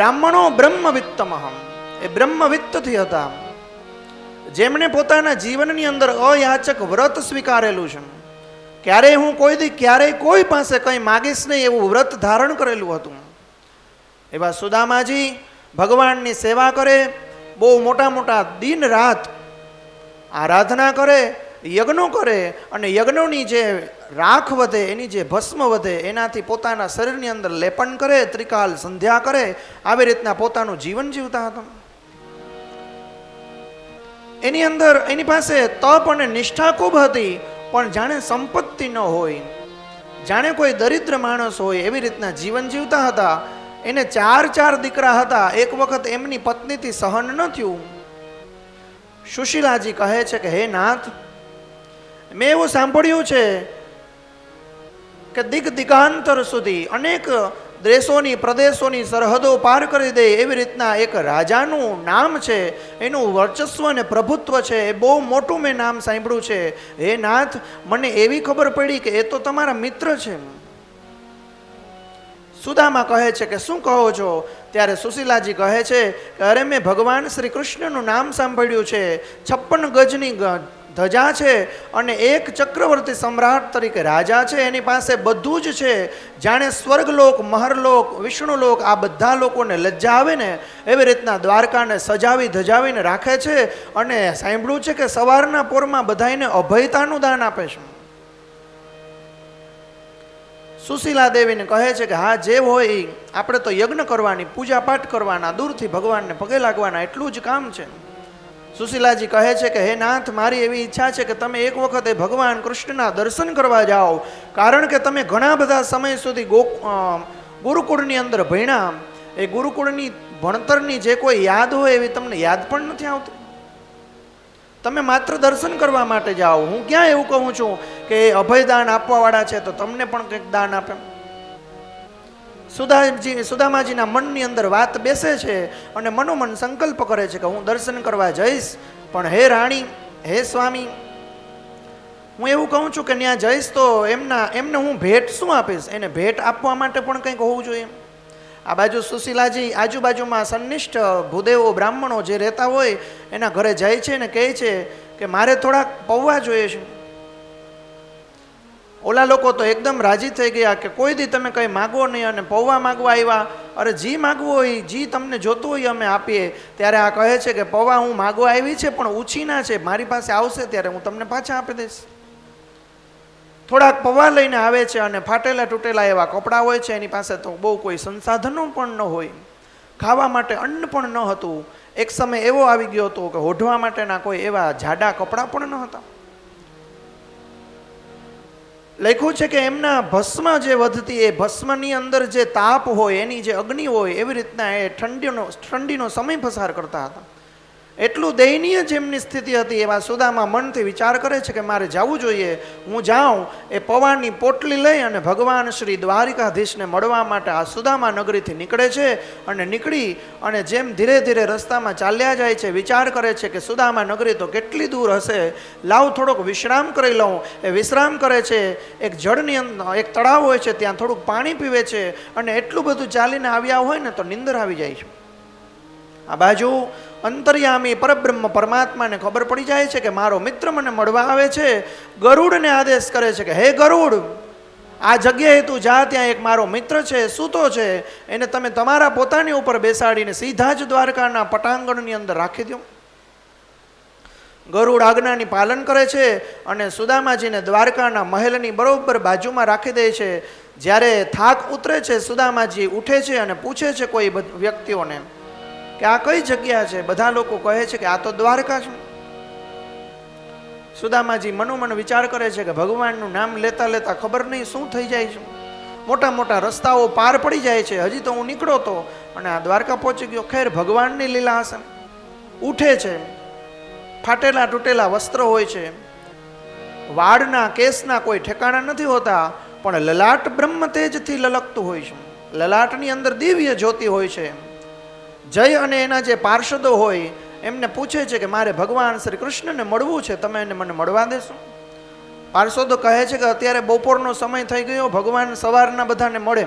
બ્રાહ્મણો બ્રહ્મવિત્તમહમ, એ બ્રહ્મવિત્તથી હતા, જેમણે પોતાના જીવનની અંદર અયાચક વ્રત સ્વીકારેલું છે. ક્યારેય હું ક્યારેય કોઈ પાસે કંઈ માગીશ નહીં એવું વ્રત ધારણ કરેલું હતું. એવા સુદામાજી ભગવાનની સેવા કરે, બહુ મોટા મોટા દિન રાત આરાધના કરે, યજ્ઞો કરે, અને યજ્ઞોની જે રાખ વધે, એની જે ભસ્મ વધે, એનાથી પોતાના શરીરની અંદર લેપન કરે, ત્રિકાલ સંધ્યા કરે, આવી રીતના પોતાનું જીવન જીવતા હતા. એની અંદર એની પાસે તપ અને નિષ્ઠા ખૂબ હતી, પણ જાણે સંપત્તિ ન હોય, જાણે કોઈ દરિદ્ર માણસ હોય એવી રીતના જીવન જીવતા હતા. એને 4 દીકરા હતા. એક વખત એમની પત્નીથી સહન ન થયું. સુશીલાજી કહે છે કે હે નાથ, મેં એવું સાંભળ્યું છે કે દિગાંતર સુધી અનેક દેશોની પ્રદેશોની સરહદો પાર કરી દે એવી રીતના એક રાજાનું નામ છે, એનું વર્ચસ્વ અને પ્રભુત્વ છે, એ બહુ મોટું મેં નામ સાંભળ્યું છે. હે નાથ, મને એવી ખબર પડી કે એ તો તમારા મિત્ર છે. સુદામા કહે છે કે શું કહો છો? ત્યારે સુશીલાજી કહે છે કે અરે મેં ભગવાન શ્રી કૃષ્ણનું નામ સાંભળ્યું છે, 56 ગજની ધજા છે, અને એક ચક્રવર્તી સમ્રાટ તરીકે રાજા છે, એની પાસે બધું જ છે. જાણે સ્વર્ગલોક, મહરલોક, વિષ્ણુલોક, આ બધા લોકોને લજ્જા આવે ને એવી રીતના દ્વારકાને સજાવી ધજાવીને રાખે છે. અને સાંભળ્યું છે કે સવારના પોરમાં બધાને અભયતાનું દાન આપે છે. સુશીલા દેવીને કહે છે કે હા, જે હોય આપણે તો યજ્ઞ કરવાની, પૂજા પાઠ કરવાના, દૂરથી ભગવાનને પગે લાગવાના, એટલું જ કામ છે. સુશીલાજી કહે છે કે હે નાથ, મારી એવી ઈચ્છા છે કે તમે એક વખત એ ભગવાન કૃષ્ણના દર્શન કરવા જાઓ, કારણ કે તમે ઘણા બધા સમય સુધી ગુરુકુળની અંદર ભણ્યા, એ ગુરુકુળની ભણતરની જે કોઈ યાદ હોય એવી તમને યાદ પણ નથી આવતી. તમે માત્ર દર્શન કરવા માટે જાઓ. હું ક્યાં એવું કહું છું કે અભયદાન આપવાવાળા છે તો તમને પણ કંઈક દાન આપે. સુદામાજીના મનની અંદર વાત બેસે છે અને મનોમન સંકલ્પ કરે છે કે હું દર્શન કરવા જઈશ, પણ હે રાણી, હે સ્વામી, હું એવું કહું છું કે ત્યાં જઈશ તો એમને હું ભેટ શું આપીશ? એને ભેટ આપવા માટે પણ કંઈક હોવું જોઈએ. આ બાજુ સુશીલાજી આજુબાજુમાં સન્નિષ્ઠ ભૂદેવો બ્રાહ્મણો જે રહેતા હોય એના ઘરે જાય છે ને કહે છે કે મારે થોડાક પૌવા જોઈએ છે. ઓલા લોકો તો એકદમ રાજી થઈ ગયા કે કોઈ દી તમે કંઈ માગવો નહીં અને પૌવા માગવા આવ્યા. અરે જી માગવું હોય, જી તમને જોતું હોય અમે આપીએ. ત્યારે આ કહે છે કે પૌવા હું માગવા આવી છે પણ ઉછીના છે, મારી પાસે આવશે ત્યારે હું તમને પાછા આપી દઈશ. થોડાક પૌવા લઈને આવે છે અને ફાટેલા તૂટેલા એવા કપડાં હોય છે. એની પાસે તો બહુ કોઈ સંસાધનો પણ ન હોય, ખાવા માટે અન્ન પણ ન હતું. એક સમય એવો આવી ગયો હતો કે ઓઢવા માટેના કોઈ એવા જાડા કપડાં પણ ન હતા. લખ્યું છે કે એમના ભસ્મ જે વધતી, એ ભસ્મની અંદર જે તાપ હોય, એની જે અગ્નિ હોય, એવી રીતના એ ઠંડીનો સમય પસાર કરતા હતા. એટલું દયનીય જેમની સ્થિતિ હતી. એવા સુદામા મનથી વિચાર કરે છે કે મારે જવું જોઈએ. હું જાઉં, એ પૌવાની પોટલી લઈ અને ભગવાન શ્રી દ્વારિકાધીશને મળવા માટે આ સુદામા નગરીથી નીકળે છે. અને નીકળી અને જેમ ધીરે ધીરે રસ્તામાં ચાલ્યા જાય છે, વિચાર કરે છે કે સુદામા નગરી તો કેટલી દૂર હશે, લાવ થોડોક વિશ્રામ કરી લઉં. એ વિશ્રામ કરે છે. એક જળની અંદર એક તળાવ હોય છે, ત્યાં થોડુંક પાણી પીવે છે. અને એટલું બધું ચાલીને આવ્યા હોય ને તો નિંદર આવી જાય છે. આ બાજુ અંતર્યામી પરબ્રહ્મ પરમાત્માને ખબર પડી જાય છે કે મારો મિત્ર મને મળવા આવે છે. ગરુડને આદેશ કરે છે કે હે ગરુડ, આ જગ્યાએ તું જા, ત્યાં એક મારો મિત્ર છે, સૂતો છે, એને તમે તમારા પોતાની ઉપર બેસાડીને સીધા જ દ્વારકાના પટાંગણની અંદર રાખી દો. ગરુડ આજ્ઞાની પાલન કરે છે અને સુદામાજીને દ્વારકાના મહેલની બરોબર બાજુમાં રાખી દે છે. જ્યારે થાક ઉતરે છે, સુદામાજી ઉઠે છે અને પૂછે છે કોઈ વ્યક્તિઓને કે આ કઈ જગ્યા છે? બધા લોકો કહે છે કે આ તો દ્વારકા છે. સુદામાજી મનોમન વિચાર કરે છે કે ભગવાનનું નામ લેતા લેતા ખબર નહીં શું થઈ જાય છે. મોટા મોટા રસ્તાઓ પાર પડી જાય છે. હજી તો હું નીકળો તો અને આ દ્વારકા પહોંચી ગયો. ખેર, ભગવાનની લીલા હશે. ઉઠે છે. ફાટેલા તૂટેલા વસ્ત્ર હોય છે, વાળના કેસના કોઈ ઠેકાણા નથી હોતા, પણ લલાટ બ્રહ્મ તેજથી લલકતું હોય છે. લલાટની અંદર દિવ્ય જ્યોતિ હોય છે. જય અને એના જે પાર્ષદો હોય એમને પૂછે છે કે મારે ભગવાન શ્રી કૃષ્ણને મળવું છે, તમે એને મને મળવા દેશો? પાર્ષદો કહે છે કે અત્યારે બપોરનો સમય થઈ ગયો, ભગવાન સવારના બધાને મળે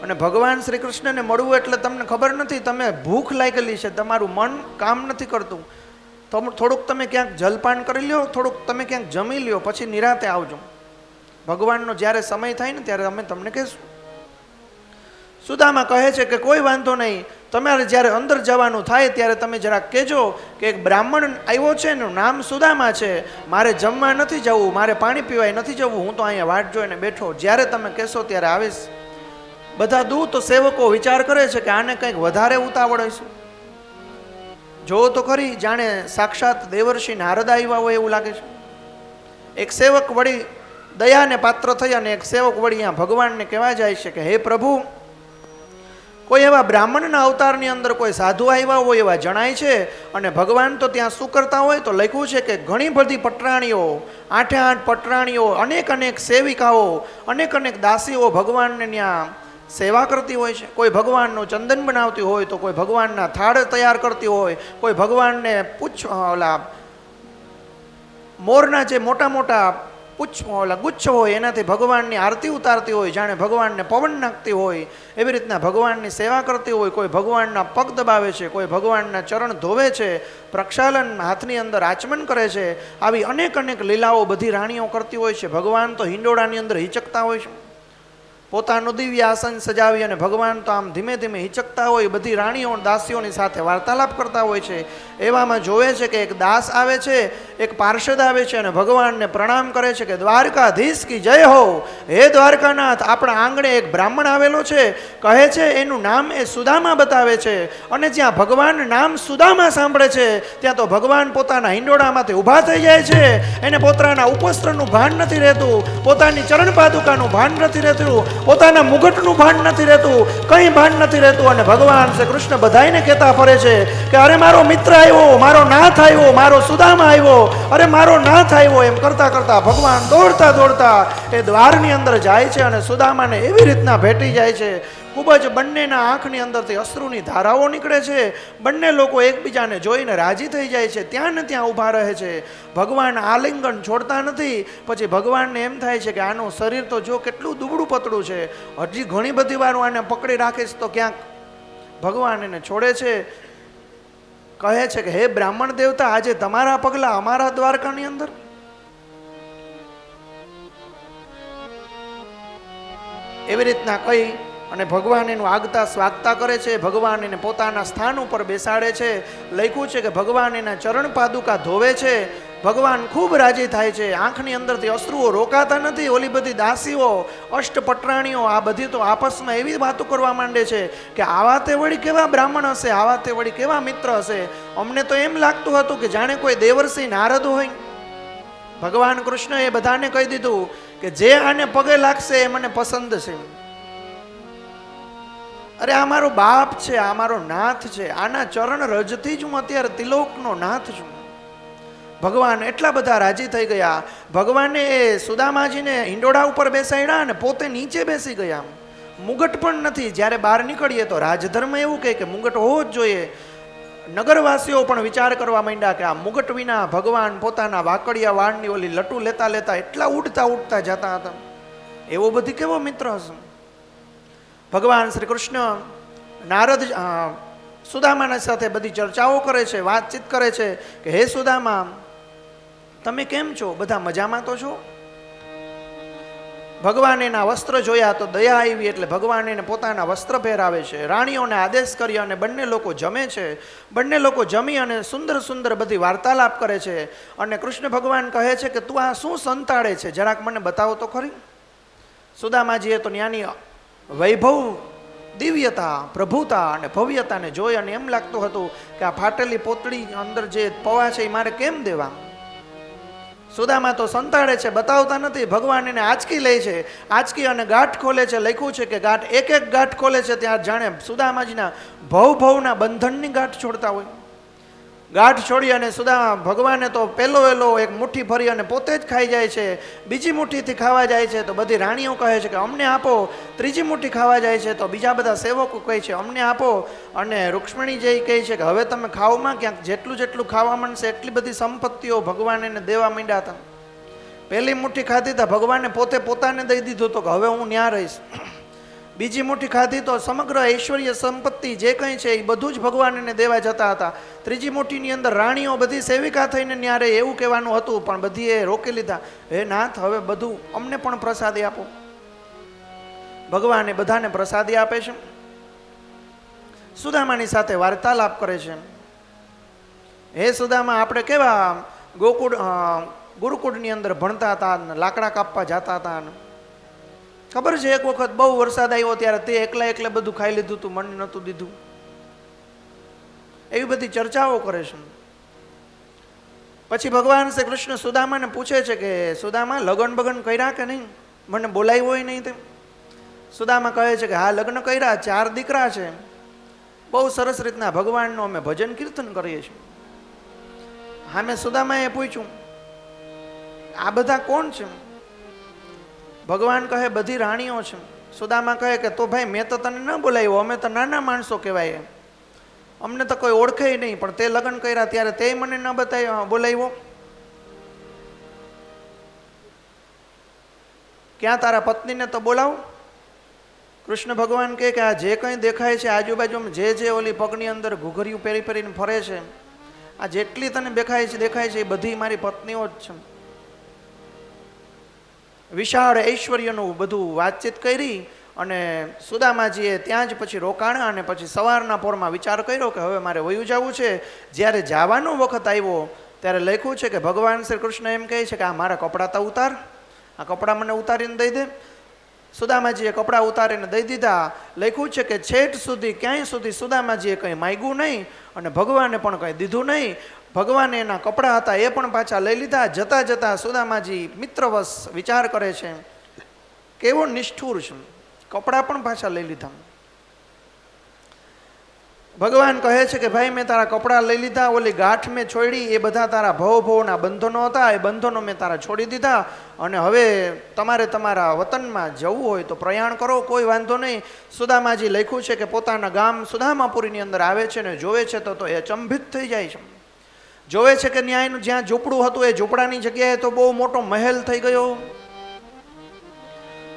અને ભગવાન શ્રી કૃષ્ણને મળવું એટલે તમને ખબર નથી, તમે ભૂખ લાગેલી છે, તમારું મન કામ નથી કરતું, થોડુંક તમે ક્યાંક જલપાન કરી લ્યો, થોડુંક તમે ક્યાંક જમી લ્યો, પછી નિરાતે આવજો. ભગવાનનો જ્યારે સમય થાય ને ત્યારે અમે તમને કહીશું. સુદામા કહે છે કે કોઈ વાંધો નહીં, તમારે જ્યારે અંદર જવાનું થાય ત્યારે તમે જરાક કહેજો કે એક બ્રાહ્મણ આવ્યો છે, એનું નામ સુદામા છે, મારે જમવા નથી જવું, મારે પાણી પીવાય નથી જવું, હું તો અહીંયા વાટ જોઈને બેઠો, જ્યારે તમે કહેશો ત્યારે આવીશ. બધા દૂત સેવકો વિચાર કરે છે કે આને કંઈક વધારે ઉતાવળ હશે. જો તો ખરી, જાણે સાક્ષાત દેવર્ષિ નારદ આવ્યા હોય એવું લાગે છે. એક સેવક વળી દયાને પાત્ર થઈ અને એક સેવક વળી અહીંયા ભગવાનને કહેવા જાય છે કે હે પ્રભુ, કોઈ એવા બ્રાહ્મણના અવતારની અંદર કોઈ સાધુ આવ્યા હોય એવા જણાય છે, અને ભગવાન તો ત્યાં શું કરતા હોય તો લખ્યું છે કે ઘણી બધી પટરાણીઓ, 8 પટરાણીઓ, અનેક સેવિકાઓ, અનેક દાસીઓ ભગવાનને ત્યાં સેવા કરતી હોય છે. કોઈ ભગવાનનું ચંદન બનાવતી હોય, તો કોઈ ભગવાનના થાળ તૈયાર કરતી હોય, કોઈ ભગવાનને મોરના જે મોટા મોટા ગુચ્છ હોય એનાથી ભગવાનની આરતી ઉતારતી હોય, જાણે ભગવાનને પવન નાખતી હોય એવી રીતના ભગવાનની સેવા કરતી હોય. કોઈ ભગવાનના પગ દબાવે છે, કોઈ ભગવાનના ચરણ ધોવે છે, પ્રક્ષાલન હાથની અંદર આચમન કરે છે. આવી અનેક લીલાઓ બધી રાણીઓ કરતી હોય છે. ભગવાન તો હિંડોળાની અંદર હિચકતા હોય છે, પોતાનું દિવ્ય આસન સજાવી અને ભગવાન તો આમ ધીમે ધીમે હિચકતા હોય, બધી રાણીઓ દાસીઓની સાથે વાર્તાલાપ કરતા હોય છે. એવામાં જોવે છે કે એક દાસ આવે છે, એક પાર્ષદ આવે છે અને ભગવાનને પ્રણામ કરે છે કે દ્વારકાધીશ કી જય હો, હે દ્વારકાનાથ, આપણા આંગણે એક બ્રાહ્મણ આવેલો છે, કહે છે એનું નામ એ સુદામા બતાવે છે. અને જ્યાં ભગવાન નામ સુદામા સાંભળે છે ત્યાં તો ભગવાન પોતાના હિંડોળામાંથી ઊભા થઈ જાય છે. એને પોતાના ઉપસ્ત્રનું ભાન નથી રહેતું, પોતાની ચરણ પાદુકાનું ભાન નથી રહેતું, પોતાના મુગટનું ભાન નથી રહેતું, કંઈ ભાન નથી રહેતું. અને ભગવાન શ્રી કૃષ્ણ બધાઈને કહેતા ફરે છે કે અરે મારો મિત્ર આવ્યો, મારો નાથ આવ્યો, મારો સુદામા આવ્યો, અરે મારો નાથ આવ્યો. એમ કરતા કરતા ભગવાન દોડતા દોડતા એ દ્વારની અંદર જાય છે અને સુદામાને એવી રીતના ભેટી જાય છે. ખૂબ જ બંનેના આંખની અંદરથી અશ્રુની ધારાઓ નીકળે છે. બંને લોકો એકબીજાને જોઈને રાજી થઈ જાય છે, ત્યાં ને ત્યાં ઊભા રહે છે. ભગવાન આલિંગન છોડતા નથી. પછી ભગવાનને એમ થાય છે કે આનું શરીર તો જો કેટલું દુબળું પતળું છે, હજી ઘણી બધી વાર આને પકડી રાખીશ તો ક્યાંક ભગવાન એને છોડે છે. કહે છે કે હે બ્રાહ્મણ દેવતા, આજે તમારા પગલા અમારા દ્વારકાની અંદર. એવી રીતના કહી અને ભગવાન એનું આગતા સ્વાગતા કરે છે. ભગવાન એને પોતાના સ્થાન ઉપર બેસાડે છે. લખ્યું છે કે ભગવાન એના ચરણ પાદુકા ધોવે છે. ભગવાન ખૂબ રાજી થાય છે. આંખની અંદરથી અશ્રુઓ રોકાતા નથી. ઓલી બધી દાસીઓ, અષ્ટપટરાણીઓ, આ બધી તો આપસમાં એવી વાતો કરવા માંડે છે કે આવા તે વળી કેવા બ્રાહ્મણ હશે, આવા તે વળી કેવા મિત્ર હશે. અમને તો એમ લાગતું હતું કે જાણે કોઈ દેવર્ષિ નારદ હોય. ભગવાન કૃષ્ણ એ બધાને કહી દીધું કે જે આને પગે લાગશે એ મને પસંદ છે. અરે આ મારો બાપ છે, આ મારો નાથ છે, આના ચરણ રજથી જ હું અત્યારે તિલોકનો નાથ છું. ભગવાન એટલા બધા રાજી થઈ ગયા. ભગવાને એ સુદામાજીને હિંડોળા ઉપર બેસાડ્યા અને પોતે નીચે બેસી ગયા. મુગટ પણ નથી. જ્યારે બહાર નીકળીએ તો રાજધર્મ એવું કહે કે મુગટ હોવો જ જોઈએ. નગરવાસીઓ પણ વિચાર કરવા માંડ્યા કે આ મુગટ વિના ભગવાન પોતાના વાકડિયા વાળની ઓલી લટુ લેતા લેતા એટલા ઉડતા ઉડતા જતા હતા. એવો બધી કેવો મિત્ર હશે. ભગવાન શ્રી કૃષ્ણ નારદ સુદામાના સાથે બધી ચર્ચાઓ કરે છે, વાતચીત કરે છે કે હે સુદામા, તમે કેમ છો? બધા મજામાં તો છો? ભગવાન એના વસ્ત્ર જોયા તો દયા આવી એટલે ભગવાન એને પોતાના વસ્ત્ર પહેરાવે છે. રાણીઓને આદેશ કરી અને બંને લોકો જમે છે. બંને લોકો જમી અને સુંદર સુંદર બધી વાર્તાલાપ કરે છે. અને કૃષ્ણ ભગવાન કહે છે કે તું આ શું સંતાડે છે, જરાક મને બતાવો તો ખરી. સુદામાજીએ તો ન્યાની વૈભવ, દિવ્યતા, પ્રભુતા અને ભવ્યતાને જોઈ અને એમ લાગતું હતું કે આ ફાટેલી પોતળી અંદર જે પવા છે એ મારે કેમ દેવા. સુદામા તો સંતાડે છે, બતાવતા નથી. ભગવાન એને આંચકી લે છે, આંચકી અને ગાંઠ ખોલે છે. લખ્યું છે કે ગાંઠ એક એક ગાંઠ ખોલે છે ત્યાં જાણે સુદામાજીના ભવના બંધનની ગાંઠ છોડતા હોય. ગાંઠ છોડી અને સુદામા ભગવાને તો પહેલો એક મુઠ્ઠી ભરી અને પોતે જ ખાઈ જાય છે. બીજી મુઠ્ઠીથી ખાવા જાય છે તો બધી રાણીઓ કહે છે કે અમને આપો. ત્રીજી મુઠ્ઠી ખાવા જાય છે તો બીજા બધા સેવકો કહે છે અમને આપો. અને રૂક્ષ્મણી જે કહે છે કે હવે તમે ખાવમાં ક્યાંક જેટલું જેટલું ખાવા માંડશે એટલી બધી સંપત્તિઓ ભગવાન એને દેવા માંડ્યા હતા. પહેલી મુઠ્ઠી ખાધી તો ભગવાને પોતે પોતાને દઈ દીધું તો કે હવે હું ન્યા રહીશ. બીજી મુઠ્ઠી ખાધી તો સમગ્ર ઐશ્વર્ય સંપત્તિ જે કંઈ છે એ બધું જ ભગવાનને દેવા જતા હતા. ત્રીજી મુઠ્ઠીની અંદર રાણીઓ બધી સેવિકા થઈને ન્યારે એવું કહેવાનું હતું, પણ બધીએ રોકી લીધા. હે નાથ, હવે બધું અમને પણ પ્રસાદી આપો. ભગવાને બધાને પ્રસાદી આપે છે. સુદામાની સાથે વાર્તાલાપ કરે છે. હે સુદામા, આપણે કેવા ગોકુળ ગુરુકુળની અંદર ભણતા હતા, લાકડા કાપવા જતા હતા. ખબર છે, એક વખત બહુ વરસાદ આવ્યો ત્યારે તે એકલા બધું ખાઈ લીધું તું, મને નહોતું દીધું. એવી બધી ચર્ચાઓ કરે છે. પછી ભગવાન શ્રી કૃષ્ણ સુદામાને પૂછે છે કે સુદામા, લગ્ન બગન કર્યા કે નહીં? મને બોલાવ્યો હોય નહીં તેમ. સુદામા કહે છે કે હા, લગ્ન કર્યા, 4 દીકરા છે. બહુ સરસ રીતના ભગવાનનું અમે ભજન કીર્તન કરીએ છીએ. હા, મેં સુદામાએ પૂછ્યું, આ બધા કોણ છે? ભગવાન કહે બધી રાણીઓ છે. સુદામા કહે કે તો ભાઈ મેં તો તને ન બોલાવ્યો, અમે તો નાના માણસો કહેવાય, અમને તો કોઈ ઓળખે નહીં, પણ તે લગ્ન કર્યા ત્યારે તે મને ન બોલાવ્યો. ક્યાં તારા પત્નીને તો બોલાવ. કૃષ્ણ ભગવાન કહે કે આ જે કંઈ દેખાય છે આજુબાજુમાં, જે ઓલી પગની અંદર ઘૂઘરિયું પહેરીને ફરે છે, આ જેટલી તને દેખાય છે એ બધી મારી પત્નીઓ જ છે. વિશાળ ઐશ્વર્યનું બધું વાતચીત કરી અને સુદામાજીએ ત્યાં જ પછી રોકાણા અને પછી સવારના પોરમાં વિચાર કર્યો કે હવે મારે વયું જવું છે. જ્યારે જવાનો વખત આવ્યો ત્યારે લખ્યું છે કે ભગવાન શ્રી કૃષ્ણ એમ કહે છે કે આ મારા કપડાં તો ઉતાર, આ કપડાં મને ઉતારીને દઈ દે. સુદામાજીએ કપડાં ઉતારીને દઈ દીધા. લખ્યું છે કે છેટ સુધી ક્યાંય સુધી સુદામાજીએ કંઈ માગ્યું નહીં અને ભગવાને પણ કંઈ દીધું નહીં. ભગવાને એના કપડાં હતા એ પણ પાછા લઈ લીધા. જતા જતા સુદામાજી મિત્રવશ વિચાર કરે છે, કેવો નિષ્ઠુર છે, કપડાં પણ પાછા લઈ લીધા. ભગવાન કહે છે કે ભાઈ મેં તારા કપડાં લઈ લીધા, ઓલી ગાંઠ મેં છોડી, એ બધા તારા ભવના બંધનો હતા, એ બંધનો મેં તારા છોડી દીધા અને હવે તમારે તમારા વતનમાં જવું હોય તો પ્રયાણ કરો, કોઈ વાંધો નહીં. સુદામાજી લખ્યું છે કે પોતાના ગામ સુદામાપુરીની અંદર આવે છે ને જોવે છે તો એ અચંભિત થઈ જાય છે. જોવે છે કે ન્યાયનું જ્યાં ઝૂંપડું હતું એ ઝૂંપડાની જગ્યાએ તો બહુ મોટો મહેલ થઈ ગયો.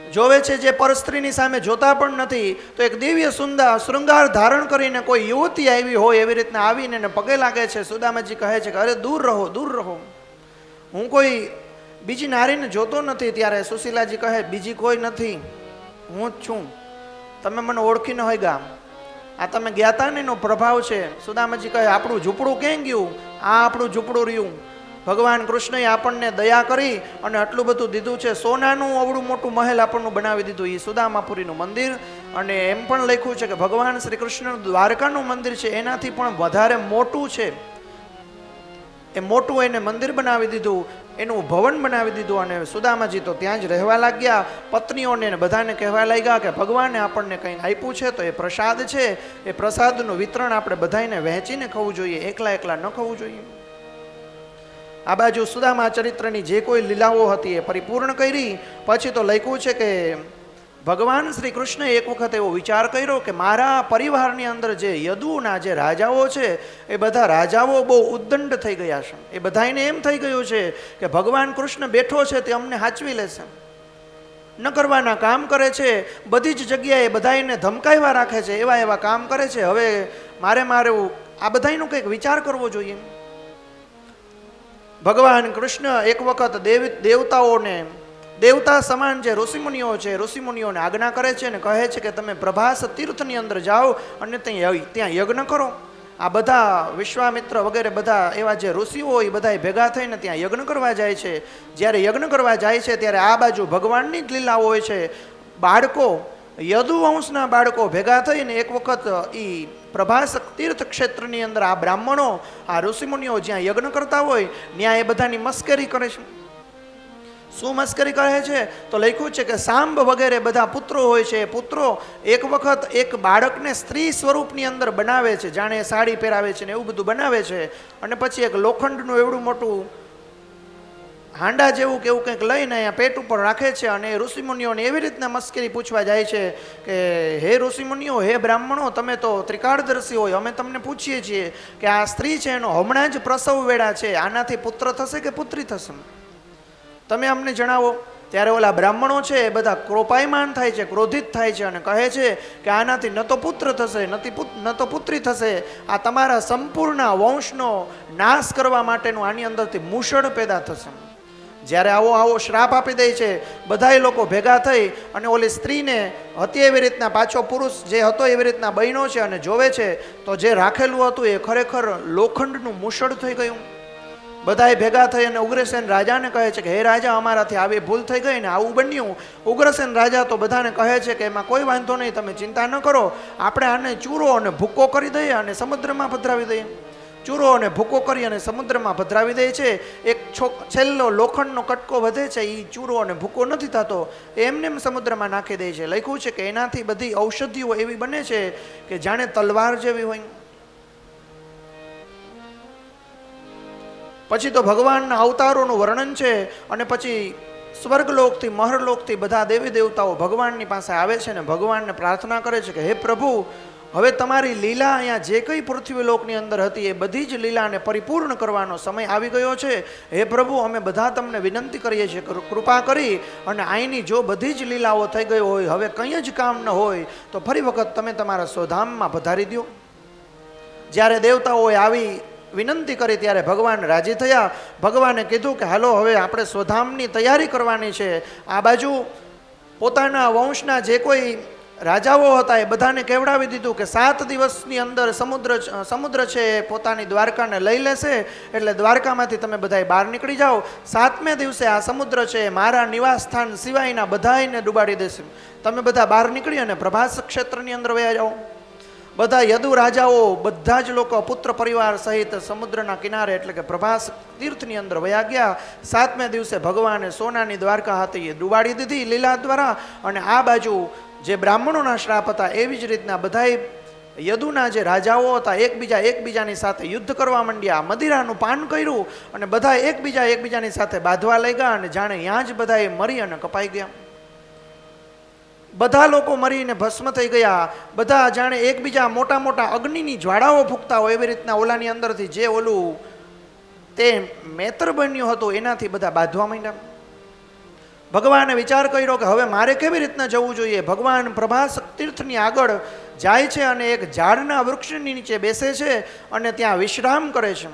જોવે છે જે પરસ્ત્રીની સામે જોતા પણ નથી તો એક દિવ્ય સુંદર શૃંગાર ધારણ કરીને કોઈ યુવતી આવી હોય એવી રીતના આવીને એને પગે લાગે છે. સુદામાજી કહે છે કે અરે દૂર રહો, દૂર રહો, હું કોઈ બીજી નારીને જોતો નથી. ત્યારે સુશીલાજી કહે બીજી કોઈ નથી, હું જ છું, તમે મને ઓળખી ન હોય ગામ, આ તમે ગયા તા ને એનો પ્રભાવ છે. સુદામાજી કહે આપણું ઝૂંપડું ક્યાં ગયું? આ આપણું ઝૂંપડું રહ્યું. ભગવાન કૃષ્ણએ આપણને દયા કરી અને આટલું બધું દીધું છે. સોનાનું અવળું મોટું મહેલ આપણને બનાવી દીધું, એ સુદામાપુરીનું મંદિર. અને એમ પણ લખ્યું છે કે ભગવાન શ્રી કૃષ્ણ દ્વારકાનું મંદિર છે એનાથી પણ વધારે મોટું છે. એ મોટું એને મંદિર બનાવી દીધું, એનું ભવન બનાવી દીધું. અને સુદામાજી તો ત્યાં જ રહેવા લાગ્યા. પત્નીઓને બધાને કહેવા લાગ્યા કે ભગવાને આપણને કંઈ આપ્યું છે તો એ પ્રસાદ છે, એ પ્રસાદનું વિતરણ આપણે બધાને વહેંચીને ખાવું જોઈએ, એકલા ન ખાવું જોઈએ. આ બાજુ સુદામા ચરિત્રની જે કોઈ લીલાઓ હતી એ પરિપૂર્ણ કરી. પછી તો લખ્યું છે કે ભગવાન શ્રી કૃષ્ણે એક વખત એવો વિચાર કર્યો કે મારા પરિવારની અંદર જે યદુના જે રાજાઓ છે એ બધા રાજાઓ બહુ ઉદ્દંડ થઈ ગયા છે. એ બધાને એમ થઈ ગયું છે કે ભગવાન કૃષ્ણ બેઠો છે તે અમને હાચવી લેશે, ન કરવાના કામ કરે છે, બધી જ જગ્યાએ બધાને ધમકાવ્યા રાખે છે, એવા કામ કરે છે. હવે મારે આ બધાનો કંઈક વિચાર કરવો જોઈએ. ભગવાન કૃષ્ણ એક વખત દેવતા સમાન જે ઋષિમુનિઓ છે ઋષિમુનિઓને આજ્ઞા કરે છે અને કહે છે કે તમે પ્રભાસ તીર્થની અંદર જાઓ અને ત્યાં યજ્ઞ કરો. આ બધા વિશ્વામિત્ર વગેરે બધા એવા જે ઋષિઓ એ બધા ભેગા થઈને ત્યાં યજ્ઞ કરવા જાય છે. જ્યારે યજ્ઞ કરવા જાય છે ત્યારે આ બાજુ ભગવાનની જ લીલા હોય છે. બાળકો, યદુવંશના બાળકો ભેગા થઈને એક વખત એ પ્રભાસ તીર્થ ક્ષેત્રની અંદર આ બ્રાહ્મણો, આ ઋષિમુનિઓ જ્યાં યજ્ઞ કરતા હોય ત્યાં એ બધાની મસ્કરી કરે છે. શું મસ્કરી કરે છે? તો લખ્યું છે કે સાંબ વગેરે બધા પુત્રો હોય છે. પુત્રો એક વખત એક બાળકને સ્ત્રી સ્વરૂપની અંદર બનાવે છે, જાણે સાડી પહેરાવે છે ને એવું બધું બનાવે છે. અને પછી એક લોખંડનું એવડું મોટું હાંડા જેવું કે એવું કંઈક લઈને અહીંયા પેટ ઉપર રાખે છે. અને ઋષિમુનિઓને એવી રીતના મસ્કરી પૂછવા જાય છે કે હે ઋષિમુનિઓ, હે બ્રાહ્મણો, તમે તો ત્રિકાળદર્શી હોય, અમે તમને પૂછીએ છીએ કે આ સ્ત્રી છે એનો હમણાં જ પ્રસવ વેળા છે, આનાથી પુત્ર થશે કે પુત્રી થશે? તમે અમને જણાવો. ત્યારે ઓલા બ્રાહ્મણો છે એ બધા ક્રોપાયમાન થાય છે, ક્રોધિત થાય છે અને કહે છે કે આનાથી ન તો પુત્ર થશે ન તો પુત્રી થશે, આ તમારા સંપૂર્ણ વંશનો નાશ કરવા માટેનું આની અંદરથી મૂષણ પેદા થશે. જ્યારે આવો શ્રાપ આપી દે છે, બધાય લોકો ભેગા થઈ અને ઓલી સ્ત્રીને હતી એવી રીતના પાછો પુરુષ જે હતો એવી રીતના બહેનો છે અને જોવે છે તો જે રાખેલું હતું એ ખરેખર લોખંડનું મૂષણ થઈ ગયું. બધાએ ભેગા થઈ અને ઉગ્રસેન રાજાને કહે છે કે હે રાજા, અમારાથી આવી ભૂલ થઈ ગઈ ને આવું બન્યું. ઉગ્રસેન રાજા તો બધાને કહે છે કે એમાં કોઈ વાંધો નહીં, તમે ચિંતા ન કરો, આપણે આને ચૂરો અને ભૂકો કરી દઈએ અને સમુદ્રમાં પધરાવી દઈએ. ચૂરો અને ભૂકો કરી અને સમુદ્રમાં પધરાવી દે છે. એક છેલ્લો લોખંડનો કટકો વધે છે, એ ચૂરો અને ભૂકો નથી થતો, એમને એમ સમુદ્રમાં નાખી દે છે. લખ્યું છે કે એનાથી બધી ઔષધિઓ એવી બને છે કે જાણે તલવાર જેવી હોય. પછી તો ભગવાનના અવતારોનું વર્ણન છે અને પછી સ્વર્ગલોકથી મહરલોકથી બધા દેવી દેવતાઓ ભગવાનની પાસે આવે છે ને ભગવાનને પ્રાર્થના કરે છે કે હે પ્રભુ, હવે તમારી લીલા અહીંયા જે કંઈ પૃથ્વીલોકની અંદર હતી એ બધી જ લીલાને પરિપૂર્ણ કરવાનો સમય આવી ગયો છે. હે પ્રભુ, અમે બધા તમને વિનંતી કરીએ છીએ, કૃપા કરી અને અહીંની જો બધી જ લીલાઓ થઈ ગઈ હોય, હવે કંઈ જ કામ ન હોય તો ફરી વખત તમે તમારા સ્વધામમાં પધારી દો. જ્યારે દેવતાઓએ આવી વિનંતી કરી ત્યારે ભગવાન રાજી થયા. ભગવાને કીધું કે હાલો હવે આપણે સ્વધામની તૈયારી કરવાની છે. આ બાજુ પોતાના વંશના જે કોઈ રાજાઓ હતા એ બધાને કહેવડાવી દીધું કે 7 દિવસની અંદર સમુદ્ર છે એ પોતાની દ્વારકાને લઈ લેશે, એટલે દ્વારકામાંથી તમે બધાય બહાર નીકળી જાઓ. 7મે દિવસે આ સમુદ્ર છે મારા નિવાસ સ્થાન સિવાયના બધાયને ડૂબાડી દેશે. તમે બધા બહાર નીકળી અને પ્રભાસ ક્ષેત્રની અંદર વયા જાઓ. બધા યદુ રાજાઓ બધા જ લોકો પુત્ર પરિવાર સહિત સમુદ્રના કિનારે એટલે કે પ્રભાસ તીર્થની અંદર વયા ગયા. 7મે દિવસે ભગવાને સોનાની દ્વારકા હતી એ ડૂબાડી દીધી લીલા દ્વારા. અને આ બાજુ જે બ્રાહ્મણોના શ્રાપ હતા એવી જ રીતના બધાય યદુના જે રાજાઓ હતા એકબીજાની સાથે યુદ્ધ કરવા માંડ્યા, મદિરાનું પાન કર્યું અને બધા એકબીજાની સાથે બાંધવા લઈ ગયા અને જાણે ત્યાં જ બધાએ મરી અને કપાઈ ગયા. બધા લોકો મરીને ભસ્મ થઈ ગયા. બધા જાણે એકબીજા મોટા મોટા અગ્નિની જ્વાળાઓ ફૂંકતા હોય એવી રીતના ઓલાની અંદરથી જે ઓલું તે મેતર બન્યું હતું એનાથી બધા બાંધવા માંડ્યા. ભગવાને વિચાર કર્યો કે હવે મારે કેવી રીતના જવું જોઈએ. ભગવાન પ્રભાસ તીર્થની આગળ જાય છે અને એક ઝાડના વૃક્ષની નીચે બેસે છે અને ત્યાં વિશ્રામ કરે છે.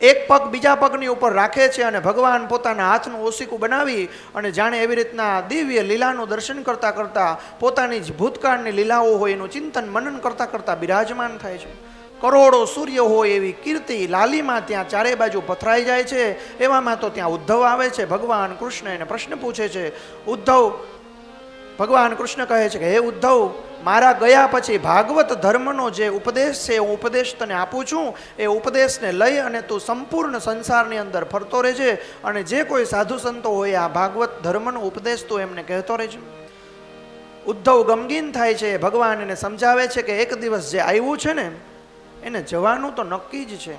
એક પગ બીજા પગની ઉપર રાખે છે અને ભગવાન પોતાના હાથનું ઓશિકું બનાવી અને જાણે એવી રીતના દિવ્ય લીલાનું દર્શન કરતાં કરતાં પોતાની જ ભૂતકાળની લીલાઓ હોય એનું ચિંતન મનન કરતાં કરતાં બિરાજમાન થાય છે. કરોડો સૂર્ય હોય એવી કીર્તિ લાલીમાં ત્યાં ચારે બાજુ પથરાઈ જાય છે. એવામાં તો ત્યાં ઉદ્ધવ આવે છે. ભગવાન કૃષ્ણ એને પ્રશ્ન પૂછે છે. ભગવાન કૃષ્ણ કહે છે કે હે ઉદ્ધવ, મારા ગયા પછી ભાગવત ધર્મનો જે ઉપદેશ છે હું ઉપદેશ તને આપું છું. એ ઉપદેશને લઈ અને તું સંપૂર્ણ સંસારની અંદર ફરતો રહેજે અને જે કોઈ સાધુ સંતો હોય આ ભાગવત ધર્મનો ઉપદેશ તું એમને કહેતો રહેજે. ઉદ્ધવ ગમગીન થાય છે. ભગવાન એને સમજાવે છે કે એક દિવસ જે આવ્યું છે ને એને જવાનું તો નક્કી જ છે.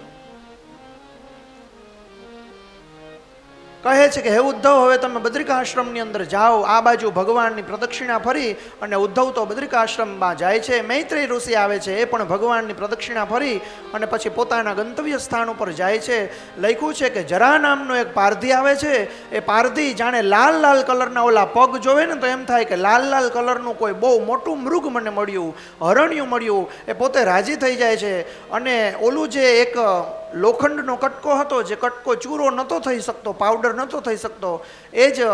કહે છે કે હે ઉદ્ધવ, હવે તમે બદ્રિકાશ્રમની અંદર જાઓ. આ બાજુ ભગવાનની પ્રદક્ષિણા ફરી અને ઉદ્ધવ તો બદ્રિકાશ્રમમાં જાય છે. મૈત્રેય ઋષિ આવે છે, એ પણ ભગવાનની પ્રદક્ષિણા ફરી અને પછી પોતાના ગંતવ્ય સ્થાન ઉપર જાય છે. લખ્યું છે કે જરા નામનો એક પારધી આવે છે. એ પારધી જાણે લાલ લાલ કલરના ઓલા પગ જોવે ને તો એમ થાય કે લાલ લાલ કલરનું કોઈ બહુ મોટું મૃગ મને મળ્યું, હરણ્યું મળ્યું. એ પોતે રાજી થઈ જાય છે. અને ઓલું જે એક લોખંડનો કટકો હતો, જે કટકો ચૂરો નહોતો થઈ શકતો, પાવડર નહોતો થઈ શકતો, એ જ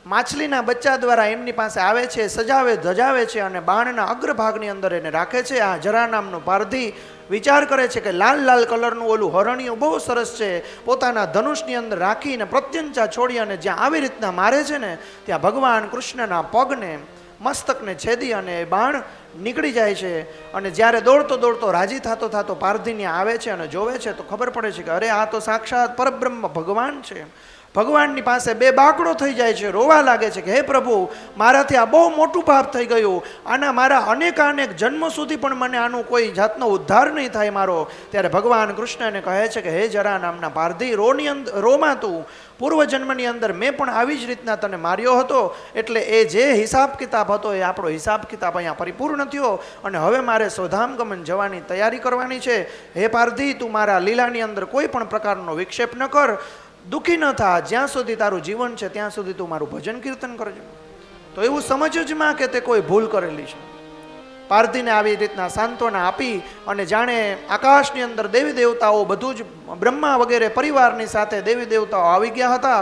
માછલીના બચ્ચા દ્વારા એમની પાસે આવે છે, સજાવે ધજાવે છે અને બાણના અગ્રભાગની અંદર એને રાખે છે. આ જરા નામનો પારધી વિચાર કરે છે કે લાલ લાલ કલરનું ઓલું હરણિયું બહુ સરસ છે. પોતાના ધનુષની અંદર રાખીને પ્રત્યંચા છોડી અને જ્યાં આવી રીતના મારે છે ને ત્યાં ભગવાન કૃષ્ણના પગને મસ્તકને છેદી અને બાણ નીકળી જાય છે. અને જ્યારે દોડતો દોડતો રાજી થતો થતો પારધીને આવે છે અને જોવે છે તો ખબર પડે છે કે અરે આ તો સાક્ષાત પરબ્રહ્મ ભગવાન છે. ભગવાનની પાસે બે બાકડો થઈ જાય છે, રોવા લાગે છે કે હે પ્રભુ, મારાથી આ બહુ મોટું પાપ થઈ ગયું. આના મારા અનેક જન્મ સુધી પણ મને આનું કોઈ જાતનો ઉદ્ધાર નહીં થાય મારો. ત્યારે ભગવાન કૃષ્ણને કહે છે કે હે જરા નામના પારધી, રોમાં તું પૂર્વજન્મની અંદર મેં પણ આવી જ રીતના તને માર્યો હતો. એટલે એ જે હિસાબ કિતાબ હતો એ આપણો હિસાબ કિતાબ અહીંયા પરિપૂર્ણ થયો અને હવે મારે સ્વધામ ગમન જવાની તૈયારી કરવાની છે. હે પારધી, તું મારા લીલાની અંદર કોઈ પણ પ્રકારનો વિક્ષેપ ન કર. દુઃખી ન થા, જ્યાં સુધી તારું જીવન છે ત્યાં સુધી તું મારું ભજન કીર્તન કરજો. તો એવું સમજજ માં કે તે કોઈ ભૂલ કરેલી છે. પાર્થીને આવી રીતના સાંત્વના આપી અને જાણે આકાશની અંદર દેવી દેવતાઓ બધું જ બ્રહ્મા વગેરે પરિવારની સાથે દેવી દેવતાઓ આવી ગયા હતા.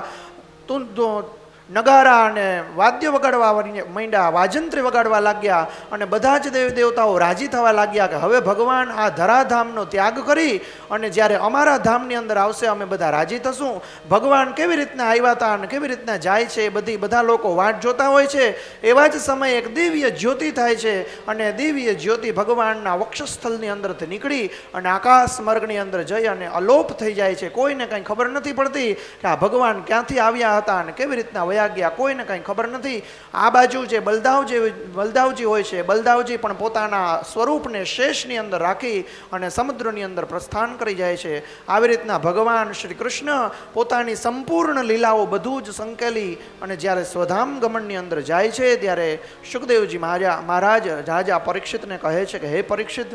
નગારા અને વાદ્ય વગાડવા માંડ્યા, વાજંત્રી વગાડવા લાગ્યા અને બધા જ દેવી દેવતાઓ રાજી થવા લાગ્યા કે હવે ભગવાન આ ધરાધામનો ત્યાગ કરી અને જ્યારે અમારા ધામની અંદર આવશે અમે બધા રાજી થશું. ભગવાન કેવી રીતના આવ્યા હતા અને કેવી રીતના જાય છે એ બધા લોકો વાટ જોતા હોય છે. એવા જ સમયે એક દિવ્ય જ્યોતિ થાય છે અને દિવ્ય જ્યોતિ ભગવાનના વક્ષસ્થળની અંદરથી નીકળી અને આકાશ માર્ગની અંદર જઈ અને અલોપ થઈ જાય છે. કોઈને કંઈ ખબર નથી પડતી કે આ ભગવાન ક્યાંથી આવ્યા હતા અને કેવી રીતના ગયા, કોઈને કંઈ ખબર નથી. આ બાજુ જે બલદાવજી હોય છે, બલદાવજી પણ પોતાના સ્વરૂપને શેષની અંદર રાખી અને સમુદ્રની અંદર પ્રસ્થાન કરી જાય છે. આવી રીતના ભગવાન શ્રી કૃષ્ણ પોતાની સંપૂર્ણ લીલાઓ બધું જ સંકેલી અને જ્યારે સ્વધામ ગમનની અંદર જાય છે ત્યારે સુખદેવજી મહારાજ રાજા પરીક્ષિતને કહે છે કે હે પરીક્ષિત,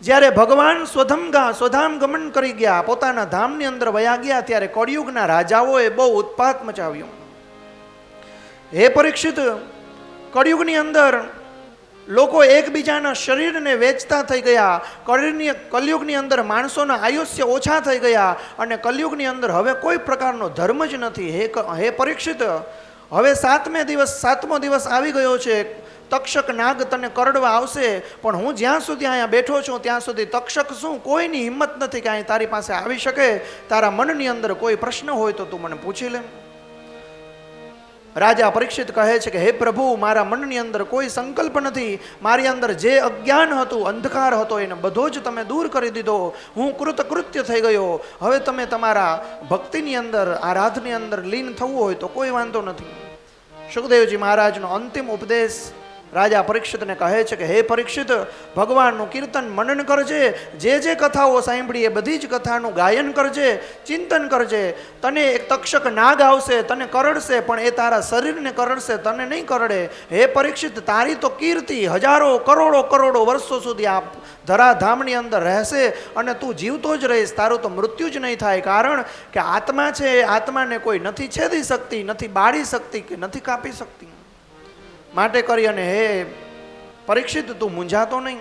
જ્યારે ભગવાન સ્વધામ ગમન કરી ગયા, પોતાના ધામની અંદર વયા ગયા, ત્યારે કળિયુગના રાજાઓએ બહુ ઉત્પાત મચાવ્યું. હે પરીક્ષિત, કળિયુગની અંદર લોકો એકબીજાના શરીરને વેચતા થઈ ગયા. કલયુગની અંદર માણસોના આયુષ્ય ઓછા થઈ ગયા અને કલયુગની અંદર હવે કોઈ પ્રકારનો ધર્મ જ નથી. હે પરીક્ષિત, હવે સાતમો દિવસ આવી ગયો છે. તક્ષક નાગ તને કરડવા આવશે, પણ હું જ્યાં સુધી અહીંયા બેઠો છું ત્યાં સુધી તક્ષક શું કોઈની હિંમત નથી કે અહીં તારી પાસે આવી શકે. તારા મનની અંદર કોઈ પ્રશ્ન હોય તો તું મને પૂછી લે. રાજા પરીક્ષિત કહે છે કે હે પ્રભુ, મારા મનની અંદર કોઈ સંકલ્પ નથી. મારી અંદર જે અજ્ઞાન હતું, અંધકાર હતો, એને બધો જ તમે દૂર કરી દીધો. હું કૃતકૃત્ય થઈ ગયો. હવે તમે તમારા ભક્તિની અંદર, આરાધની અંદર લીન થવું હોય તો કોઈ વાંધો નથી. સુખદેવજી મહારાજનો અંતિમ ઉપદેશ રાજા પરીક્ષિતને કહે છે કે હે પરીક્ષિત, ભગવાનનું કીર્તન મનન કરજે. જે કથાઓ સાંભળી એ બધી જ કથાનું ગાયન કરજે, ચિંતન કરજે. તને એક તક્ષક નાગ આવશે, તને કરડશે, પણ એ તારા શરીરને કરડશે, તને નહીં કરડે. હે પરીક્ષિત, તારી તો કીર્તિ હજારો કરોડો વર્ષો સુધી આ ધરાધામની અંદર રહેશે અને તું જીવતો જ રહીશ. તારું તો મૃત્યુ જ નહીં થાય, કારણ કે આત્મા છે, આત્માને કોઈ નથી છેદી શકતી, નથી બાળી શકતી કે નથી કાપી શકતી. માટે કરી અને હે પરીક્ષિત, તું મૂંઝાતો નહીં.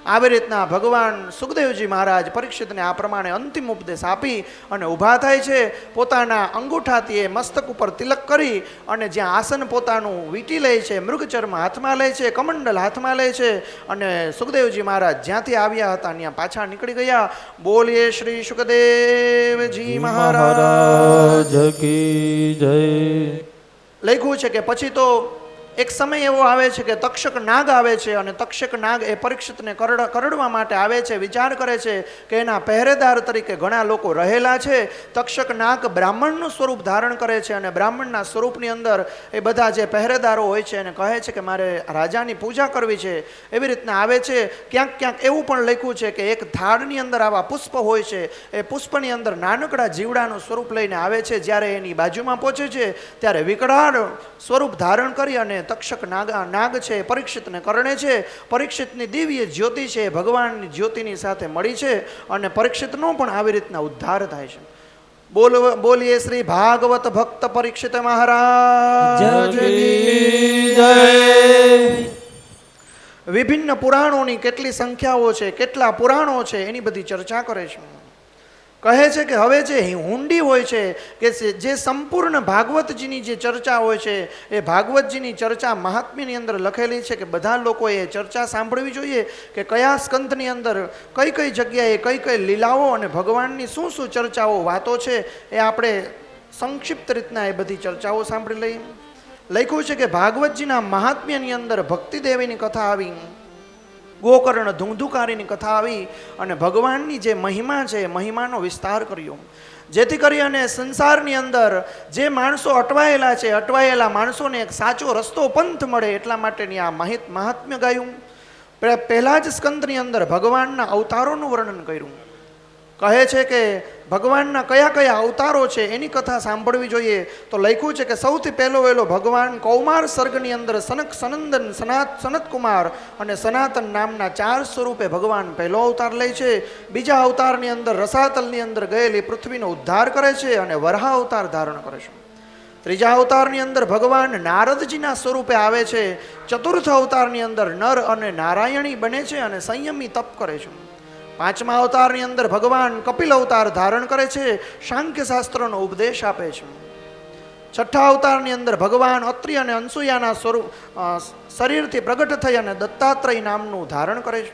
આવી રીતના ભગવાન સુખદેવજી મહારાજ પરીક્ષિતને આ પ્રમાણે અંતિમ ઉપદેશ આપી અને ઊભા થાય છે. પોતાના અંગૂઠાથી એ મસ્તક ઉપર તિલક કરી અને જ્યાં આસન પોતાનું વીંટી લે છે, મૃગચર્મ હાથમાં લે છે, કમંડલ હાથમાં લે છે અને સુખદેવજી મહારાજ જ્યાંથી આવ્યા હતા ત્યાં પાછા નીકળી ગયા. બોલીએ શ્રી સુખદેવજી મહારાજ કી જય. લખ્યું છે કે પછી તો એક સમય એવો આવે છે કે તક્ષક નાગ આવે છે અને તક્ષક નાગ એ પરીક્ષિતને કરડવા માટે આવે છે. વિચાર કરે છે કે એના પહેરેદાર તરીકે ઘણા લોકો રહેલા છે. તક્ષક નાગ બ્રાહ્મણનું સ્વરૂપ ધારણ કરે છે અને બ્રાહ્મણના સ્વરૂપની અંદર એ બધા જે પહેરેદારો હોય છે એને કહે છે કે મારે રાજાની પૂજા કરવી છે. એવી રીતના આવે છે. ક્યાંક એવું પણ લખ્યું છે કે એક થાળની અંદર આવા પુષ્પ હોય છે. એ પુષ્પની અંદર નાનકડા જીવડાનું સ્વરૂપ લઈને આવે છે. જ્યારે એની બાજુમાં પહોંચે છે ત્યારે વિકરાળ સ્વરૂપ ધારણ કરી અને તક્ષક નાગ છે પરીક્ષિતને કરણે છે. પરીક્ષિતની દિવ્ય જ્યોતિ છે ભગવાનની જ્યોતિની સાથે મળી છે અને પરીક્ષિતનો પણ આવી રીતના ઉદ્ધાર થાય છે. બોલીએ શ્રી ભાગવત ભક્ત પરીક્ષિત મહારાજ કી જય. વિભિન્ન પુરાણોની કેટલી સંખ્યાઓ છે, કેટલા પુરાણો છે, એની બધી ચર્ચા કરે છે. કહે છે કે હવે જે હુંડી હોય છે કે જે સંપૂર્ણ ભાગવતજીની જે ચર્ચા હોય છે એ ભાગવતજીની ચર્ચા મહાત્મ્યની અંદર લખેલી છે કે બધા લોકોએ ચર્ચા સાંભળવી જોઈએ કે કયા સ્કંધની અંદર કઈ જગ્યાએ કઈ લીલાઓ અને ભગવાનની શું ચર્ચાઓ વાતો છે એ આપણે સંક્ષિપ્ત રીતના એ બધી ચર્ચાઓ સાંભળી લઈએ. લખ્યું છે કે ભાગવતજીના મહાત્મ્યની અંદર ભક્તિદેવીની કથા આવી, ગોકર્ણ ધુંધુકારીની કથા આવી અને ભગવાનની જે મહિમા છે મહિમાનો વિસ્તાર કર્યો. જેથી કરી અને સંસારની અંદર જે માણસો અટવાયેલા છે, અટવાયેલા માણસોને એક સાચો રસ્તો પંથ મળે એટલા માટેની આ મહાત્મ્ય ગાયું. પહેલા જ સ્કંદની અંદર ભગવાનના અવતારોનું વર્ણન કર્યું. કહે છે કે ભગવાનના કયા કયા અવતારો છે એની કથા સાંભળવી જોઈએ. તો લખ્યું છે કે સૌથી પહેલો વહેલો ભગવાન કૌમાર સર્ગની અંદર સનક સનંદન સનતકુમાર અને સનાતન નામના 4 સ્વરૂપે ભગવાન પહેલો અવતાર લે છે. બીજા અવતારની અંદર રસાતલની અંદર ગયેલી પૃથ્વીનો ઉદ્ધાર કરે છે અને વરાહ અવતાર ધારણ કરે છે. ત્રીજા અવતારની અંદર ભગવાન નારદજીના સ્વરૂપે આવે છે. ચતુર્થ અવતારની અંદર નર અને નારાયણી બને છે અને સંયમી તપ કરે છે. પાંચમા અવતારની અંદર ભગવાન કપિલ અવતાર ધારણ કરે છે, સાંખ્ય શાસ્ત્રનો ઉપદેશ આપે છે. છઠ્ઠા અવતારની અંદર ભગવાન અત્રિ અને અનસુયાના સ્વરૂપ શરીરથી પ્રગટ થઈ અને દત્તાત્રેય નામનું ધારણ કરે છે.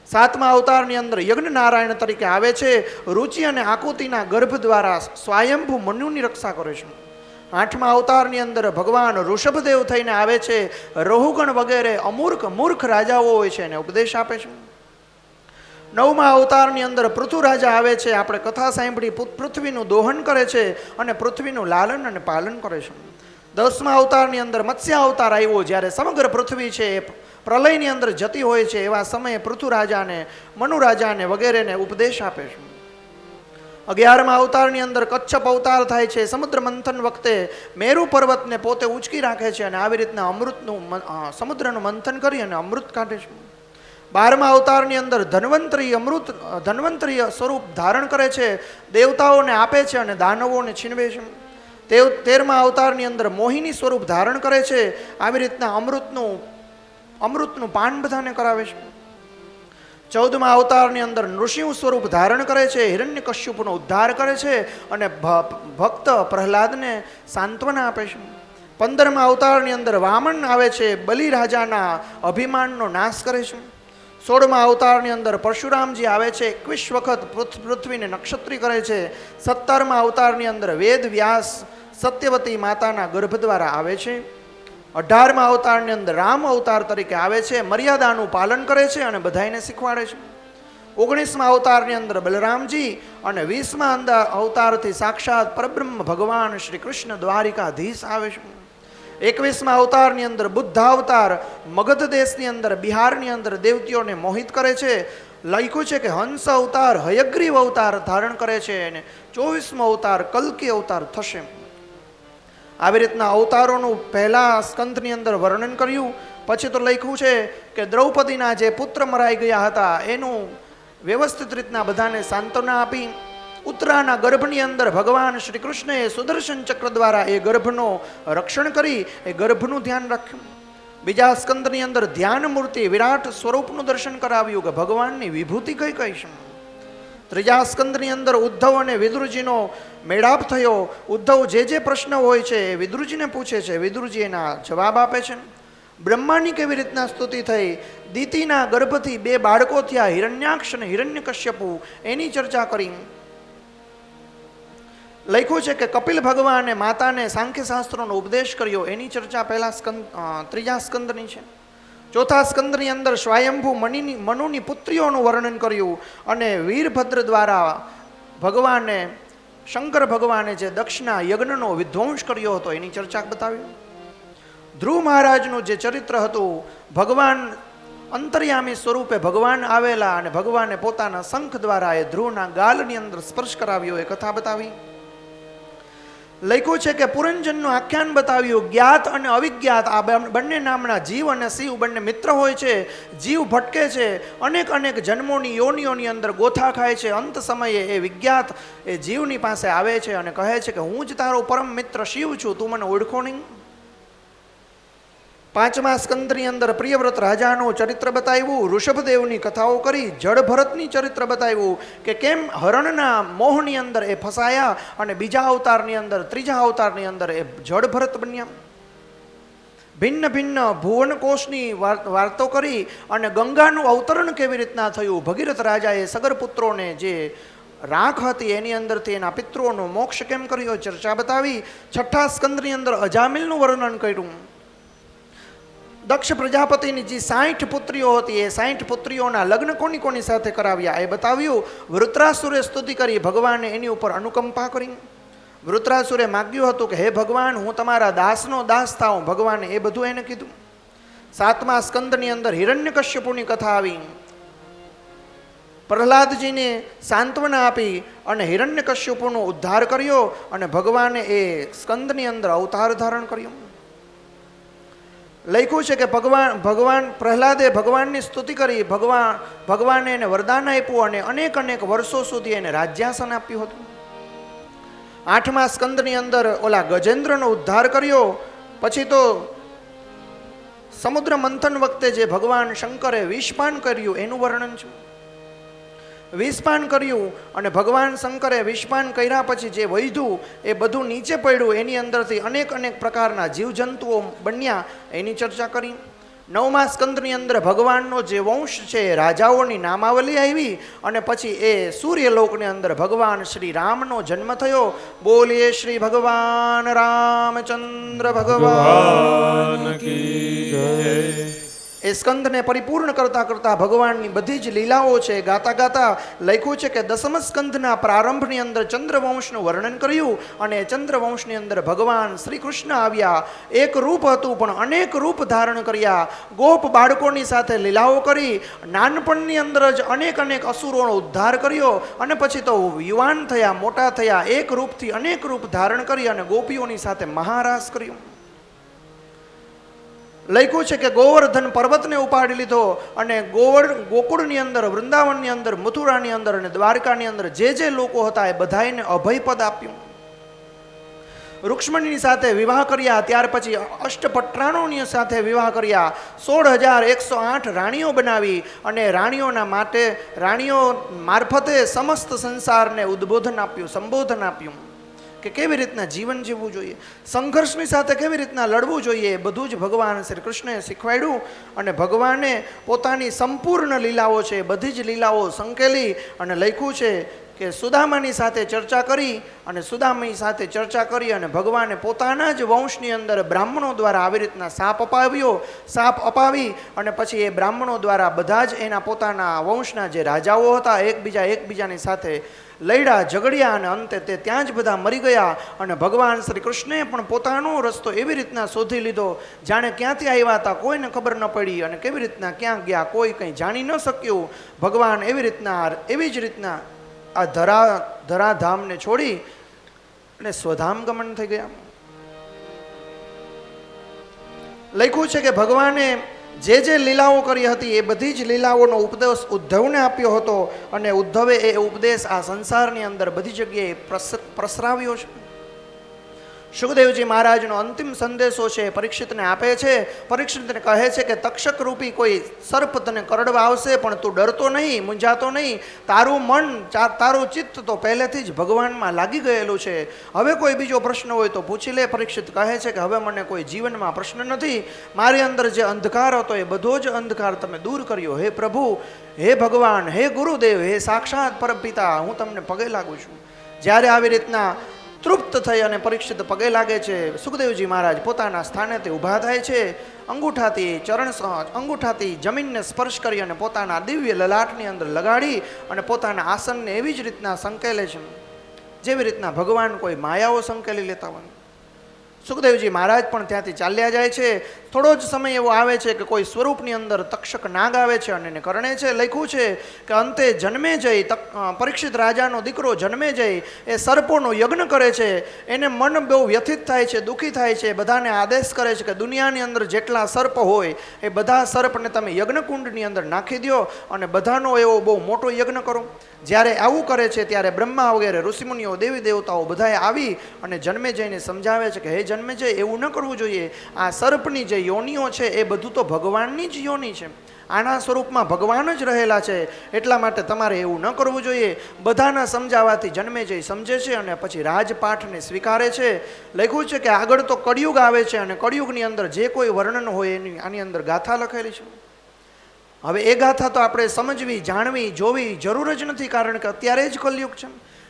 સાતમા અવતારની અંદર યજ્ઞ નારાયણ તરીકે આવે છે. રુચિ અને આકુતિના ગર્ભ દ્વારા સ્વયંભૂ મનુની રક્ષા કરે છે. આઠમા અવતારની અંદર ભગવાન ઋષભદેવ થઈને આવે છે. રહુગણ વગેરે મૂર્ખ રાજાઓ હોય છે એને ઉપદેશ આપે છે. નવમા અવતારની અંદર પૃથુ રાજા આવે છે. આપણે કથા સાંભળી, પૃથ્વીનું દોહન કરે છે અને પૃથ્વીનું લાલન અને પાલન કરે છે. દસમા અવતારની અંદર મત્સ્ય અવતાર આવ્યો. જ્યારે સમગ્ર પૃથ્વી છે એ પ્રલયની અંદર જતી હોય છે એવા સમયે પૃથુ રાજાને, મનુ રાજાને વગેરેને ઉપદેશ આપે છે. 11મા અવતારની અંદર કચ્છપ અવતાર થાય છે. સમુદ્ર મંથન વખતે મેરુ પર્વતને પોતે ઉંચકી રાખે છે અને આવી રીતના સમુદ્રનું મંથન કરી અને અમૃત કાઢે છે. 12મા અવતારની અંદર ધન્વંતરી સ્વરૂપ ધારણ કરે છે. દેવતાઓને આપે છે અને દાનવોને છીનવે છે. 13મા અવતારની અંદર મોહિની સ્વરૂપ ધારણ કરે છે. આવી રીતના અમૃતનું પાન બધાને કરાવે છે. 14મા અવતારની અંદર નૃસિંહ સ્વરૂપ ધારણ કરે છે. હિરણ્યકશ્યપનો ઉદ્ધાર કરે છે અને ભક્ત પ્રહલાદને સાંત્વના આપે છે. 15મા અવતારની અંદર વામન આવે છે. બલિ રાજાના અભિમાનનો નાશ કરે છે. 16મા અવતારની અંદર પરશુરામજી આવે છે. 21 વખત પૃથ્વીને નક્ષત્રી કરે છે. 17મા અવતારની અંદર વેદ વ્યાસ સત્યવતી માતાના ગર્ભ દ્વારા આવે છે. 18મા અવતારની અંદર રામ અવતાર તરીકે આવે છે. મર્યાદાનું પાલન કરે છે અને બધાને શીખવાડે છે. 19મા અવતારની અંદર બલરામજી અને 20મા અવતારથી સાક્ષાત પરબ્રહ્મ ભગવાન શ્રી કૃષ્ણ દ્વારિકાધીશ આવે છે. 21મા અવતારની અંદર બુદ્ધ અવતાર મગધ દેશની અંદર, બિહારની અંદર દેવતીઓને મોહિત કરે છે. લખ્યું છે કે હંસ અવતાર, હયગ્રીવ અવતાર ધારણ કરે છે અને 24મો અવતાર કલ્કી અવતાર થશે. આવી રીતના અવતારોનું પહેલા સ્કંધની અંદર વર્ણન કર્યું. પછી તો લખ્યું છે કે દ્રૌપદીના જે પુત્ર મરાઈ ગયા હતા એનું વ્યવસ્થિત રીતના બધાને સાંત્વના આપી. ઉત્તરાના ગર્ભની અંદર ભગવાન શ્રી કૃષ્ણએ સુદર્શન ચક્ર દ્વારા એ ગર્ભનો રક્ષણ કરી એ ગર્ભનું ધ્યાન રાખ્યું. બીજા સ્કંદની અંદર ધ્યાન મૂર્તિ વિરાટ સ્વરૂપનું દર્શન કરાવ્યું કે ભગવાનની વિભૂતિ કઈ કઈ છે. ત્રીજા સ્કંદની અંદર ઉદ્ધવ અને વિદુરજીનો મેળાપ થયો. ઉદ્ધવ જે પ્રશ્ન હોય છે એ વિદુરજીને પૂછે છે. વિદુરજી એના જવાબ આપે છે. બ્રહ્માની કેવી રીતના સ્તુતિ થઈ, દિતિના ગર્ભથી 2 બાળકો થયા, હિરણ્યાક્ષ અને હિરણ્યકશ્યપુ, એની ચર્ચા કરી. લખ્યું છે કે કપિલ ભગવાને માતાને સાંખ્ય શાસ્ત્રોનો ઉપદેશ કર્યો. એની ચર્ચા પહેલા ત્રીજા સ્કંદની છે. ચોથા સ્કંદની અંદર સ્વયંભૂ મનુની પુત્રીઓનું વર્ણન કર્યું અને વીરભદ્ર દ્વારા શંકર ભગવાને જે દક્ષના યજ્ઞનો વિધ્વંસ કર્યો હતો એની ચર્ચા બતાવી. ધ્રુવ મહારાજનું જે ચરિત્ર હતું, ભગવાન અંતર્યામી સ્વરૂપે ભગવાન આવેલા અને ભગવાને પોતાના શંખ દ્વારા એ ધ્રુવના ગાલની અંદર સ્પર્શ કરાવ્યો એ કથા બતાવી. લખ્યું છે કે પુરંજનનું આખ્યાન બતાવ્યું. જ્ઞાત અને અવિજ્ઞાત આ બંને નામના જીવ અને શિવ બંને મિત્ર હોય છે. જીવ ભટકે છે, અનેક જન્મોની યોનિઓની અંદર ગોથા ખાય છે. અંત સમયે એ વિજ્ઞાત એ જીવની પાસે આવે છે અને કહે છે કે હું જ તારો પરમ મિત્ર શિવ છું, તું મને ઓળખો નહીં. 5મા સ્કંદની અંદર પ્રિયવ્રત રાજાનું ચરિત્ર બતાવ્યું. ઋષભદેવની કથાઓ કરી. જળ ભરતની ચરિત્ર બતાવ્યું કે કેમ હરણના મોહની અંદર એ ફસાયા અને બીજા અવતારની અંદર, ત્રીજા અવતારની અંદર એ જળ ભરત બન્યા. ભિન્ન ભુવનકોશની વાર્તો કરી અને ગંગાનું અવતરણ કેવી રીતના થયું. ભગીરથ રાજાએ સગર પુત્રોને જે રાખ હતી એની અંદરથી એના પિતૃઓનો મોક્ષ કેમ કર્યો ચર્ચા બતાવી. 6ઠા સ્કંદની અંદર અજામિલનું વર્ણન કર્યું. દક્ષ પ્રજાપતિની જે 60 પુત્રીઓ હતી એ 60 પુત્રીઓના લગ્ન કોની સાથે કરાવ્યા એ બતાવ્યું. વૃત્રાસુરે સ્તુતિ કરી, ભગવાને એની ઉપર અનુકંપા કરી. વૃત્રાસુરે માગ્યું હતું કે હે ભગવાન, હું તમારા દાસનો દાસ થાઉં. ભગવાને એ બધું એને કીધું. 7મા સ્કંદની અંદર હિરણ્યકશ્યપુની કથા આવી. પ્રહલાદજીને સાંત્વના આપી અને હિરણ્યકશ્યપુનો ઉદ્ધાર કર્યો અને ભગવાને એ સ્કંદની અંદર અવતાર ધારણ કર્યો. લખ્યું છે કે ભગવાન પ્રહલાદે ભગવાનની સ્તુતિ કરી, ભગવાને એને વરદાન આપ્યું અને અનેક અનેક વર્ષો સુધી એને રાજ્યાસન આપ્યું હતું. 8મા સ્કંદની અંદર ઓલા ગજેન્દ્રનો ઉદ્ધાર કર્યો. પછી તો સમુદ્ર મંથન વખતે જે ભગવાન શંકરે વિષપાન કર્યું એનું વર્ણન છે. વિષપાન કર્યું અને ભગવાન શંકરે વિષપાન કર્યા પછી જે વૈધું એ બધું નીચે પડ્યું, એની અંદરથી અનેક અનેક પ્રકારના જીવજંતુઓ બન્યા એની ચર્ચા કરી. 9મા સ્કંદની અંદર ભગવાનનો જે વંશ છે રાજાઓની નામાવલી આવી અને પછી એ સૂર્યલોકની અંદર ભગવાન શ્રી રામનો જન્મ થયો. બોલીએ શ્રી ભગવાન રામચંદ્ર ભગવાન કી જય. એ સ્કંદને પરિપૂર્ણ કરતા કરતા ભગવાનની બધી જ લીલાઓ છે ગાતા ગાતા લખ્યું છે કે 10મ સ્કંદના પ્રારંભની અંદર ચંદ્રવંશનું વર્ણન કર્યું અને ચંદ્રવંશની અંદર ભગવાન શ્રી કૃષ્ણ આવ્યા. એક રૂપ હતું પણ અનેક રૂપ ધારણ કર્યા. ગોપ બાળકોની સાથે લીલાઓ કરી. નાનપણની અંદર જ અનેક અનેક અસુરોનો ઉદ્ધાર કર્યો અને પછી તો યુવાન થયા, મોટા થયા, એક રૂપથી અનેક રૂપ ધારણ કરી અને ગોપીઓની સાથે મહારાસ કર્યો. લખ્યું છે કે ગોવર્ધન પર્વતને ઉપાડી લીધો અને ગોકુળની અંદર, વૃંદાવનની અંદર, મથુરાની અંદર અને દ્વારકાની અંદર જે જે લોકો હતા એ બધાને અભયપદ આપ્યું. રૂક્ષ્મણીની સાથે વિવાહ કર્યા. ત્યાર પછી અષ્ટપટ્રાણોની સાથે વિવાહ કર્યા. 16,108 રાણીઓ બનાવી અને રાણીઓ મારફતે સમસ્ત સંસારને ઉદ્બોધન આપ્યું, સંબોધન આપ્યું કે કેવી રીતના જીવન જીવવું જોઈએ, સંઘર્ષની સાથે કેવી રીતના લડવું જોઈએ, બધું જ ભગવાન શ્રી કૃષ્ણએ શીખવાડ્યું. અને ભગવાને પોતાની સંપૂર્ણ લીલાઓ છે બધી જ લીલાઓ સંકેલી અને લખ્યું છે કે સુદામાની સાથે ચર્ચા કરી અને સુદામાની સાથે ચર્ચા કરી અને ભગવાને પોતાના જ વંશની અંદર બ્રાહ્મણો દ્વારા આવી રીતના સાપ અપાવી અને પછી એ બ્રાહ્મણો દ્વારા બધા જ એના પોતાના વંશના જે રાજાઓ હતા એકબીજાની સાથે લડ્યા, ઝઘડ્યા અને અંતે તે ત્યાં જ બધા મરી ગયા. અને ભગવાન શ્રી કૃષ્ણએ પણ પોતાનો રસ્તો એવી રીતના શોધી લીધો જાણે ક્યાંથી આવ્યા હતા કોઈને ખબર ન પડી અને કેવી રીતના ક્યાં ગયા કોઈ કંઈ જાણી ન શક્યું. ભગવાન એવી જ રીતના આ ધરાધામને છોડી અને સ્વધામ ગમન થઈ ગયા. લખ્યું છે કે ભગવાને જે જે લીલાઓ કરી હતી એ બધી જ લીલાઓનો ઉપદેશ ઉદ્ધવને આપ્યો હતો અને ઉદ્ધવે એ ઉપદેશ આ સંસારની અંદર બધી જગ્યાએ પ્રસરાવ્યો છે. સુખદેવજી મહારાજનો અંતિમ સંદેશો છે પરીક્ષિતને આપે છે. પરીક્ષિતને કહે છે કે તક્ષક રૂપી કોઈ સર્પ તને કરડવા આવશે પણ તું ડરતો નહીં, મૂંઝાતો નહીં. તારું મન, તારું ચિત્ત તો પહેલેથી જ ભગવાનમાં લાગી ગયેલું છે. હવે કોઈ બીજો પ્રશ્ન હોય તો પૂછી લે. પરીક્ષિત કહે છે કે હવે મને કોઈ જીવનમાં પ્રશ્ન નથી. મારી અંદર જે અંધકાર હતો એ બધો જ અંધકાર તમે દૂર કર્યો. હે પ્રભુ, હે ભગવાન, હે ગુરુદેવ, હે સાક્ષાત પરમપિતા, હું તમને પગે લાગુ છું. જ્યારે આવી રીતના તૃપ્ત થઈ અને પરીક્ષિત પગે લાગે છે, સુખદેવજી મહારાજ પોતાના સ્થાનેથી ઊભા થાય છે. અંગૂઠાથી જમીનને સ્પર્શ કરી અને પોતાના દિવ્ય લલાટની અંદર લગાડી અને પોતાના આસનને એવી જ રીતના સંકેલે છે જેવી રીતના ભગવાન કોઈ માયાઓ સંકેલી લેતા હોય. સુખદેવજી મહારાજ પણ ત્યાંથી ચાલ્યા જાય છે. થોડો જ સમય એવો આવે છે કે કોઈ સ્વરૂપની અંદર તક્ષક નાગ આવે છે અને એને કરણે છે. લખ્યું છે કે અંતે જન્મે જઈ પરીક્ષિત રાજાનો દીકરો જન્મે જઈ એ સર્પોનો યજ્ઞ કરે છે. એને મન બહુ વ્યથિત થાય છે, દુઃખી થાય છે. બધાને આદેશ કરે છે કે દુનિયાની અંદર જેટલા સર્પ હોય એ બધા સર્પને તમે યજ્ઞકુંડની અંદર નાખી દો અને બધાનો એવો બહુ મોટો યજ્ઞ કરો. જ્યારે આવું કરે છે ત્યારે બ્રહ્મા વગેરે ઋષિમુનિઓ, દેવી દેવતાઓ બધાએ આવી અને જન્મે જઈને સમજાવે છે કે હે જન્મે જઈ, એવું ન કરવું જોઈએ. આ સર્પની જે યોનિઓ છે એ બધું તો ભગવાનની જ યોનિ છે. આના સ્વરૂપમાં ભગવાન જ રહેલા છે. એટલા માટે તમારે એવું ન કરવું જોઈએ. બધાના સમજાવવાથી જન્મે જઈ સમજે છે અને પછી રાજપાઠને સ્વીકારે છે. લખ્યું છે કે આગળ તો કળિયુગ આવે છે અને કળિયુગની અંદર જે કોઈ વર્ણન હોય એની આની અંદર ગાથા લખેલી છે. હવે એ ગાથા તો આપણે સમજવી, જાણવી, જોવી જરૂર જ નથી, કારણ કે અત્યારે જ કલયુગ છે.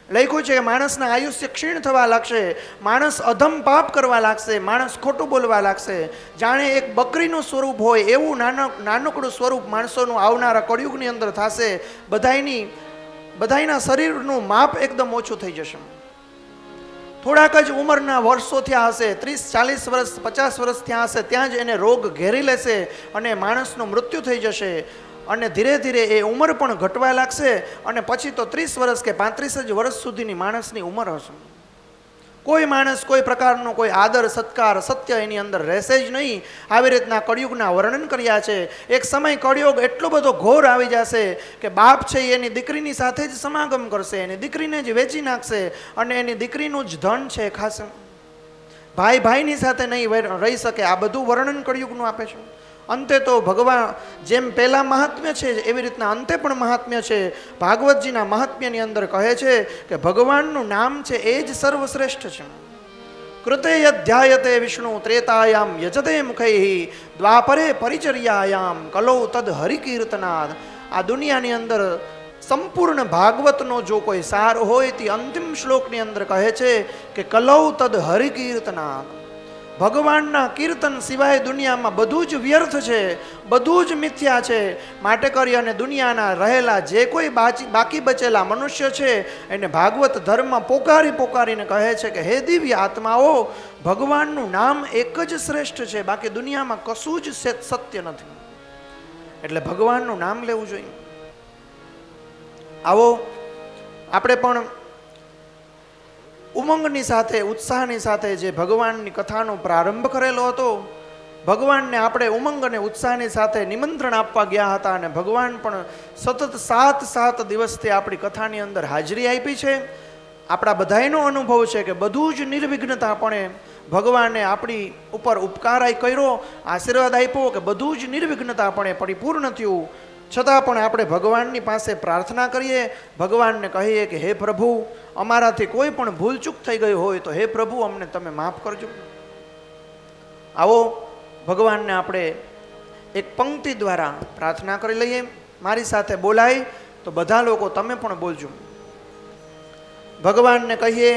લખ્યું છે કે માણસના આયુષ્ય ક્ષીણ થવા લાગશે, માણસ અધમ પાપ કરવા લાગશે, માણસ ખોટું બોલવા લાગશે. જાણે એક બકરીનું સ્વરૂપ હોય એવું નાનકડું સ્વરૂપ માણસોનું આવનારા કળિયુગની અંદર થશે. બધાયના શરીરનું માપ એકદમ ઓછું થઈ જશે. થોડાક જ ઉંમરના વર્ષો થયા હશે, 30-40 વર્ષ 50 વર્ષ થયા હશે, ત્યાં જ એને રોગ ઘેરી લેશે અને માણસનું મૃત્યુ થઈ જશે. અને ધીરે ધીરે એ ઉંમર પણ ઘટવા લાગશે અને પછી તો 30 વર્ષ કે 35 જ વર્ષ સુધીની માણસની ઉંમર હશે. કોઈ માણસ કોઈ પ્રકારનો કોઈ આદર સત્કાર સત્ય એની અંદર રહેશે જ નહીં. આવી રીતના કળિયુગના વર્ણન કર્યા છે. એક સમય કળિયુગ એટલો બધો ઘોર આવી જશે કે બાપ છે એની દીકરીની સાથે જ સમાગમ કરશે, એની દીકરીને જ વેચી નાખશે અને એની દીકરીનું જ ધન છે ખાસ ભાઈ ભાઈની સાથે નહીં રહી શકે. આ બધું વર્ણન કળિયુગનું આપે છે. અંતે તો ભગવાન જેમ પહેલાં મહાત્મ્ય છે એવી રીતના અંતે પણ મહાત્મ્ય છે. ભાગવતજીના મહાત્મ્યની અંદર કહે છે કે ભગવાનનું નામ છે એ જ સર્વશ્રેષ્ઠ છે. કૃતે યધ્યાયતે વિષ્ણુ ત્રેતાયામ યજતે મુખૈ દ્વાપરે પરિચર્યાયામ કલૌ તદ હરિકીર્તનાદ. આ દુનિયાની અંદર સંપૂર્ણ ભાગવતનો જો કોઈ સાર હોય તે અંતિમ શ્લોકની અંદર કહે છે કે કલૌ તદ હરિકીર્તનાદ. ભગવાનના કીર્તન સિવાય દુનિયામાં બધું જ વ્યર્થ છે, બધું જ મિથ્યા છે. માટે કરી અને દુનિયાના રહેલા જે કોઈ બાકી બચેલા મનુષ્ય છે એને ભાગવત ધર્મ પોકારીને કહે છે કે હે દિવ્ય આત્માઓ, ભગવાનનું નામ એક જ શ્રેષ્ઠ છે, બાકી દુનિયામાં કશું જ સત્ય નથી. એટલે ભગવાનનું નામ લેવું જોઈએ. આવો આપણે પણ ઉમંગની સાથે ઉત્સાહની સાથે જે ભગવાનની કથાનો પ્રારંભ કરેલો હતો, ભગવાનને આપણે ઉમંગ અને ઉત્સાહની સાથે નિમંત્રણ આપવા ગયા હતા અને ભગવાન પણ સતત 7 દિવસથી આપણી કથાની અંદર હાજરી આપી છે. આપણા બધાયનો અનુભવ છે કે બધું જ નિર્વિઘ્નતાપણે ભગવાને આપણી ઉપર ઉપકાર કર્યો, આશીર્વાદ આપ્યો કે બધું જ નિર્વિઘ્નતાપણે પરિપૂર્ણ થયું. છતાં પણ આપણે ભગવાનની પાસે પ્રાર્થના કરીએ, ભગવાનને કહીએ કે હે પ્રભુ, અમારાથી કોઈ પણ ભૂલચૂક થઈ ગઈ હોય તો હે પ્રભુ અમને તમે માફ કરજો. આવો ભગવાનને આપણે એક પંક્તિ દ્વારા પ્રાર્થના કરી લઈએ. મારી સાથે બોલાય તો બધા લોકો તમે પણ બોલજો. ભગવાનને કહીએ,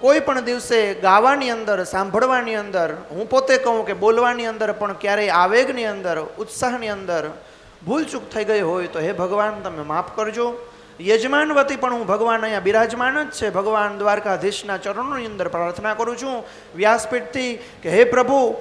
કોઈ પણ દિવસે ગાવાની અંદર, સાંભળવાની અંદર, હું પોતે કહું કે બોલવાની અંદર પણ ક્યારેય આવેગની અંદર, ઉત્સાહની અંદર ભૂલચૂક થઈ ગઈ હોય તો હે ભગવાન તમે માફ કરજો. યજમાન વતી પણ હું ભગવાન અહીંયા બિરાજમાન જ છે, ભગવાન દ્વારકાધીશના ચરણોની અંદર પ્રાર્થના કરું છું વ્યાસપીઠથી કે હે પ્રભુ,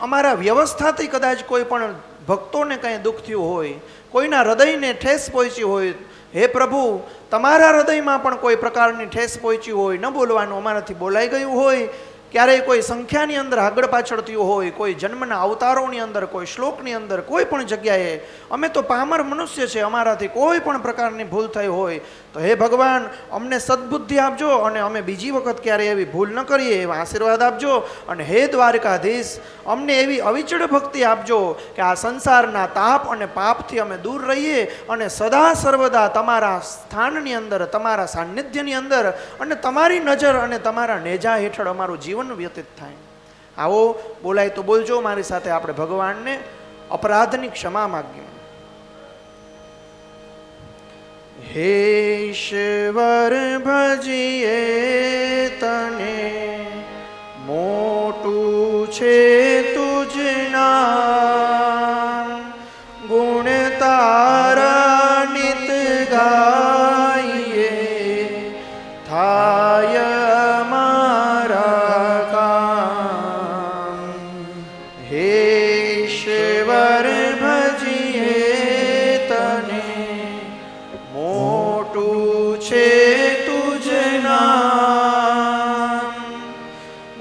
અમારા વ્યવસ્થાથી કદાચ કોઈ પણ ભક્તોને કંઈ દુઃખ થયું હોય, કોઈના હૃદયને ઠેસ પહોંચી હોય, હે પ્રભુ તમારા હૃદયમાં પણ કોઈ પ્રકારની ઠેસ પહોંચી હોય, ન બોલવાનું અમારાથી બોલાઈ ગયું હોય, ક્યારેય કોઈ સંખ્યાની અંદર આગળ પાછળ થયું હોય, કોઈ જન્મના અવતારોની અંદર, કોઈ શ્લોકની અંદર, કોઈ પણ જગ્યાએ અમે તો પામર મનુષ્ય છે, અમારાથી કોઈ પણ પ્રકારની ભૂલ થઈ હોય તો હે ભગવાન અમને સદબુદ્ધિ આપજો અને અમે બીજી વખત ક્યારેય એવી ભૂલ ન કરીએ એવા આશીર્વાદ આપજો. અને હે દ્વારકાધીશ અમને એવી અવિચળ ભક્તિ આપજો કે આ સંસારના તાપ અને પાપથી અમે દૂર રહીએ અને સદા સર્વદા તમારા સ્થાનની અંદર, તમારા સાનિધ્યની અંદર અને તમારી નજર અને તમારા નેજા હેઠળ અમારું જીવન વ્યતીત થાય. આવો બોલાય તો બોલજો. મારી સાથે આપણે ભગવાનને અપરાધની ક્ષમા માગીએ. હે ઈશ્વર ભજીએ તને, મોટું છે તુજના ગુણ, તારા નિત ગાઈએ થાય અમારા કામ. હે ઈશ્વર ભજીએ તને, મોટું છે તુજના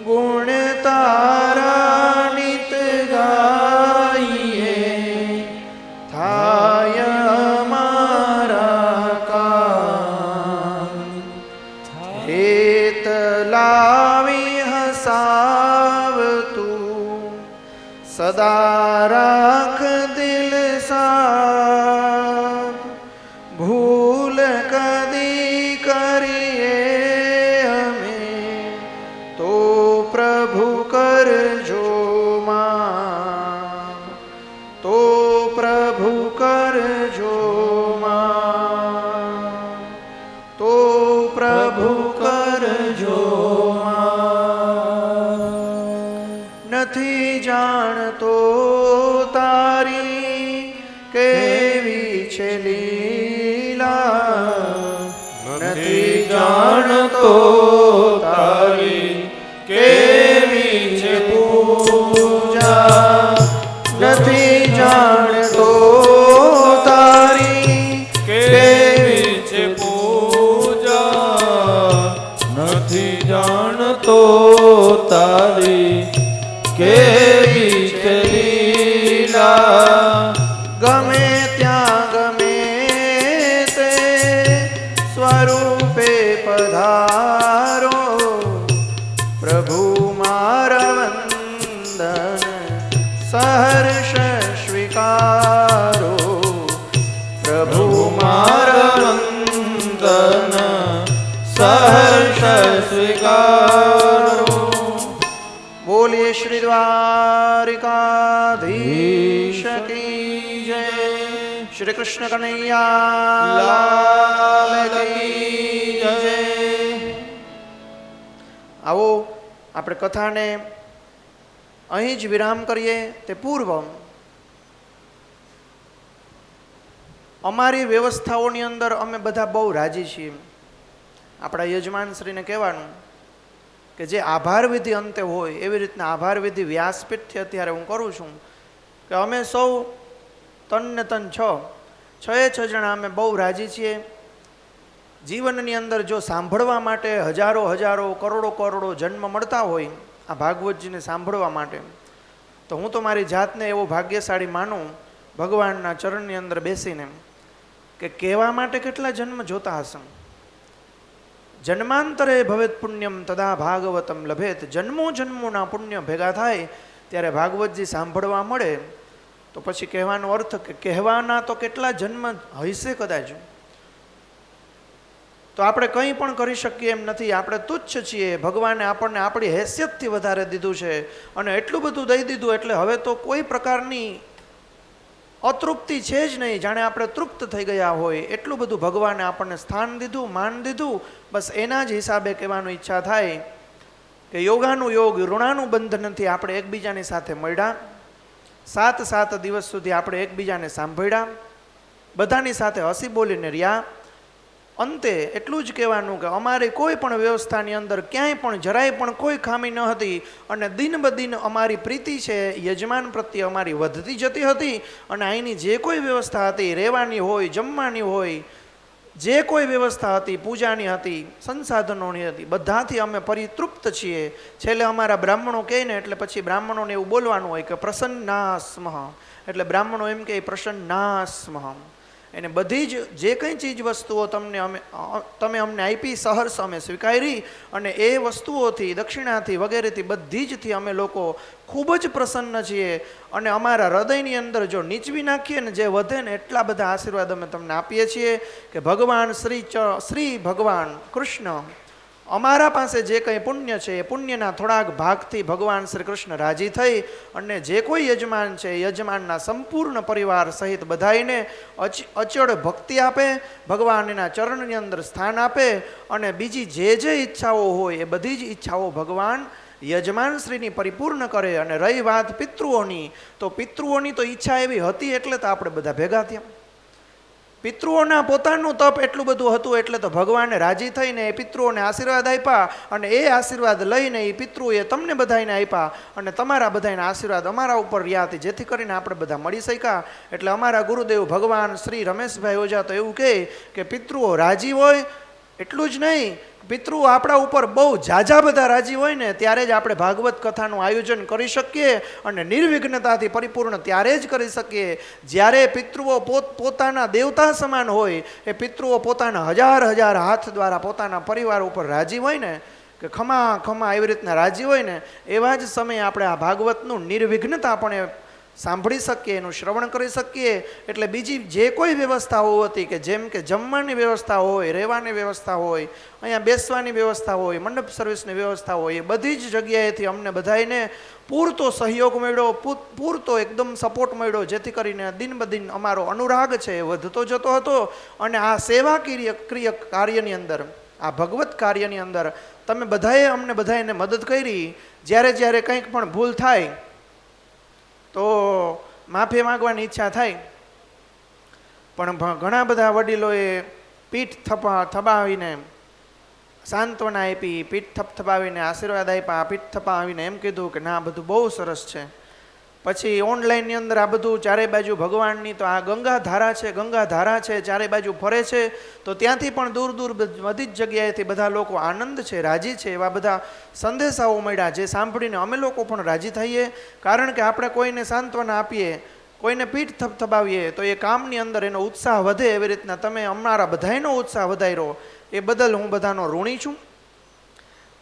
ગુણ, તારા નિત ગાઈએ થાય અમારા કામ. હેત લાવી હસાવતું સદા રાખ દિલ સા, ભૂલ કદી કરીએ અમે તો પ્રભુ કરજો માં, તો પ્રભુ કરજો માં, તો પ્રભુ કરજો માં. નથી જાણતો તારી કેવી છે લીલા, નથી જાણતો તારી કેવી છે પૂજા, નથી જાણતો નથી જાણતો તારી કેવી છે લીલા. ગમે ત્યાં ગમે તે સ્વરૂપે પધારો, પ્રભુ મારા વંદન સહર્ષ સ્વીકારો. પ્રભુ મારા વંદન સહર્ષ સ્વીકારો. બોલીએ શ્રી દ્વારિકાધીશ કી જય. શ્રી કૃષ્ણ કનૈયા લાલ કી જય. આવો આપણે કથાને અહીં જ વિરામ કરીએ. તે પૂર્વ અમારી વ્યવસ્થાઓની અંદર અમે બધા બહુ રાજી છીએ. આપણા યજમાનશ્રીને કહેવાનું કે જે આભાર વિધિ અંતે હોય એવી રીતના આભાર વિધિ વ્યાસપીઠથી અત્યારે હું કરું છું કે અમે સૌ તન ને તન છ જણા અમે બહુ રાજી છીએ. જીવનની અંદર જો સાંભળવા માટે હજારો હજારો કરોડો કરોડો જન્મ મળતા હોય આ ભાગવતજીને સાંભળવા માટે, તો હું તો મારી જાતને એવો ભાગ્યશાળી માનું ભગવાનના ચરણની અંદર બેસીને કે કહેવા માટે કેટલા જન્મ જોતા હશે. જન્માંતરે ભવેત પુણ્યમ તદા ભાગવતમ લભેત. જન્મો જન્મોના પુણ્ય ભેગા થાય ત્યારે ભાગવતજી સાંભળવા મળે તો પછી કહેવાનો અર્થ કે કહેવાના તો કેટલા જન્મ હશે કદાચ. તો આપણે કંઈ પણ કરી શકીએ એમ નથી. આપણે તુચ્છ છીએ. ભગવાને આપણને આપણી હેસિયતથી વધારે દીધું છે અને એટલું બધું દઈ દીધું એટલે હવે તો કોઈ પ્રકારની અતૃપ્તિ છે જ નહીં. જાણે આપણે તૃપ્ત થઈ ગયા હોય એટલું બધું ભગવાને આપણને સ્થાન દીધું, માન દીધું. બસ એના જ હિસાબે કહેવાનું ઈચ્છા થાય કે યોગાનું યોગ ઋણાનું બંધનથી આપણે એકબીજાની સાથે મળ્યા. 7 દિવસ સુધી આપણે એકબીજાને સાંભળ્યા, બધાની સાથે હસી બોલીને રહ્યા. અંતે એટલું જ કહેવાનું કે અમારી કોઈ પણ વ્યવસ્થાની અંદર ક્યાંય પણ જરાય પણ કોઈ ખામી ન હતી અને દિન બદિન અમારી પ્રીતિ છે યજમાન પ્રત્યે અમારી વધતી જતી હતી. અને અહીંની જે કોઈ વ્યવસ્થા હતી, રહેવાની હોય, જમવાની હોય, જે કોઈ વ્યવસ્થા હતી, પૂજાની હતી, સંસાધનોની હતી, બધાથી અમે પરિતૃપ્ત છીએ. છેલ્લે અમારા બ્રાહ્મણો કહે ને એટલે પછી બ્રાહ્મણોને એવું બોલવાનું હોય કે પ્રસન્નાસ્મઃ. એટલે બ્રાહ્મણો એમ કહે પ્રસન્નાસ્મઃ. એને બધી જ જે કંઈ ચીજ વસ્તુઓ તમે અમને આપી સહર્ષ અમે સ્વીકારી અને એ વસ્તુઓથી દક્ષિણાથી વગેરેથી બધી જથી અમે લોકો ખૂબ જ પ્રસન્ન છીએ. અને અમારા હૃદયની અંદર જો નીચવી નાખીએ ને જે વધે ને એટલા બધા આશીર્વાદ અમે તમને આપીએ છીએ કે ભગવાન શ્રી ભગવાન કૃષ્ણ અમારા પાસે જે કંઈ પુણ્ય છે એ પુણ્યના થોડાક ભાગથી ભગવાન શ્રી કૃષ્ણ રાજી થઈ અને જે કોઈ યજમાન છે યજમાનના સંપૂર્ણ પરિવાર સહિત બધાઈને અચળ ભક્તિ આપે, ભગવાન એના ચરણની અંદર સ્થાન આપે અને બીજી જે ઈચ્છાઓ હોય એ બધી જ ઈચ્છાઓ ભગવાન યજમાનશ્રીની પરિપૂર્ણ કરે. અને રહી વાત પિતૃઓની, તો પિતૃઓની તો ઈચ્છા એવી હતી એટલે તો આપણે બધા ભેગા થયા. પિતૃઓના પોતાનું તપ એટલું બધું હતું એટલે તો ભગવાને રાજી થઈને એ પિતૃઓને આશીર્વાદ આપ્યા અને એ આશીર્વાદ લઈને એ પિતૃએ તમને બધાને આપ્યા અને તમારા બધાના આશીર્વાદ અમારા ઉપર રહ્યા હતી જેથી કરીને આપણે બધા મળી શક્યા. એટલે અમારા ગુરુદેવ ભગવાન શ્રી રમેશભાઈ ઓઝા તો એવું કહે કે પિતૃઓ રાજી હોય એટલું જ નહીં, પિતૃઓ આપણા ઉપર બહુ ઝાઝા બધા રાજી હોય ને ત્યારે જ આપણે ભાગવત કથાનું આયોજન કરી શકીએ અને નિર્વિઘ્નતાથી પરિપૂર્ણ ત્યારે જ કરી શકીએ જ્યારે પિતૃઓ પોતાના દેવતા સમાન હોય. એ પિતૃઓ પોતાના હજાર હાથ દ્વારા પોતાના પરિવાર ઉપર રાજી હોય ને કે ખમા એવી રીતના રાજી હોય ને એવા જ સમયે આપણે આ ભાગવતનું નિર્વિઘ્નતાપણે સાંભળી શકીએ, એનું શ્રવણ કરી શકીએ. એટલે બીજી જે કોઈ વ્યવસ્થાઓ હતી કે જેમ કે જમવાની વ્યવસ્થા હોય, રહેવાની વ્યવસ્થા હોય, અહીંયા બેસવાની વ્યવસ્થા હોય, મંડપ સર્વિસની વ્યવસ્થા હોય, એ બધી જ જગ્યાએથી અમને બધાને પૂરતો સહયોગ મળ્યો, પૂરતો એકદમ સપોર્ટ મળ્યો જેથી કરીને દિન બદિન અમારો અનુરાગ છે એ વધતો જતો હતો. અને આ સેવાકીય કાર્યની અંદર, આ ભગવત કાર્યની અંદર તમે બધાએ અમને બધાને મદદ કરી. જ્યારે કંઈક પણ ભૂલ થાય તો માફી માંગવાની ઈચ્છા થાય, પણ ઘણા બધા વડીલોએ પીઠ થપાવીને સાંત્વના આપી, પીઠ થપથપાવીને આશીર્વાદ આપ્યા, પીઠ થપાવીને એમ કીધું કે ના બધું બહુ સરસ છે, પછી ઓનલાઈનની અંદર આ બધું ચારે બાજુ ભગવાનની, તો આ ગંગા ધારા છે, ગંગા ધારા છે, ચારે બાજુ ફરે છે. તો ત્યાંથી પણ દૂર દૂર બધી જ જગ્યાએથી બધા લોકો આનંદ છે, રાજી છે, એવા બધા સંદેશાઓ મળ્યા, જે સાંભળીને અમે લોકો પણ રાજી થઈએ. કારણ કે આપણે કોઈને સાંત્વના આપીએ, કોઈને પીઠ થપથપાવીએ તો એ કામની અંદર એનો ઉત્સાહ વધે. એવી રીતના તમે અમારા બધાયનો ઉત્સાહ વધાર્યો, એ બદલ હું બધાનો ઋણી છું.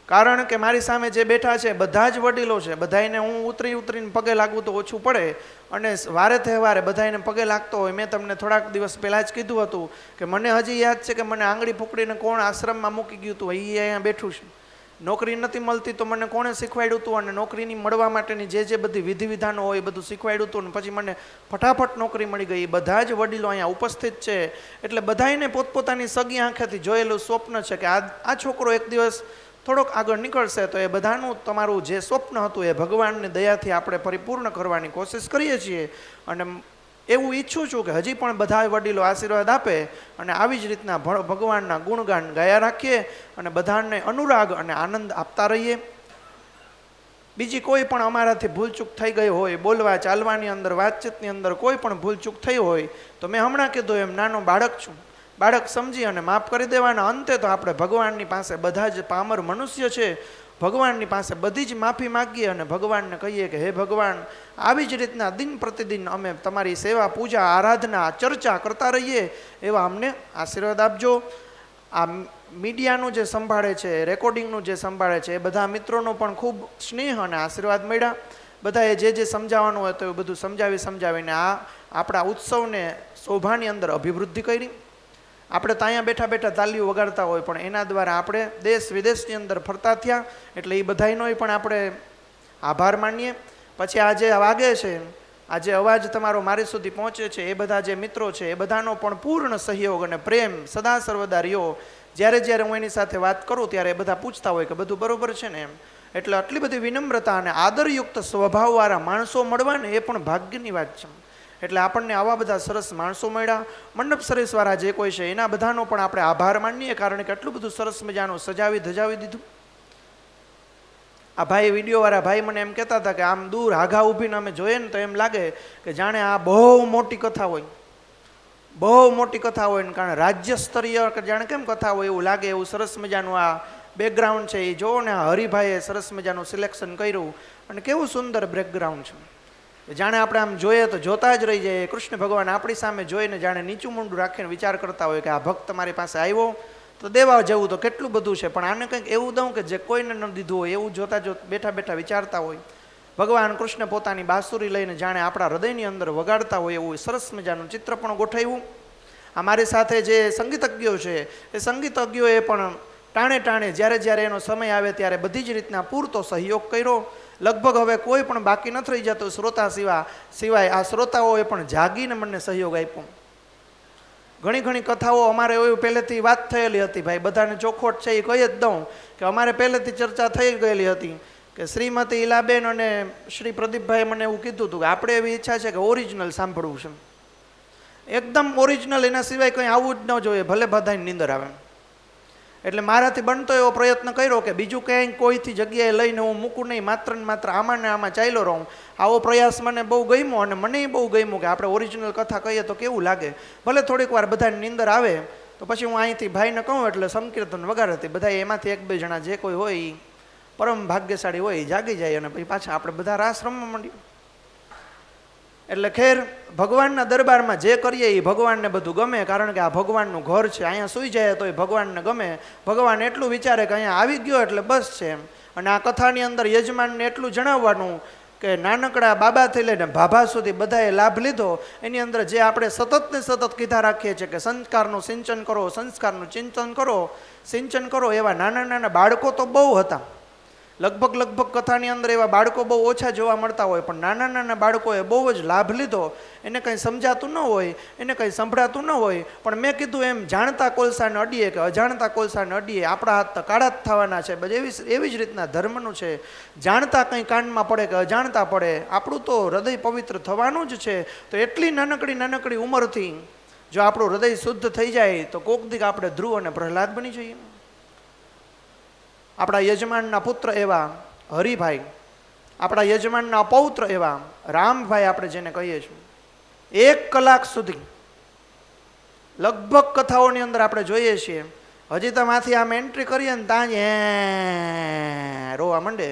કારણ કે મારી સામે જે બેઠા છે બધા જ વડીલો છે, બધાને હું ઉતરીને પગે લાગવું તો ઓછું પડે, અને વારે તહેવારે બધાને પગે લાગતો હોય. મેં તમને થોડાક દિવસ પહેલાં જ કીધું હતું કે મને હજી યાદ છે કે મને આંગળી ફૂકડીને કોણ આશ્રમમાં મૂકી ગયું હતું, એ અહીંયા બેઠું છે. નોકરી નથી મળતી તો મને કોણે શીખવાડ્યું હતું, અને નોકરીની મળવા માટેની જે બધી વિધિ વિધાનો હોય એ બધું શીખવાડ્યું હતું, અને પછી મને ફટાફટ નોકરી મળી ગઈ. બધા જ વડીલો અહીંયા ઉપસ્થિત છે. એટલે બધાને પોતપોતાની સગી આંખેથી જોયેલું સ્વપ્ન છે કે આ છોકરો એક દિવસ થોડોક આગળ નીકળશે. તો એ બધાનું તમારું જે સ્વપ્ન હતું એ ભગવાનની દયાથી આપણે પરિપૂર્ણ કરવાની કોશિશ કરીએ છીએ. અને એવું ઈચ્છું છું કે હજી પણ બધા વડીલો આશીર્વાદ આપે, અને આવી જ રીતના ભગવાનના ગુણગાન ગાયા રાખીએ, અને બધાને અનુરાગ અને આનંદ આપતા રહીએ. બીજી કોઈ પણ અમારાથી ભૂલચૂક થઈ ગઈ હોય, બોલવા ચાલવાની અંદર, વાતચીતની અંદર કોઈ પણ ભૂલચૂક થઈ હોય, તો મેં હમણાં કીધું એમ નાનો બાળક છું, બાળક સમજી અને માફ કરી દેવાના. અંતે તો આપણે ભગવાનની પાસે બધા જ પામર મનુષ્ય છે, ભગવાનની પાસે બધી જ માફી માગીએ અને ભગવાનને કહીએ કે હે ભગવાન, આવી જ રીતના દિન પ્રતિદિન અમે તમારી સેવા, પૂજા, આરાધના, ચર્ચા કરતા રહીએ, એવા અમને આશીર્વાદ આપજો. આ મીડિયાનું જે સંભાળે છે, રેકોર્ડિંગનું જે સંભાળે છે, એ બધા મિત્રોનો પણ ખૂબ સ્નેહ અને આશીર્વાદ મળ્યા. બધાએ જે સમજાવવાનું હોય તો એ બધું સમજાવીને આ આપણા ઉત્સવને શોભાની અંદર અભિવૃદ્ધિ કરી. આપણે તો અહીંયા બેઠા બેઠા તાલીઓ વગાડતા હોય, પણ એના દ્વારા આપણે દેશ વિદેશની અંદર ફરતા થયા. એટલે એ બધાનો પણ આપણે આભાર માનીએ. પછી આ જે વાગે છે, આ જે અવાજ તમારો મારી સુધી પહોંચે છે, એ બધા જે મિત્રો છે એ બધાનો પણ પૂર્ણ સહયોગ અને પ્રેમ સદા સર્વદા રહ્યો. જ્યારે હું એની સાથે વાત કરું ત્યારે એ બધા પૂછતા હોય કે બધું બરોબર છે ને એમ. એટલે આટલી બધી વિનમ્રતા અને આદરયુક્ત સ્વભાવવાળા માણસો મળવાને એ પણ ભાગ્યની વાત છે. એટલે આપણને આવા બધા સરસ માણસો મળ્યા. મંડપ સરેશવાળા જે કોઈ છે એના બધાનો પણ આપણે આભાર માનીએ, કારણ કે આટલું બધું સરસ મજાનું સજાવી ધજાવી દીધું. આ ભાઈ વિડીયોવાળા ભાઈ મને એમ કહેતા હતા કે આમ દૂર આઘા ઊભીને અમે જોઈએ ને તો એમ લાગે કે જાણે આ બહુ મોટી કથા હોય, બહુ મોટી કથા હોય ને, કારણ રાજ્ય સ્તરીય જાણે કેમ કથા હોય એવું લાગે. એવું સરસ મજાનું આ બેકગ્રાઉન્ડ છે એ જુઓ ને. આ હરિભાઈએ સરસ મજાનું સિલેક્શન કર્યું, અને કેવું સુંદર બેકગ્રાઉન્ડ છે. જાણે આપણે આમ જોઈએ તો જોતા જ રહી જાય. કૃષ્ણ ભગવાન આપણી સામે જોઈને જાણે નીચું મૂંડું રાખીને વિચાર કરતા હોય કે આ ભક્ત મારી પાસે આવ્યો તો દેવા જવું તો કેટલું બધું છે, પણ આને કંઈક એવું દઉં કે જે કોઈને ન દીધું હોય, એવું જોતા બેઠા બેઠા વિચારતા હોય. ભગવાન કૃષ્ણ પોતાની બાંસુરી લઈને જાણે આપણા હૃદયની અંદર વગાડતા હોય એવું સરસ મજાનું ચિત્ર પણ ગોઠવ્યું. અમારી સાથે જે સંગીતજ્ઞો છે એ સંગીતજ્ઞોએ પણ ટાણે જ્યારે એનો સમય આવે ત્યારે બધી જ રીતના પૂરતો સહયોગ કર્યો. લગભગ હવે કોઈ પણ બાકી ન થઈ જતું શ્રોતા સિવાય આ શ્રોતાઓએ પણ જાગીને મને સહયોગ આપ્યો. ઘણી કથાઓ અમારે એવું પહેલેથી વાત થયેલી હતી. ભાઈ બધાને ચોખવટ છે એ કહી જ દઉં કે અમારે પહેલેથી ચર્ચા થઈ ગયેલી હતી કે શ્રીમતી ઈલાબેન અને શ્રી પ્રદીપભાઈએ મને એવું કીધું હતું કે આપણે એવી ઈચ્છા છે કે ઓરિજિનલ સાંભળવું છે, એકદમ ઓરિજિનલ, એના સિવાય કંઈ આવવું જ ન જોઈએ, ભલે બધાની નીંદર આવે. એટલે મારાથી બનતો એવો પ્રયત્ન કર્યો કે બીજું ક્યાંય કોઈથી જગ્યાએ લઈને હું મૂકું નહીં, માત્ર ને માત્ર આમાં ને આમાં ચાલ્યો રહું. આવો પ્રયાસ મને બહુ ગમ્યો, અને મને બહુ ગમ્યું કે આપણે ઓરિજિનલ કથા કહીએ તો કેવું લાગે. ભલે થોડીક વાર બધાની નીંદર આવે તો પછી હું અહીંથી ભાઈને કહું એટલે સંકીર્તન વગાડતી, બધા એમાંથી એક બે જણા જે કોઈ હોય એ પરમ ભાગ્યશાળી હોય એ જાગી જાય, અને પછી પાછા આપણે બધા રાસ રમવા માંડીએ. એટલે ખેર ભગવાનના દરબારમાં જે કરીએ એ ભગવાનને બધું ગમે, કારણ કે આ ભગવાનનું ઘર છે. અહીંયા સૂઈ જાય તો એ ભગવાનને ગમે. ભગવાન એટલું વિચારે કે અહીંયા આવી ગયો એટલે બસ છે એમ. અને આ કથાની અંદર યજમાનને એટલું જણાવવાનું કે નાનકડા બાબાથી લઈને ભાભા સુધી બધાએ લાભ લીધો. એની અંદર જે આપણે સતત ને સતત કીધા રાખીએ છીએ કે સંસ્કારનું સિંચન કરો, સંસ્કારનું સિંચન કરો, એવા નાના બાળકો તો બહુ હતા. લગભગ કથાની અંદર એવા બાળકો બહુ ઓછા જોવા મળતા હોય, પણ નાના બાળકોએ બહુ જ લાભ લીધો. એને કંઈ સમજાતું ન હોય, એને કંઈ સંભળાતું ન હોય, પણ મેં કીધું એમ જાણતા કોલસાને અડીએ કે અજાણતા કોલસાને અડીએ, આપણા હાથ તો કાળા જ થવાના છે. એવી જ રીતના ધર્મનું છે. જાણતા કંઈ કાનમાં પડે કે અજાણતા પડે, આપણું તો હૃદય પવિત્ર થવાનું જ છે. તો એટલી નાનકડી ઉંમરથી જો આપણું હૃદય શુદ્ધ થઈ જાય તો કોક દીક આપણે ધ્રુવ અને પ્રહલાદ બની જઈએ. આપણા યજમાનના પુત્ર એવા હરિભાઈ આપણા યજમાનના અપૌત્ર એવા રામભાઈ આપણે જેને કહીએ છીએ, 1 કલાક સુધી લગભગ કથાઓની અંદર આપણે જોઈએ છીએ, હજી તમાથી આમ એન્ટ્રી કરીએ ને ત્યાં જ રોવા માંડે.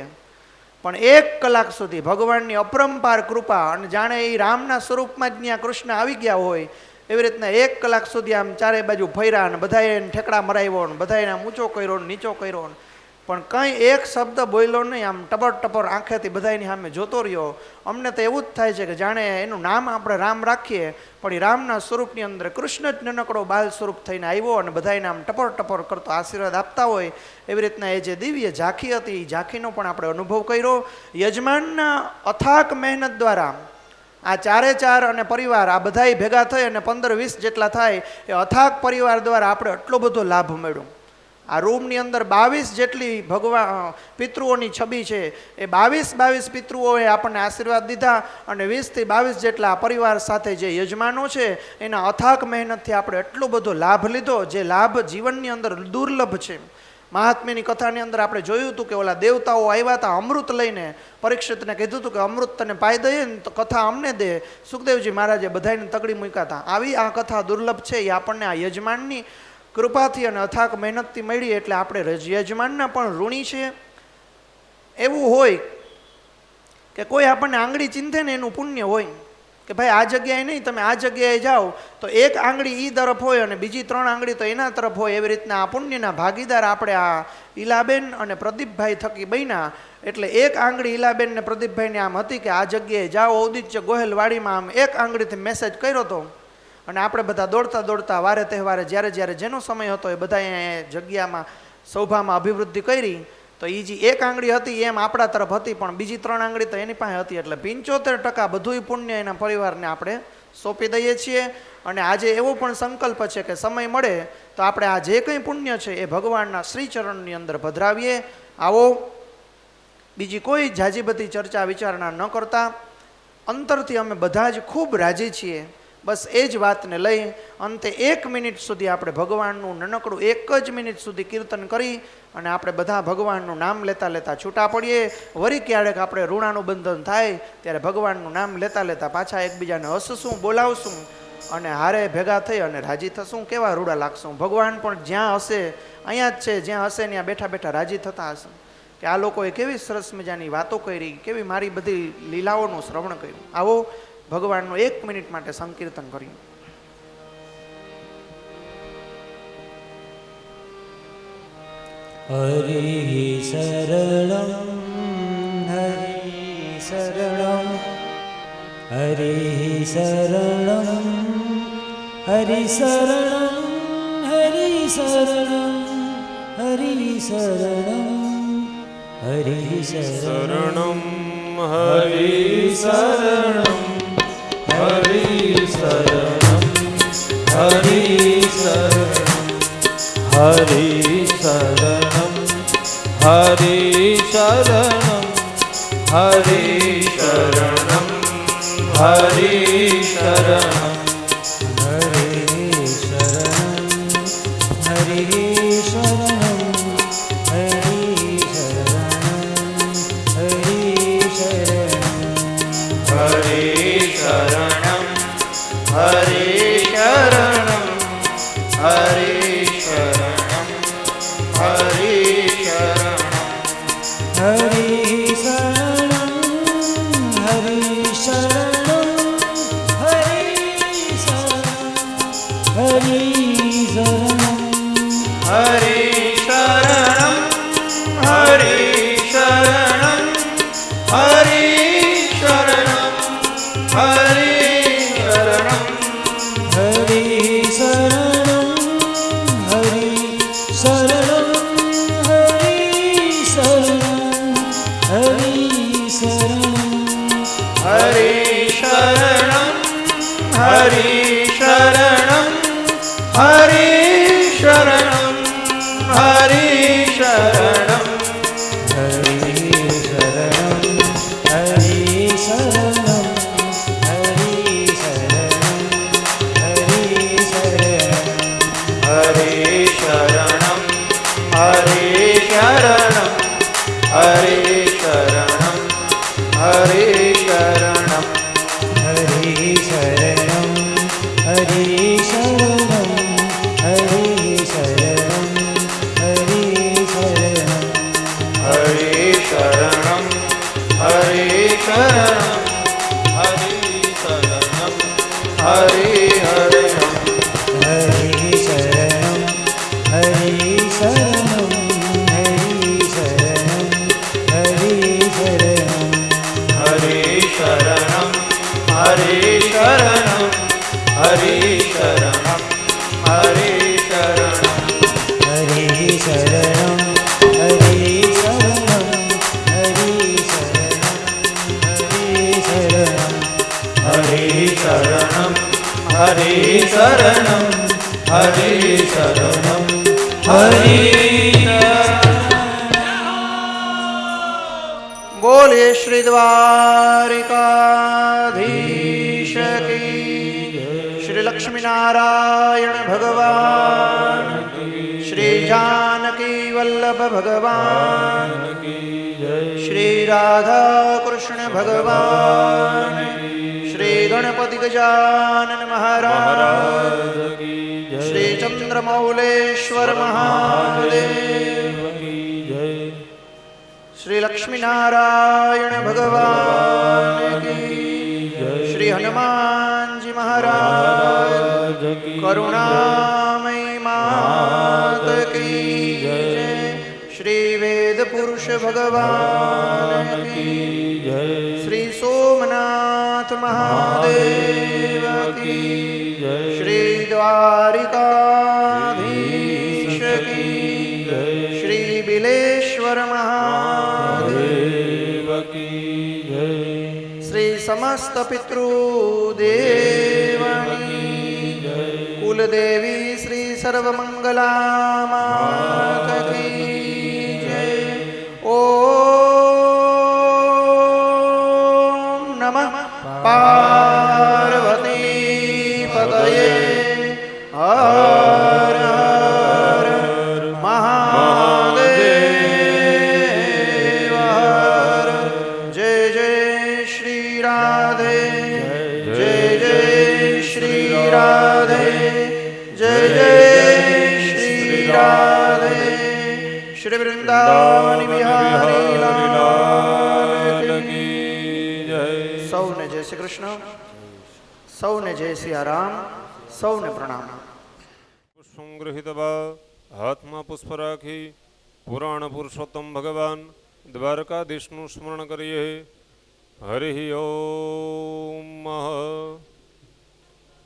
પણ 1 કલાક સુધી ભગવાનની અપરંપાર કૃપા, અને જાણે એ રામના સ્વરૂપમાં જ ત્યાં કૃષ્ણ આવી ગયા હોય એવી રીતના 1 કલાક સુધી આમ ચારે બાજુ ફર્યા ને બધાએ ઠેકડા મરાવ્યો ને બધાને આમ ઊંચો કર્યો ને નીચો કર્યો, પણ કંઈ એક શબ્દ બોલ્યો નહીં. આમ ટપર ટપર આંખેથી બધાની સામે જોતો રહ્યો. અમને તો એવું જ થાય છે કે જાણે એનું નામ આપણે રામ રાખીએ, પણ એ રામના સ્વરૂપની અંદર કૃષ્ણ જ નાનકડો બાલ સ્વરૂપ થઈને આવ્યો અને બધાને આમ ટપર ટપર કરતો આશીર્વાદ આપતા હોય એવી રીતના એ જે દિવ્ય ઝાંખી હતી એ ઝાંખીનો પણ આપણે અનુભવ કર્યો. યજમાનના અથાક મહેનત દ્વારા આ 4 અને પરિવાર આ બધાય ભેગા થઈ અને 15-20 જેટલા થાય એ અથાક પરિવાર દ્વારા આપણે આટલો બધો લાભ મળ્યો. આ રૂમની અંદર 22 જેટલી ભગવાન પિતૃઓની છબી છે. એ 22 પિતૃઓએ આપણને આશીર્વાદ દીધા, અને 20 થી 22 જેટલા પરિવાર સાથે જે યજમાનો છે એના અથાક મહેનતથી આપણે એટલો બધો લાભ લીધો, જે લાભ જીવનની અંદર દુર્લભ છે. મહાત્મ્યની કથાની અંદર આપણે જોયું હતું કે ઓલા દેવતાઓ આવ્યા હતા અમૃત લઈને, પરીક્ષિતને કીધું હતું કે અમૃત તને પાઈ દઈએ ને તો કથા અમને દે. સુખદેવજી મહારાજે બધાને તગડી મૂક્યા હતા. આવી આ કથા દુર્લભ છે, એ આપણને આ યજમાનની કૃપાથી અને અથાક મહેનતથી મળી. એટલે આપણે યજમાનના પણ ઋણી છે. એવું હોય કે કોઈ આપણને આંગળી ચીંધે ને એનું પુણ્ય હોય કે ભાઈ આ જગ્યાએ નહીં, તમે આ જગ્યાએ જાઓ તો 1 આંગળી ઈ તરફ હોય અને બીજી 3 આંગળી તો એના તરફ હોય. એવી રીતના આ પુણ્યના ભાગીદાર આપણે આ ઈલાબેન અને પ્રદીપભાઈ થકી બન્યા. એટલે 1 આંગળી ઈલાબેન ને પ્રદીપભાઈને આમ હતી કે આ જગ્યાએ જાઓ. ઔદિત્ય ગોહેલવાડીમાં આમ 1 આંગળીથી મેસેજ કર્યો હતો, અને આપણે બધા દોડતા દોડતા વારે તહેવારે જ્યારે જેનો સમય હતો એ બધા જગ્યામાં સૌભામાં અભિવૃદ્ધિ કરી. તો એ જે 1 આંગળી હતી એમ આપણા તરફ હતી, પણ બીજી 3 આંગળી તો એની પાસે હતી. એટલે 75% બધું પુણ્ય એના પરિવારને આપણે સોંપી દઈએ છીએ. અને આજે એવો પણ સંકલ્પ છે કે સમય મળે તો આપણે આ જે કંઈ પુણ્ય છે એ ભગવાનના શ્રીચરણની અંદર પધરાવીએ. આવો, બીજી કોઈ ઝાઝી બધી ચર્ચા વિચારણા ન કરતા અંતરથી અમે બધા જ ખૂબ રાજી છીએ. બસ એ જ વાતને લઈ અંતે 1 મિનિટ સુધી આપણે ભગવાનનું નાનકડું 1 જ મિનિટ સુધી કીર્તન કરી અને આપણે બધા ભગવાનનું નામ લેતા લેતા છૂટા પડીએ. વળી ક્યારેક આપણે ઋણાનું બંધન થાય ત્યારે ભગવાનનું નામ લેતા લેતા પાછા એકબીજાને હસશું, બોલાવશું અને હારે ભેગા થઈ અને રાજી થશું. કેવા રૂડા લાગશું. ભગવાન પણ જ્યાં હશે અહીંયા જ છે, જ્યાં હશે ત્યાં બેઠા બેઠા રાજી થતા હશે કે આ લોકોએ કેવી સરસ મજાની વાતો કરી, કેવી મારી બધી લીલાઓનું શ્રવણ કર્યું. આવો ભગવાનનું 1 મિનિટ માટે સંકીર્તન કર્યું. હરિ શરણમ હરિ શરણમ હરિ શરણમ હરિ શરણમ હરિ શરણમ હરિ શરણમ હરિ શરણમ હરિ શરણમ હરિ શરણમ હરિ શરણમ હરિ શરણમ હરિ શરણમ હરિ શરણમ હરિ શરણમ શરણમ હરિ શરણમ હરિ બોલે શ્રી દ્વારિકાધીશ કી શ્રી લક્ષ્મી નારાયણ ભગવાન શ્રી જાનકી વલ્લભ ભગવાન શ્રી રાધા કૃષ્ણ ભગવાન શ્રી ગણપતિ ગજાનન મહારાજ શ્રી ચંદ્રમૌલેશ્વર મહાદેવ શ્રી લક્ષ્મી નારાયણ ભગવાન શ્રી હનુમાનજી મહારાજ કરુણામય માત કી જય શ્રી વેદ પુરુષ ભગવાન શ્રી સોમનાથ મહાદેવ કી શ્રી દ્વારિકાધીશ કી શ્રી બિલેશ્વર મહાદેવ શ્રી સમસ્ત પિતૃદેવની કુલદેવી શ્રી સર્વમંગલા માત કી જય. ઓમ નમઃ પાર્વતી પતયે હર હર મહાદેવ હર. જય જય શ્રી રાધે જય જય શ્રી રાધે જય જય શ્રી રાધે. શ્રી વૃંદાવન બિહારી લાલ કી જય. સૌને જય શ્રી કૃષ્ણ, સૌને જય સિયારામ, સૌને પ્રણામ. સંગ્રહિતવા હાથમાં પુષ્પ રાખી પુરાણ પુરુષોત્તમ ભગવાન દ્વારકાધીશનું સ્મરણ કરીએ. હરિ ઓમ.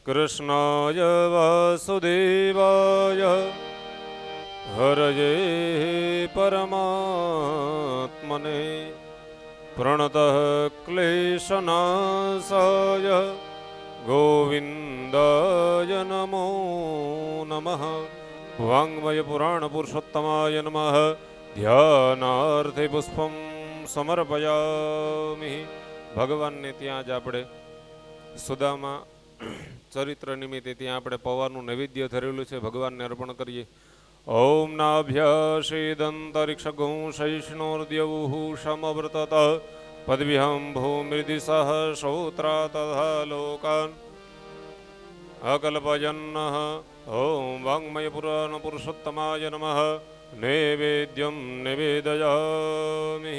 કૃષ્ણાય વાસુદેવાય હરયે પરમાત્મને પ્રણતઃ ક્લેશનાશાય ગોવિંદાય નમો નમઃ. વાંગ્મય પુરાણ પુરુષોત્તમાય નમઃ. ધ્યાનાર્થે પુષ્પમ સમર્પયામિ. ભગવાનને ત્યાં જ આપણે સુદામા ચરિત્ર નિમિત્તે ત્યાં આપણે પૌવાનું નૈવેદ્ય ધરેલું છે, ભગવાનને અર્પણ કરીએ. ઓમ નાભ્યાશેદંતરિક્ષગું શૈષ્ણોર્દ્યવુઃ સમવ્રતત પદવિહં ભૂમિર્દિશઃ શ્રોત્રા તથા લોકાન અકલ્પયન્નઃ. ઓમ વાङ्मय પુરાણ પુરુષોત્તમાય નમઃ. નૈવેદ્યં નિવેદયામિ.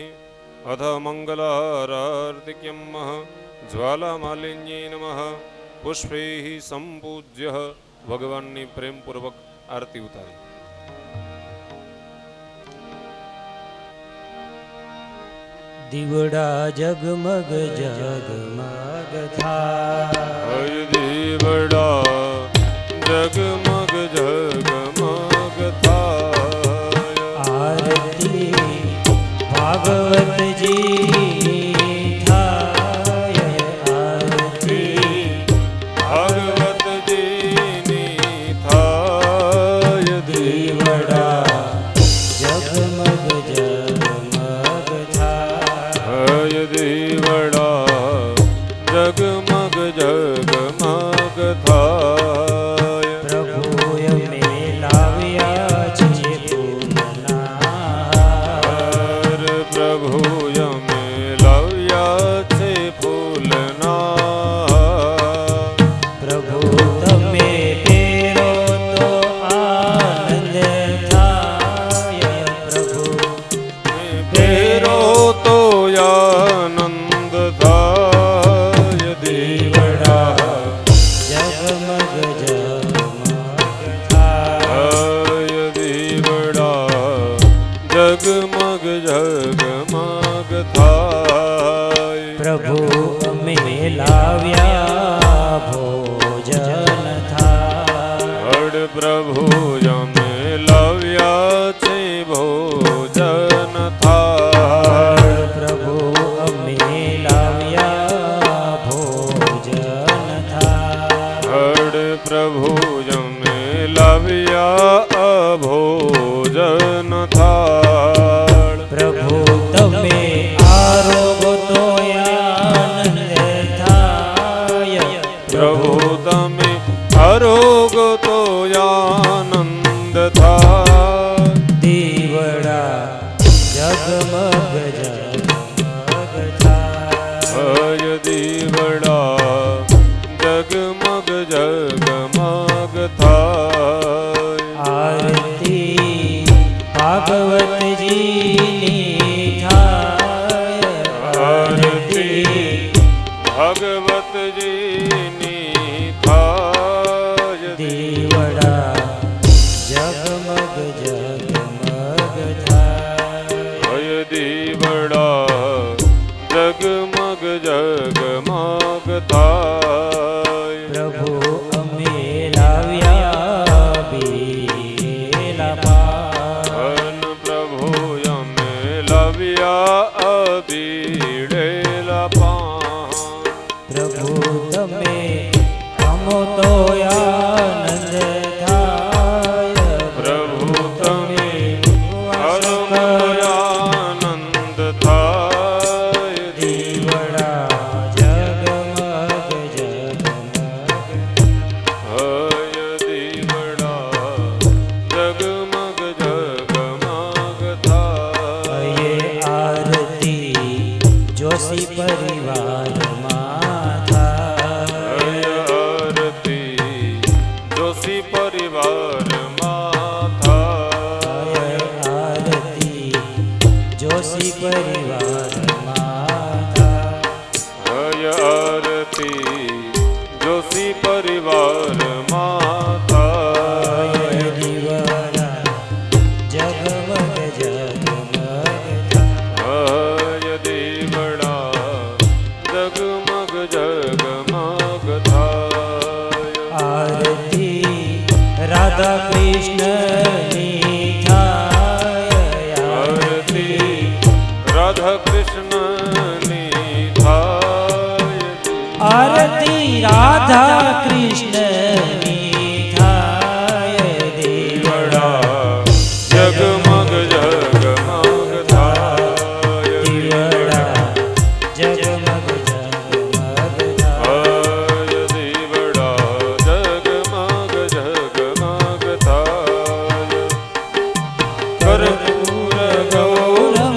અથ મંગલારાર્તિક્યમ જ્વાલામાલિન્યે નમઃ. પુષ્પૈઃ સંપૂજ્ય. ભગવાનની પ્રેમપૂર્વક આરતી ઉતારી. દીવડા જગમગ જગમગ થાય, દીવડા જગમગ જગમગ થાય. આરતી ભાગવતજી થાય, આરતી ભાગવતજીની થાય. દીવડા જગમગ જગમગ થાય, દીવડા જગમગ જગમગ થાય. પ્રભુ અમે લાવ્યા છીએ ફૂલના, પ્રભુ અમે લાવ્યા છે ફૂલના. પ્રભુ તમે પહેરો તો આનંદ થાય, પ્રભુ પહેરો તો આનંદ થાય. દીવડા જગમગ જગમગ થાય, દીવડા જગમગ જગમગ થાય. પ્રભુ અમે લાવ્યા ભોજન થાય, હડ પ્રભુ અમે લાવ્યા છે ભોજન થાય. પ્રભુ અમે લાવ્યા ભોજન થાય, હડ પ્રભુ જગમગ જગમગ થાય હય દીવડા જગમગ જગમગ થાય આરતી ભાગવતજીની થાય આરતી ભગવતજીની થાય દીવડા જગમગ જગમગ થાય હય દીવડા જગમગ જગમગ થાય પ્રભુ અમે લાવ્યા બેલા પાન અન પ્રભુ અમે લાવ્યા અબીડેલા પાન પ્રભુ તમે અમો તો આનંદ થાય પ્રભુ તમે હરમયાનંદ થાય દીવડા જગમગ જગમગ હય દીવડા જગમગ જગમગ થાય હયે આરતી જોશી પરિવારમાં થાય હય આરતી જોશી પરિવારમાં થાય હયે આરતી જોશી પરિવારમાં થાય હય આરતી જોશી પરિવારમાં થાય હયે દીવડા જગમગ જગમગ થાય હય દીવડા જગમગ જગમગ થાય આરતી રાધા કૃષ્ણની થાય આરતી રાધા કૃષ્ણની થાય આરતી રાધા કૃષ્ણની થાય દીવડા દીવડા જગમગ જગમગ થાય દીવડા જગમગ જગમગ થાય હય દીવડા જગમગ જગમગ થાય કર્પૂર ગૌરમ ગૌરમ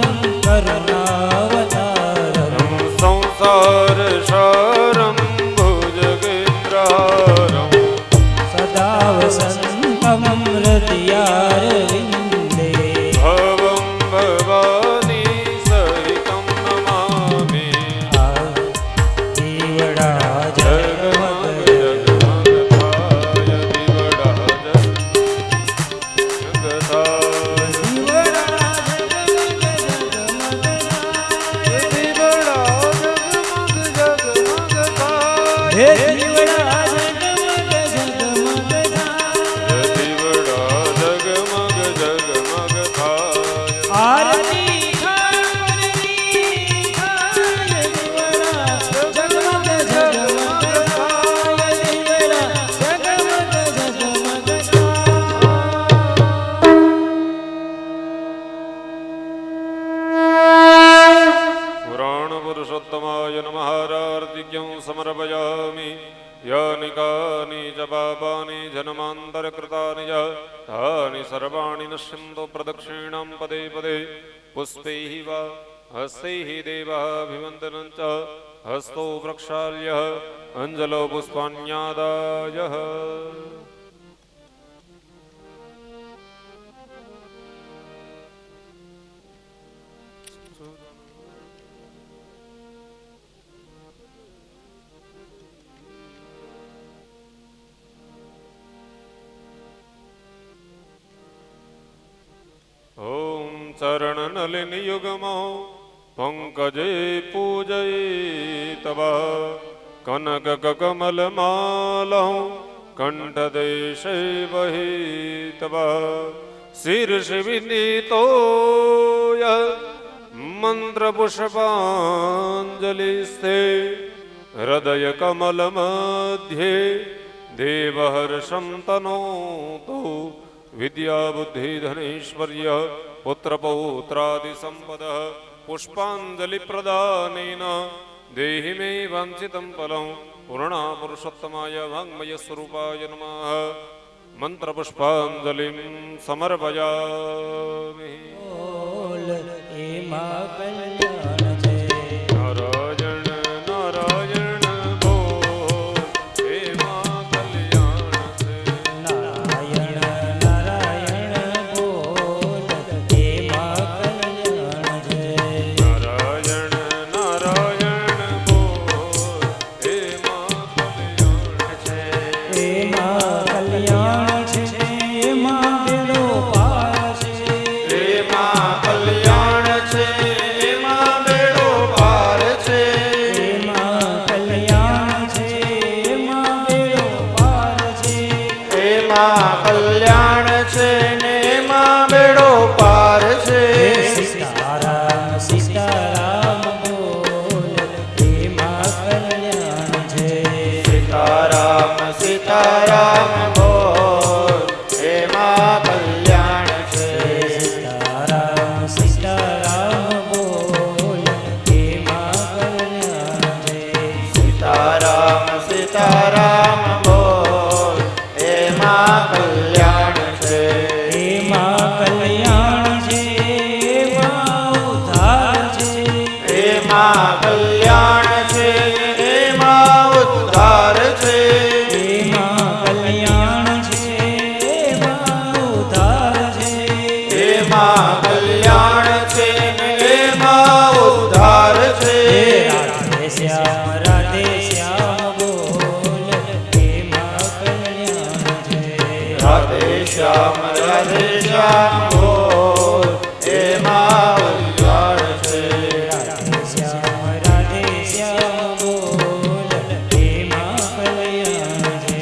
કરુણાવતારમ સંસાર સારમ ભુજગેન્દ્રારમ સદા વસંતમ હૃદયારવિંદે ભવમ ભવાની સહિતમ નમામિ દીવડા જગમગ જગમગ જગમગ થાય દીવડા જગમગ થાય હે દીવડા જગમગ જગમગ થાય દીવડા જગમગ જગમગ થાય આરતી ઠાકરની થાય દીવડા જગમગ જગમગ થાય દીવડા જગમગ જગમગ પુરાણ પુરુષોત્તમાય નમઃ આરતિક્યં સમર્પયામિ યાનિ કાનિ ચ પાપાનિ જન્માંતરકૃતાનિ ચ તાનિ સર્વાણિ નશ્યન્તો પ્રદક્ષિણાં પદે પદે પુષ્પૈઃ વા હસ્તૈઃ દેવાભિવંદनं ચ હસ્તો પ્રક્ષાલ્ય અંજલો પુષ્પાણ્યાદાય ઓમ ચરણનલિનયુગમો પંકજે પૂજયિતવ કનકકમલમાલૌ કંઠદેશે વહિતવ શીર્ષ વિનીતોય મંત્રપુષ્પાഞ്જલિસ્તે હૃદય કમલ મધ્યે દેવહર્ષં તનોતુ વિદ્યા બુદ્ધિ ધનૈશ્વર્ય પુત્ર પૌત્રાદિ સંપદ પુષ્પાંજલિ પ્રદાનેન દેહિ મે વાંછિતં ફલં પૂર્ણા પુરુષોત્તમાય વાङ्मय સ્વરૂપાય નમઃ મંત્ર પુષ્પાંજલિ સમર્પયામિ. બોલ એમાં કલ્યાણ છે એમાં ઉદ્ધાર છે એમાં કલ્યાણ છે એમાં ઉદ્ધાર છે એમાં કલ્યાણ છે એમાં ઉદ્ધાર છે રાધે શ્યામ બોલ એમાં કલ્યાણ છે રાધે શ્યામ બોલ એમાં ઉદ્ધાર છે રાધે શ્યામ બોલ એમાં કલ્યાણ છે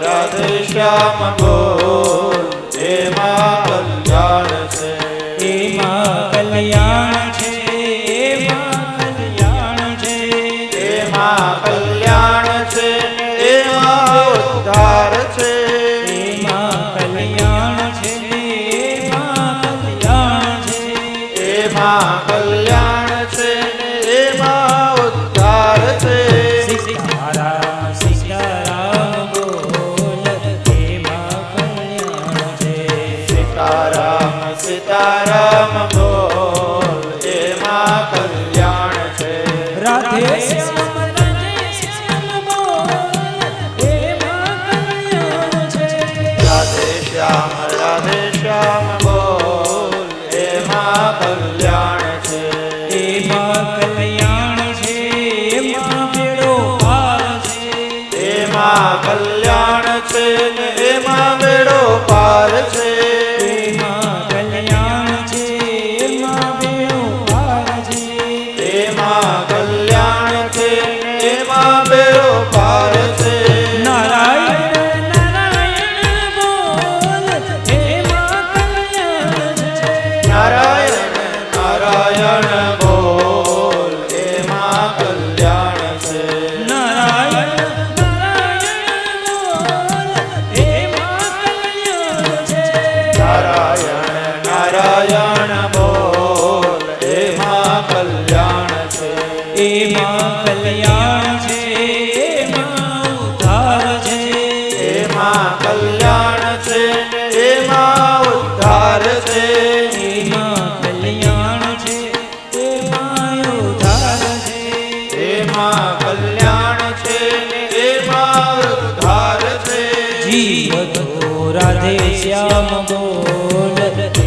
રાધે શ્યામ બોલ એમાં કલ્યાણ છે એમાં કલ્યાણ છે એમાં કલ્યાણ છે એમાં કલ્યાણ છે એમાં ઉદ્ધાર છે એમાં કલ્યાણ છે એમાં કલ્યાણ છે એમાં કલ્યાણ છે એમાં ઉદ્ધાર છે સીતારામ બોલ એમાં કલ્યાણ છે સીતારામ સીતારામ બોલ એમાં કલ્યાણ છે રાધે શ્યામ બોલ એમાં કલ્યાણ છે રાધે શ્યામ બોલ એમાં કલ્યાણ છે એમાં કલ્યાણ છે એમાં બેડો પાર છે એમાં કલ્યાણ છે ને એમાં બેડો પાર છે એમાં કલ્યાણ છે એમાં બેડો પાર છે એમાં કલ્યાણ છે ને એમાં બેડો પાર છે નારાયણ નારાયણ બોલ એમાં કલ્યાણ છે નારાયણ નારાયણ બોલ એમાં કલ્યાણ છે નારાયણ નારાયણ બોલ એમાં કલ્યાણ છે નારાયણ નારાયણ બોલ એમાં કલ્યાણ છે એમાં કલ્યાણ છે એમાં ઉદ્ધાર છે એમાં કલ્યાણ છે ને એમાં ઉદ્ધાર છે એમાં કલ્યાણ છે એમાં ઉદ્ધાર છે એમાં કલ્યાણ છે ને એમાં ઉદ્ધાર છે જીવ તો રાધે શ્યામ બોલ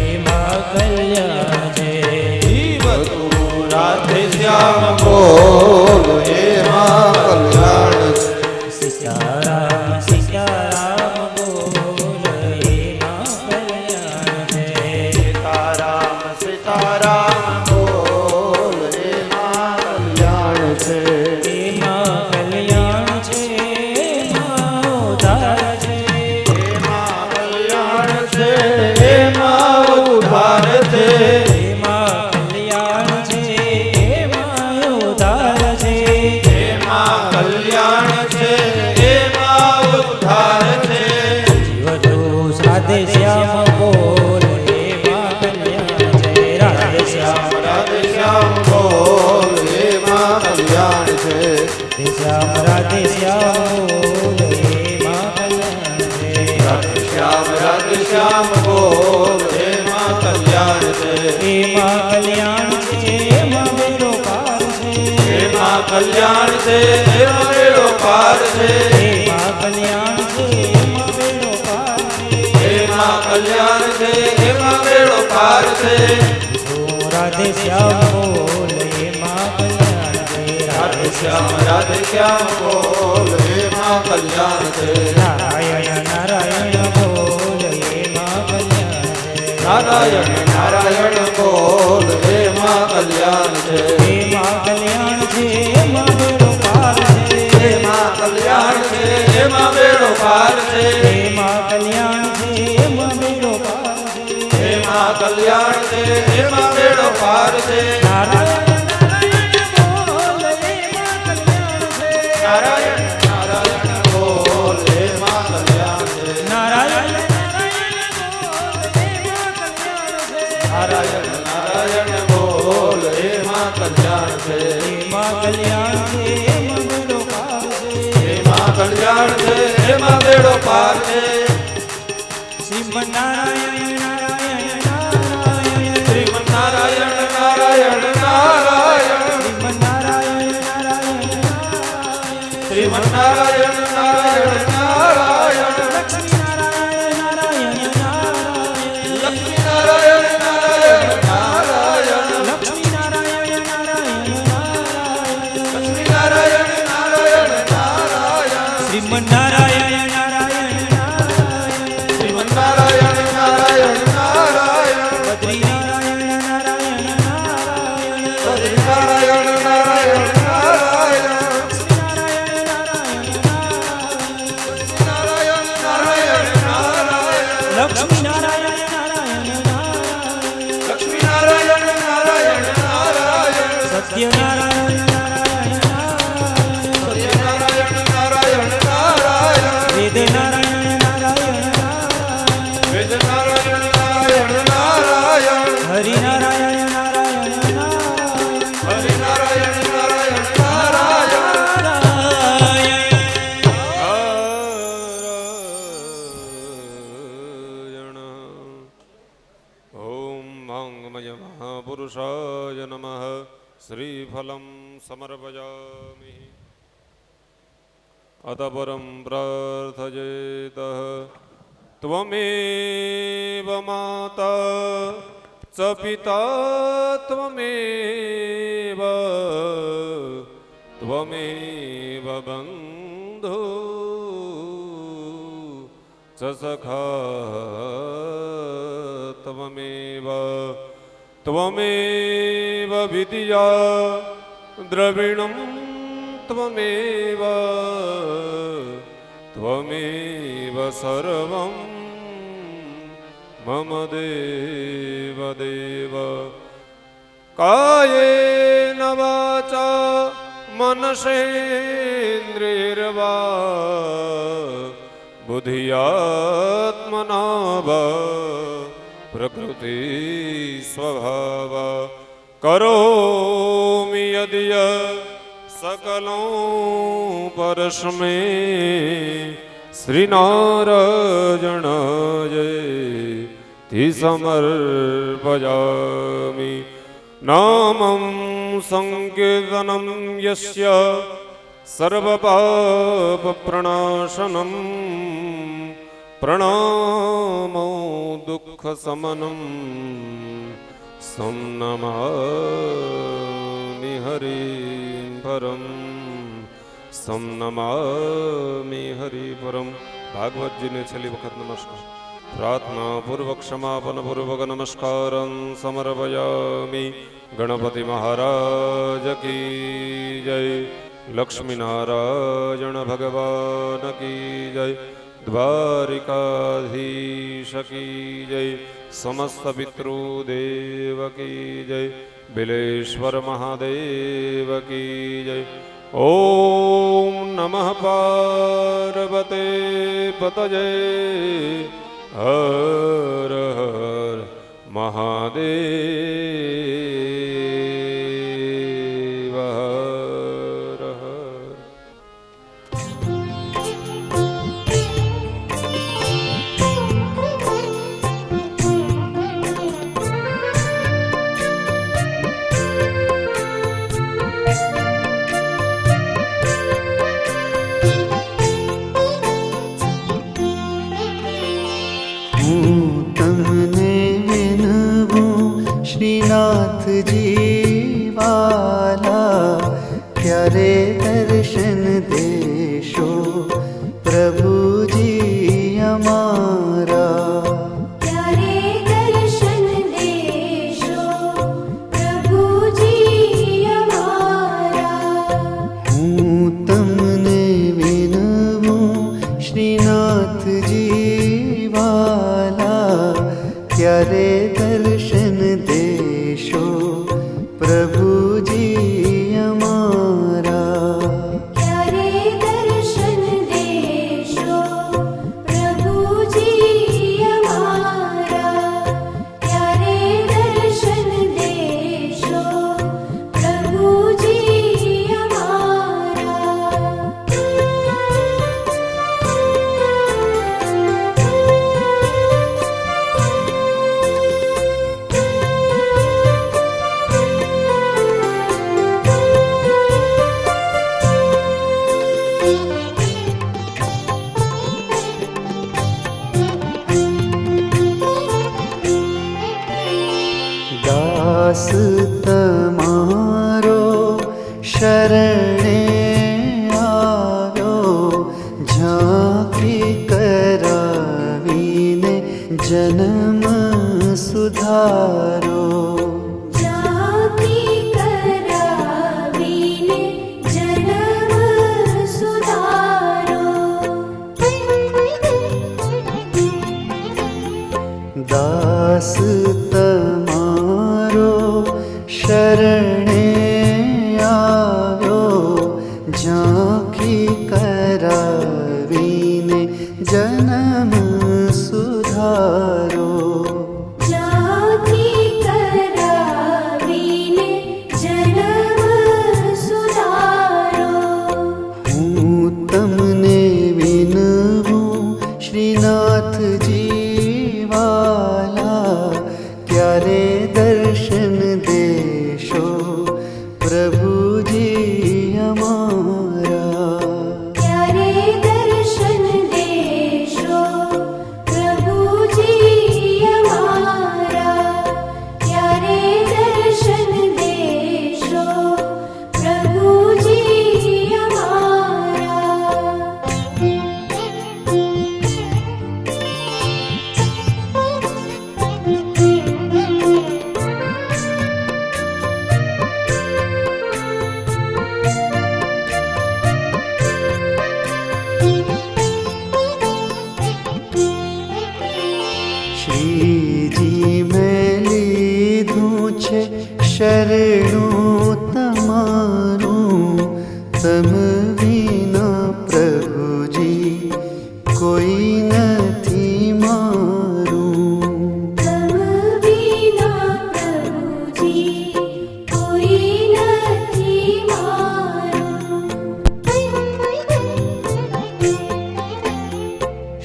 એમાં કલ્યાણ છે જીવ તું રાધે શ્યામ બોલ એમાં કલ્યાણ છે સીતારામ બોલ એમાં કલ્યાણ છે સીતારામ સીતારામ બોલ એમાં કલ્યાણ છે એમાં કલ્યાણ છે એમાં ઉદ્ધાર છે એમાં કલ્યાણ છે એમાં ઉદ્ધાર છે એમાં કલ્યાણ છે એમાં ઉદ્ધાર છે એમાં કલ્યાણ છે એમાં ઉદ્ધાર છે જીવ તો રાધે શ્યામ બોલ એમાં કલ્યાણ છે રાધે શ્યામ બોલ એમાં કલ્યાણ છે રાધે શ્યામ બોલ એમાં કલ્યાણ છે રાધે શ્યામ બોલ એમાં કલ્યાણ છે એમાં કલ્યાણ છે એમાં બેડો પાર છે એમાં કલ્યાણ છે એમાં બેડો પાર છે એમાં કલ્યાણ છે એમાં બેડો પાર છે એમાં કલ્યાણ છે એમાં બેડો પાર છે રાધે શ્યામ બોલ એમાં કલ્યાણ છે રાધે શ્યામ બોલ એમાં કલ્યાણ છે નારાયણ નારાયણ બોલ એમાં કલ્યાણ છે નારાયણ નારાયણ બોલ એમાં કલ્યાણ છે એમાં કલ્યાણ છે એમાં બેડો પાર છે એમાં કલ્યાણ છે એમાં બેડો પાર છે એમાં કલ્યાણ છે એમાં બેડો પાર છે એમાં કલ્યાણ છે એમાં બેડો પાર છે નારાયણ નારાયણ બોલ એમાં કલ્યાણ છે નારાયણ નારાયણ બોલ એમાં કલ્યાણ છે નારાયણ નારાયણ બોલ એમાં કલ્યાણ છે નારાયણ નારાયણ બોલ એમાં કલ્યાણ છે એમાં કલ્યાણ છે એમાં બેડો પાર છે એમાં કલ્યાણ છે એમાં બેડો પાર છે શ્રીમન નારાયણ નારાયણ નારાયણ શ્રીમન નારાયણ નારાયણ નારાયણ સત્યનારાયણ નારાયણ નારાયણ સત્યનારાયણ નારાયણ નારાયણ વેદ નારાયણ નારાયણ નારાયણ વેદ નારાયણ નારાયણ નારાયણ હરિ નારાયણ નારાયણ નારાયણ હરિ નારાયણ નારાયણ નારાયણ નારાયણ. ઓમ વાંગમય મહાપુરુષાય નમઃ. શ્રીફલમ સમર્પયામિ. અત પરમ પ્રાર્થયેત ત્વમેવ માતા ચ પિતા ત્વમેવ ત્વમેવ બંધુ ચ સખા ત્વમેવ ત્વમેવ વિદ્યા દ્રવિણમ ત્વમેવ ત્વમેવ સર્વં મમ દેવ દેવ. કાયેન વાચા મનસેન્દ્રિયર્વા બુદ્ધિયાત્મના વા પ્રકૃતિ સ્વભાવા કરોમિ યદ્ય સકલો પરસ્મે શ્રીનારાયણાય તિ સમર્પયામિ. નામં સંકીર્તનમ યસ્ય સર્વપાપપ્રણાશનમ પ્રણામો દુઃખશમનમ સં નમામિ હરિં પરમ સં નમામિ હરિ પરમ. ભાગવતજીને છેલ્લી વખત નમસ્કાર. પ્રાર્થના પૂર્વક ક્ષમાપન પૂર્વક નમસ્કાર સમર્પયામિ. ગણપતિ મહારાજ કી જય. લક્ષ્મીનારાયણ ભગવાન કી જય. દ્વારિકાધીશ કી જય. સમસ્ત પિતૃદેવ કી જય. બિલેશ્વર મહાદેવ કી જય. ઓમ નમઃ પાર્વતે પતજે. હર હર મહાદેવ. હર હર. શ્રીનાથજી વાલા ક્યારે દર્શન દેશો પ્રભુજી અમારા. ત્યારે દર્શન દેશો પ્રભુજી અમારા. હું તમને વિનવું શ્રીનાથજી વાલા ક્યારે દર્શન દેશો પ્રભુજી અમારા. ત્યારે દર્શન દેશો પ્રભુજી અમારા. ત્યારે દર્શન દેશો પ્રભુજી દાસ તમારો શરણે આવ્યો ઝાંખી કરાવીને જન્મ સુધારો. જાતી કરાવીને જન્મ સુધારો. દાસ તમારો શરણે શરણું તમારું તમ વિના પ્રભુજી કોઈ નથી મારું. તમ વિના પ્રભુજી કોઈ નથી મારું.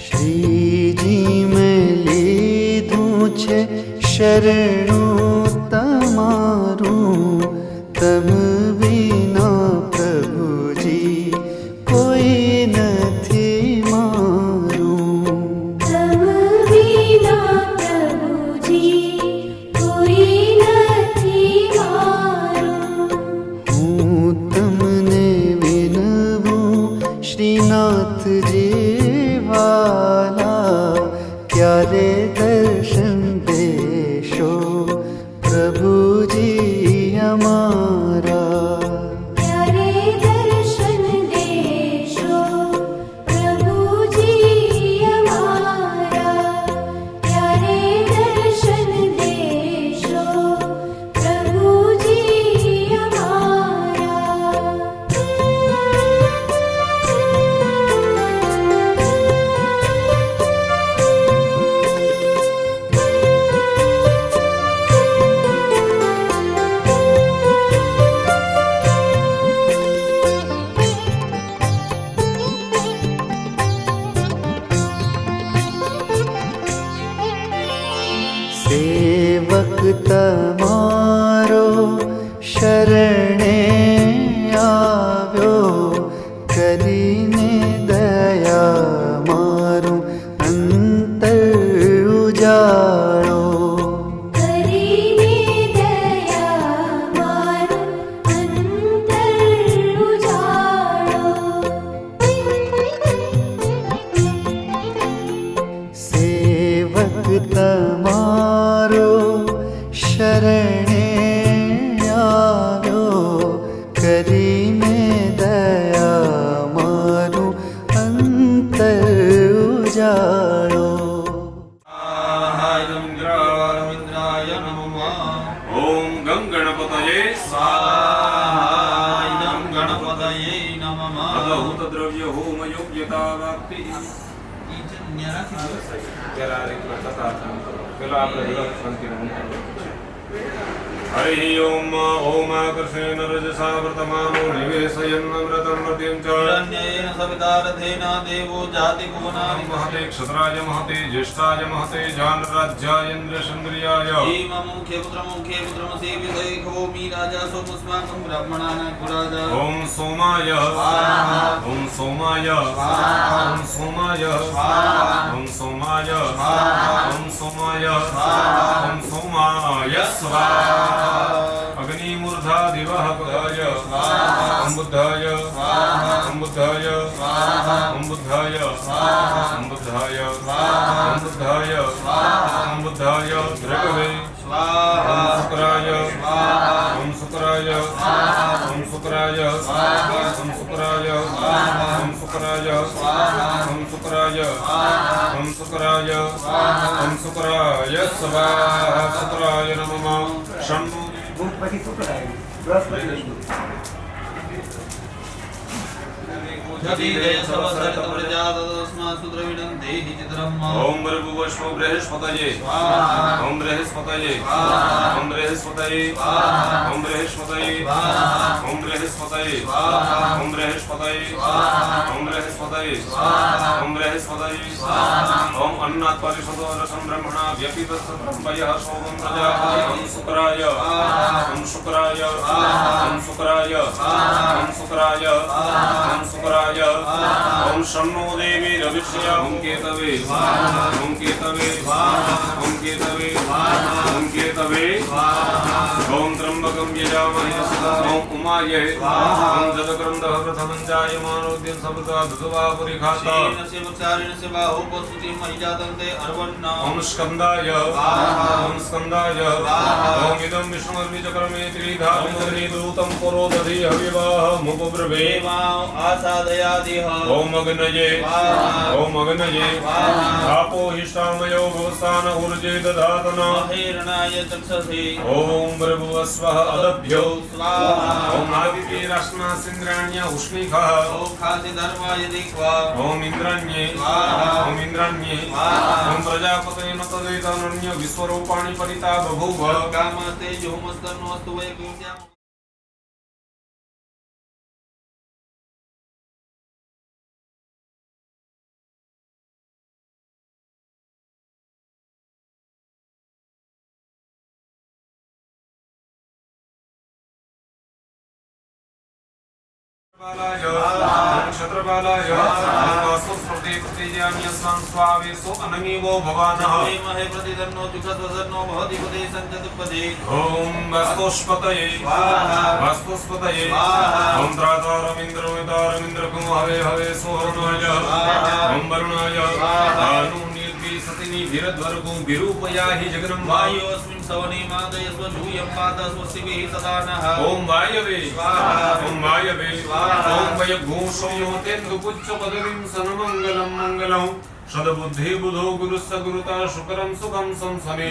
શ્રીજી મેં લીધું છે શરણું તમારું તમ વિના પ્રભુજી કોઈ નથી મારું. તમ વિના પ્રભુજી કોઈ નથી મારું. હું તમને વિનવું શ્રીનાથજી વાલા ક્યારે દર્શન દેશો પ્રભુજી અમારા. ત્યારે દર્શન દેશો પ્રભુજી અમારા. ત્યારે દર્શન દેશો પ્રભુજી અમારા. સેવક તમારો શરણે આવ્યો કરીને દયા મારું અંતર ઉજાળો. કરીને દયા મારું અંતર ઉજાળો. સેવક તમારો શરણે આવ્યો કરીને દયા મારું અંતર ઉજાળો. ઓમ ગંગ ગણપતયે સ્વાહા ગણપતયે નમઃ. અદહૂત દ્રવ્ય હોમ યોગ્યતા વાપ્તિ હરિ ઓમ ઓમ આકર્ષેણ રજસા વર્તમાનો નિવેશયન્ અમૃતં મર્ત્યં ચ હિરણ્યેન સવિતારથેન દેવો જાતિ ભુવનાનિ મહતે ક્ષત્રાય મહતે જ્યેષ્ઠાય મહતે જાનરાજ્યાયેન્દ્ર શંદ્રિયાય હેમ મુખ્ય પુત્રમસી વિદૈખોમી રાજા સોમસ્માકં બ્રાહ્મણાના કુરાજા ઓમ સોમાય સ્વાહા. ઓમ સોમાય સ્વાહા. ઓમ સોમાય સ્વાહા. ઓમ સોમાય સ્વાહા. ઓમ સોમાય સ્વાહા. ઓમ સોમાય સ્વાહા. અગ્નિમૂર્ધા દિવઃ પદાય સ્વાહા. ઓમ બુદ્ધાય સ્વાહા. ઓમ બુદ્ધાય સ્વાહા. ઓમ બુદ્ધાય સ્વાહા. ઓમ બુદ્ધાય સ્વાહા. ઓમ બુદ્ધાય સ્વાહા. ઓમ બુદ્ધાય દ્રગવે સ્વાહા. ઓમ શુક્રાય સ્વાહા. ઓમ શુક્રાય સ્વાહા. ઓમ શુક્રાય સ્વાહા. ઓમ શુક્રાય સ્વાહા. ઓમ શુક્રાય સ્વાહા. ઓમ શુક્રાય સ્વાહા. ઓમ શુક્રાય સ્વાહા. ઓમ શુક્રાય સ્વાહા. શુક્રાય નમઃ ષણ્મુ જદિદે સવસરિત પ્રજા તસ્માત્ સુદ્રવિડં દેહિ ચિત્રમ. ઓમ ભૃગુવશ્વો બૃહસ્પતયે સ્વાહા. ઓમ બૃહસ્પતયે સ્વાહા. ઓમ બૃહસ્પતયે સ્વાહા. ઓમ બૃહસ્પતયે સ્વાહા. ઓમ બૃહસ્પતયે સ્વાહા. ઓમ બૃહસ્પતયે સ્વાહા. ઓમ બૃહસ્પતયે સ્વાહા. ઓમ બૃહસ્પતયે સ્વાહા. ઓમ અન્નાત્ પરિષદો રસં બ્રહ્મણા વ્યપિત બ્રહ્મયઃ સોમં પ્રજાપતિ ઓમ શુક્રાય સ્વાહા. ઓમ શુક્રાય સ્વાહા. ઓમ શુક્રાય સ્વાહા. ઓમ શુક્રાય સ્વાહા. ઓમ શુક્રાય સ્વાહા. ઓમ શન્નો દેવી રવિષ્ય ઓમ કેતવે સ્વાહા. ઓમ કેતવે સ્વાહા. ઓમ કેતવે સ્વાહા. ઓમ કેતવે સ્વાહા. ઓમ ત્રંબકં યજામહે ઓમ ઉમાયે સ્વાહા. ઓમ જતક્રંદઃ પ્રથમં જાયમાનોદ્યં સપ્તા ધુવા પુરીખાતા ક્ષીણસ્ય વક્ષારિણસ્ય બાહો પશુતિ મહિજાतं તે અર્વન્ન. ઓમ સ્કંદાય સ્વાહા. ઓમ સ્કંદાય સ્વાહા. ઓમ ઇદં વિષ્ણુર્વિચક્રમે ત્રિધામિ દૂતં પુરોદધિ હવિવાહ મુપબ્રવે દેવાં આસાદયાદિહ. ઓમ અગ્નયે સ્વાહા. ઓમ અગ્નયે સ્વાહા. આપો હિષ્ટામયો ભવસ્તાન ઉર્જે દધાતન મહેરણાય ચક્ષસે. ઓમ भूव स्वः अदभ्यो स्वाहा ओम आदित्येरश्मासिन्द्राण्य उष्णिकः ओम खासि धर्माय दिक्वा ओम इंद्रण्ये ओम इंद्रण्ये ओम प्रजापतये नतदेतनन्य विश्वरूपाणि परिता बभूव कामस्ते जोमस्तन्नोस्तु वैकुंस्याम क्षत्रपालाय वासुस्मृते प्रतिजान्यस्मान् स्वावेशो अनमीवो भवानः महे प्रतिदन्नो जुगद्वसन्नो भवति पदे सञ्जतुपदे ओम वास्तुस्पतये वास्तुस्पतये ओम त्रातारमिन्द्रमितारमिन्द्रकुं हवे हवे सोहनाय ओम वरुणाय आनुनीर्ति सतिनी वीरध्वरगुं विरूपयाहि जगन्माय वायोऽस्मिन् सवने मादयस्व यूयं पाद स्वस्तिभिः सदा नः ओम वायवे ओम वायवे ओम वयघोषयो तेन्दुपुच्छ पदवीं सनमङ्गलं मङ्गलं सद्बुद्धि बुधो गुरुस्य गुरुता शुक्रं सुखं संसमे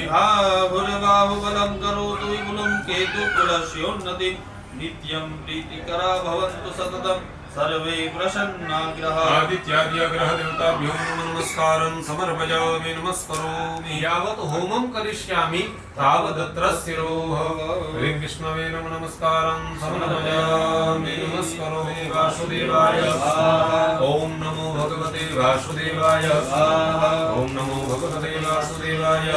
भुजबाहुबलं करोतु विपुलं केतुकुलस्योन्नतिं नित्यं प्रीतिकरा भवन्तु सततं सर्वे प्रसन्नाग्रहाः आदित्यादि ग्रह देवताभ्यो नमस्कारं समर्पयामि नमस्करोमि यावत् होमं करिष्यामि तावदत्र स्थिरोः ह्रीं विष्णवे नमः नमस्कारं समर्पयामि नमस्करोमि वासुदेवाय ओम नमो भगवते वासुदेवाय ओम नमो भगवते वासुदेवाय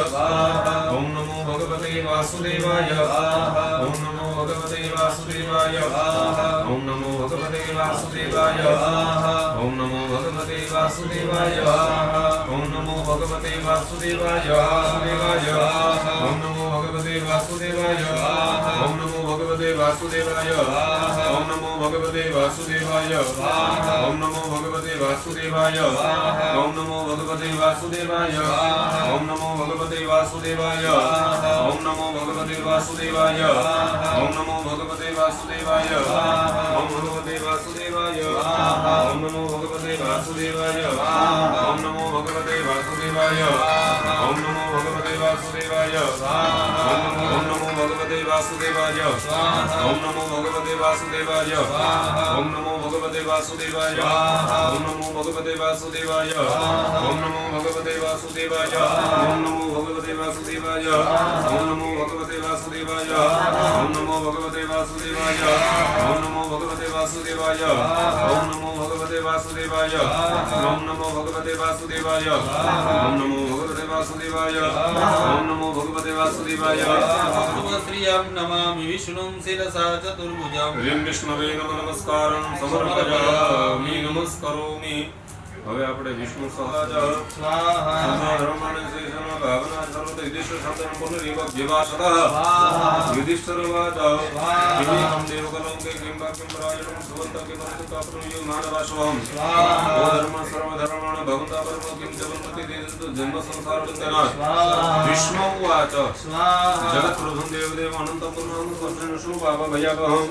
ओम नमो भगवते वासुदेवाय ओम नमो भगवते वासुदेवाय ओम नमो भगवते वासुदेवाय ओम नमो भगवते वासुदेवाय ओम नमो भगवते वासुदेवाय ओम नमो भगवते वासुदेवाय ओम नमो भगवते वासुदेवाय ओम नमो भगवते वासुदेवाय ओम नमो भगवते वासुदेवाय ओम नमो भगवते वासुदेवाय ओम नमो भगवते वासुदेवाय ओम नमो भगवते वासुदेवाय ओम नमो भगवते वासुदेवाय ओम भगवते वासुदेवाय ओम नमो भगवते वासुदेवाय ओम नमो भगवते वासुदेवाय ओम नमो भगवते वासुदेवाय ओम नमो भगवते वासुदेवाय ओम नमो भगवते वासुदेवाय ओम नमो भगवते वासुदेवाय ओम नमो भगवते वासुदेवाय ओम नमो भगवते वासुदेवाय ओम नमो भगवते वासुदेवाय ओम नमो भगवते वासुदेवाय ओम नमो भगवते वासुदेवाय ओम नमो भगवते वासुदेवाय ओम नमो भगवते वासुदेवाय ओम नमो भगवते वासुदेवाय ओम नमो भगवते वासुदेवाय ओम नमो भगवते वासुदेवाय श्रियं नमामि विष्णुं शिरसा चतुर्भुजं ह्रीं विष्णवे नमः नमस्कारं समर्पयामि नमस्करोमि હવે આપણે વિષ્ણુ સહજ स्वाहा ધર્માણે શેષણ ભાવના સર્વત યુધિષ્ઠિર શાંતન પુનરીવક જીવાસતઃ યુધિષ્ઠિર વાચ કિમેહં દેવકલં કે કિં વાક્યં પરાયણં સુવંત કે પરિતુકાપ્રયો માનવાશ્વમ ઓ ધર્મ સર્વધર્માણ ભગવતા પરમો કિં જગન્મતિ દેદંતુ જન્મ સંસાર વૃત્તના વિષ્ણુ વાચ स्वाहा जगत प्रभुं देवदेव अनंत पूर्णं स्वर्णं शुभाव भयावहं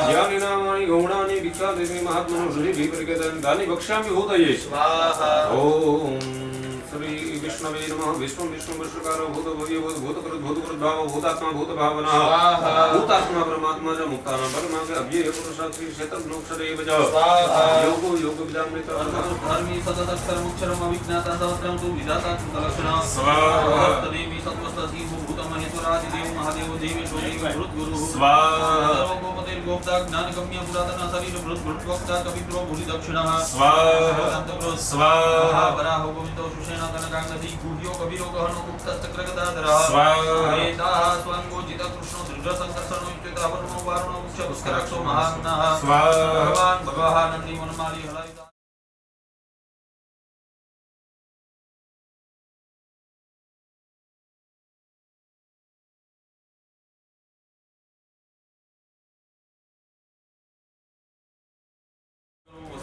ज्ञानि नामानि गौणानि विख्यातेति महात्मनो श्री विपरिकेतन दानि वक्ष्यामि भूतये स्वाहा ओम श्री विष्णवे नमः विष्णु विष्णु विष्णुकारो भूत भव्य भूत भूतकृत भूतकृत भाव भूतात्मा भूत भावना भूतात्मा परमात्मा च मुक्तानां परमार्थ अव्यय पुरुषार्थी क्षेत्र मोक्षदेव च स्वाहा योगो योग विदामृत धर्मी सततक्षरमक्षरम् अविज्ञाता सहस्रं तु विधाता कृतलक्षणा स्वाहा देवी सत्त्वस्तसी भूतं महेश्वरादिदेव महादेव देवेशो देव भृद्गुरुः स्वाहा सर्वगोपतिर्गोप्ता ज्ञानगम्य पुरातन शरीर भृद्भृद्भक्ता कवित्रो भूरि दक्षिणः स्वाहा स्वाहा वराहो गोविन्दो सुषेण कनकाङ्गदी गुह्यो कविरो गहनो गुप्तश्चक्रगदाधरः स्वाहा वेदाः स्वाङ्गो जितकृष्णो दृढसङ्कर्षणो युक्तः वरुणो वारुणो मुख्यपुष्करक्षो महाग्नः स्वाहा भगवान् भगवः नन्दी वनमाली हलायुधा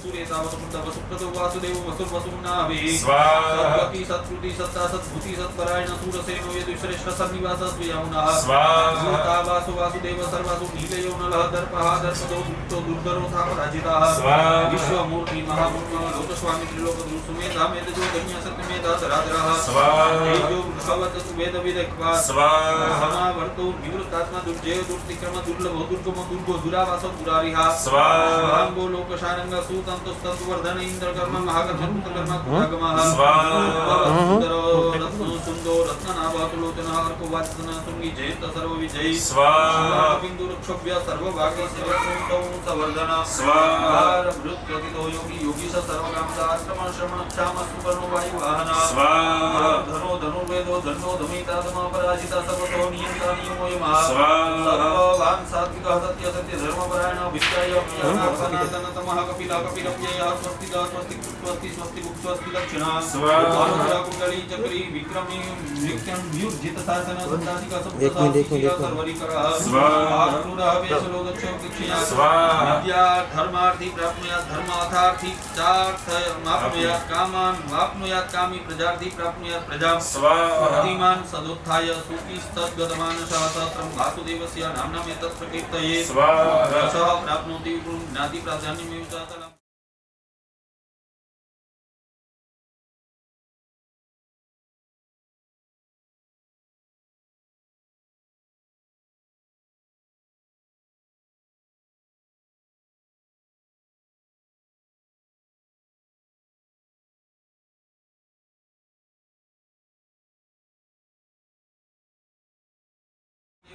सूर्य तावत मुद्दा वसुप्रतो वासुदेव वसुर वसुनावे स्वाहा सत्पति सत्कृति सत्ता सत्भूति सत्परायण सूरसेनो यदुश्रेष्ठ सन्निवास स्वयमुनः स्वाहा वासु वासुदेव सर्वासु नीलयो नलः दर्पः दर्पदो दुष्टो दुर्धरो थापराजिताः स्वाहा विश्वमूर्ति महामूर्ति लोकस्वामी त्रिलोकगुरु सुमेधा मेधजो धन्य सत्यमेधा धराधरः स्वाहा तेजो वृषभत वेद विदक्वा स्वाहा समावर्तो निवृत्तात्मा दुर्जय दुर्तिक्रम दुर्लभो दुर्गमो दुर्गो दुरावासो दुरारिहा स्वाहा भांगो लोकशानंग सूतंतुस्तंतु वर्धन इंद्रकर्म महागर्म कर्म कुलागमः स्वाहा सुंदर रत्न सुंदो रत्ननाभातुलोचनः अर्कवाचन सुंगी जयंत सर्व विजयी स्वाहा बिंदु रक्षोभ्य सर्वभागे सेवकुंतौ सवर्धन स्वाहा वृत्तितो योगी योगी सर्वकामदा आश्रम श्रमण क्षाम सुपर्णो वायुवाहन स्वाहा धनो धनुर्वेदो धन्नो धमिता धमा पराजिता सर्वतो नियंता नियमो यमः स्वाहा सर्ववान् सात्विकः सत्य सत्य धर्मपरायण विद्याय सनातन तमः कपिल कपिलप्यय स्वस्ति स्वस्ति स्वस्ति स्वस्ति स्वस्ति दक्षिणा स्वाहा कुंडली चक्री विक्रमी विक्रम वियुजित शासन संतानिक एक मिनट सर्वरिकरः स्वाहा आक्रूरः वेशलो दक्षो दक्षिणा स्वाहा विद्या धर्मार्थी प्राप्नुयात् धर्मार्थार्थी चार्थ माप्नुयात् कामान् वाप्नुयात् कामी प्रजार्थी प्राप्नुयात् प्रजां स्वाहा प्रतिमान् सदुत्थाय सुखी सद्गतमानसः सहस्रं वासुदेवस्य नाम्नमेतत् प्रकीर्तये स्वाहा सः प्राप्नोति विपुलं ज्ञाति प्राधान्यमेव च तलम्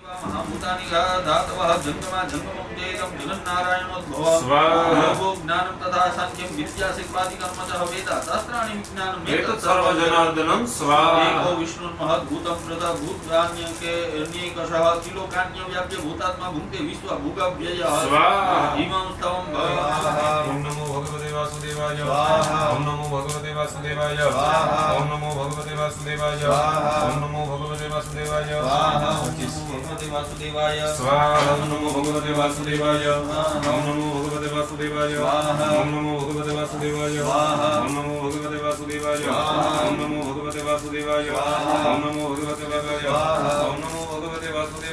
महाभूतानि धातवः जंगमा जंगमं जयतं जगन्नारायणोद्भवः स्वाहा योगो ज्ञानं तथा सांख्यं विद्या सिद्धादि कर्म च वेद शास्त्राणि विज्ञानम् एतत् सर्वजनार्दनं स्वाहा एको विष्णुर्महद्भूतं प्रतभूतान्यके अनेकशः किलोकान्यव्याप्य भूतात्मा भुङ्क्ते विश्वभुगव्ययः स्वाहा इमं स्तवं ओम नमो भगवते वासुदेवाय ओम नमो भगवते वासुदेवाय ओम नमो भगवते वासुदेवाय ओम नमो भगवते वासुदेवाय भगवते वासुदेवाय स्वाहा ओम नमो भगवते वासुदेवाय ओम नमो भगवते वासुदेवाय ओम नमो भगवते वासुदेवाय ओम नमो भगवते वासुदेवाय ओम नमो भगवते वासुदेवाय ओम नमो भगवते वासुदेवाय ओम नमो भगवते वासुदेवाय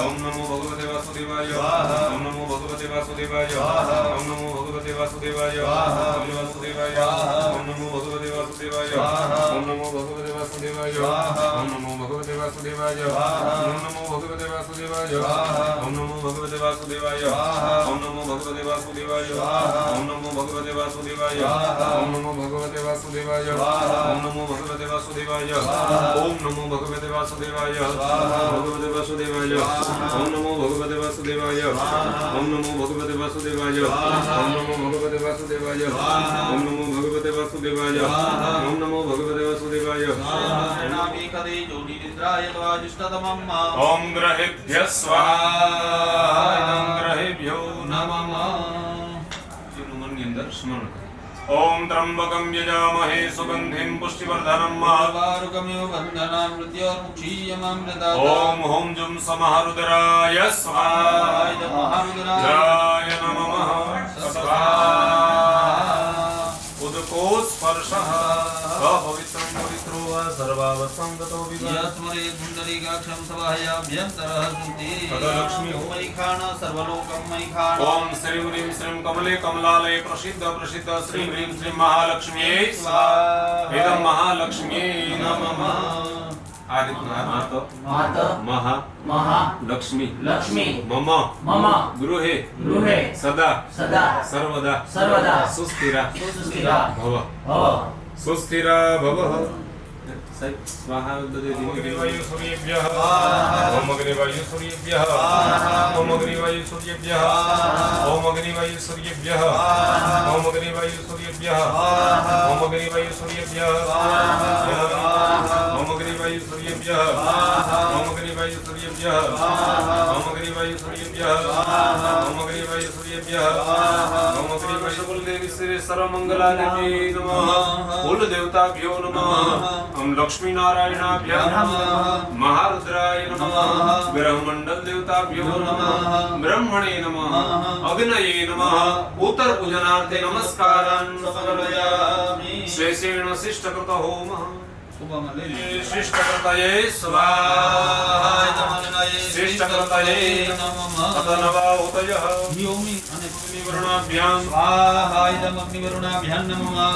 ओम नमो भगवते वासुदेवाय ओम नमो भगवते वासुदेवाय ओम नमो भगवते वासुदेवाय ओम वासुदेवाय ओम नमो भगवते वासुदेवाय ओम नमो भगवते वासुदेवाय ओम नमो भगवते वासुदेवाय ओम नमो भगवते वासुदेवाय ओम नमो भगवते वासुदेवाय ओम नमो भगवते वासुदेवाय ओम नमो भगवते वासुदेवाय ओम नमो भगवते वासुदेवाय ओम नमो भगवते वासुदेवाय ओम नमो भगवते वासुदेवाय भगवते वासुदेवाय ओम नमो भगवते वासुदेवाय ओम नमो भगवते वासुदेवाय ओम नमो भगवते वासुदेवाय ओम नमो भगवते वासुदेवाय ओम नमो भगवते वासुदेवाय नामेकदे ज्योतिरिन्द्राय द्वादशतमं ओम ग्रहेभ्यः स्वाहा इदं ग्रहेभ्यो नमः જેનું મનની અંદર સ્મરણ કરો. ओम त्र्यंबकं यजामहे सुगंधिं पुष्टिवर्धनं महावारुकमेव बन्धनां मृत्योर्मुक्षीयमामृतात् ओम हुं जुं समहरुद्राय स्वाहा महारुद्राय जय नमः स्वाहा उदको स्पर्शः पवित्रं पवित्रो वा सर्वावसंगतो विवा यस्मरे पुण्डरीकाक्षं सभायाभ्यन्तरः सन्ति तदलक्ष्मी मैखान सर्वलोकं मैखान ओम श्री ह्रीं श्रीं कमले कमलालये प्रसिद्ध प्रसिद्ध श्री ह्रीं श्रीं महालक्ष्म्यै स्वाहा इदं महालक्ष्म्यै नमः આ રીતના માત મહા લક્ષ્મી મમ ગૃહે સદા સર્વદા સુસ્થિરા ભવ સુસ્થિરા ભવઃ स्वाहा ओम अग्निवायु सूर्येभ्यः ओम अग्निवायु सूर्येभ्यः ओम अग्निवायु सूर्येभ्यः ओम अग्निवायु सूर्येभ्यः ओम अग्निवायु सूर्येभ्यः ओम अग्निवायु सूर्येभ्यः ओम अग्निवायु सूर्येभ्यः ओम अग्निवायु सूर्येभ्यः ओम अग्निवायु सूर्येभ्यः ओम अग्निवायु सूर्येभ्यः ओम अग्निवायु कुलदेवी श्री सर्वमंगलादेवी नमः कुल देवताभ्यो नमः हम लक्ष्मी नारायणाभ्यां नमः महारुद्राय नमः ग्रहमंडल देवताभ्यो नमः ब्रह्मणे नमः अग्नये नमः उत्तर पूजनार्थे नमस्कारान् समर्पयामि शेषेण शिष्टकृत होमः शिष्टकृतये स्वाहा शिष्टकृतये नमः तदनवाहुतयः अग्निवर्णाभ्यां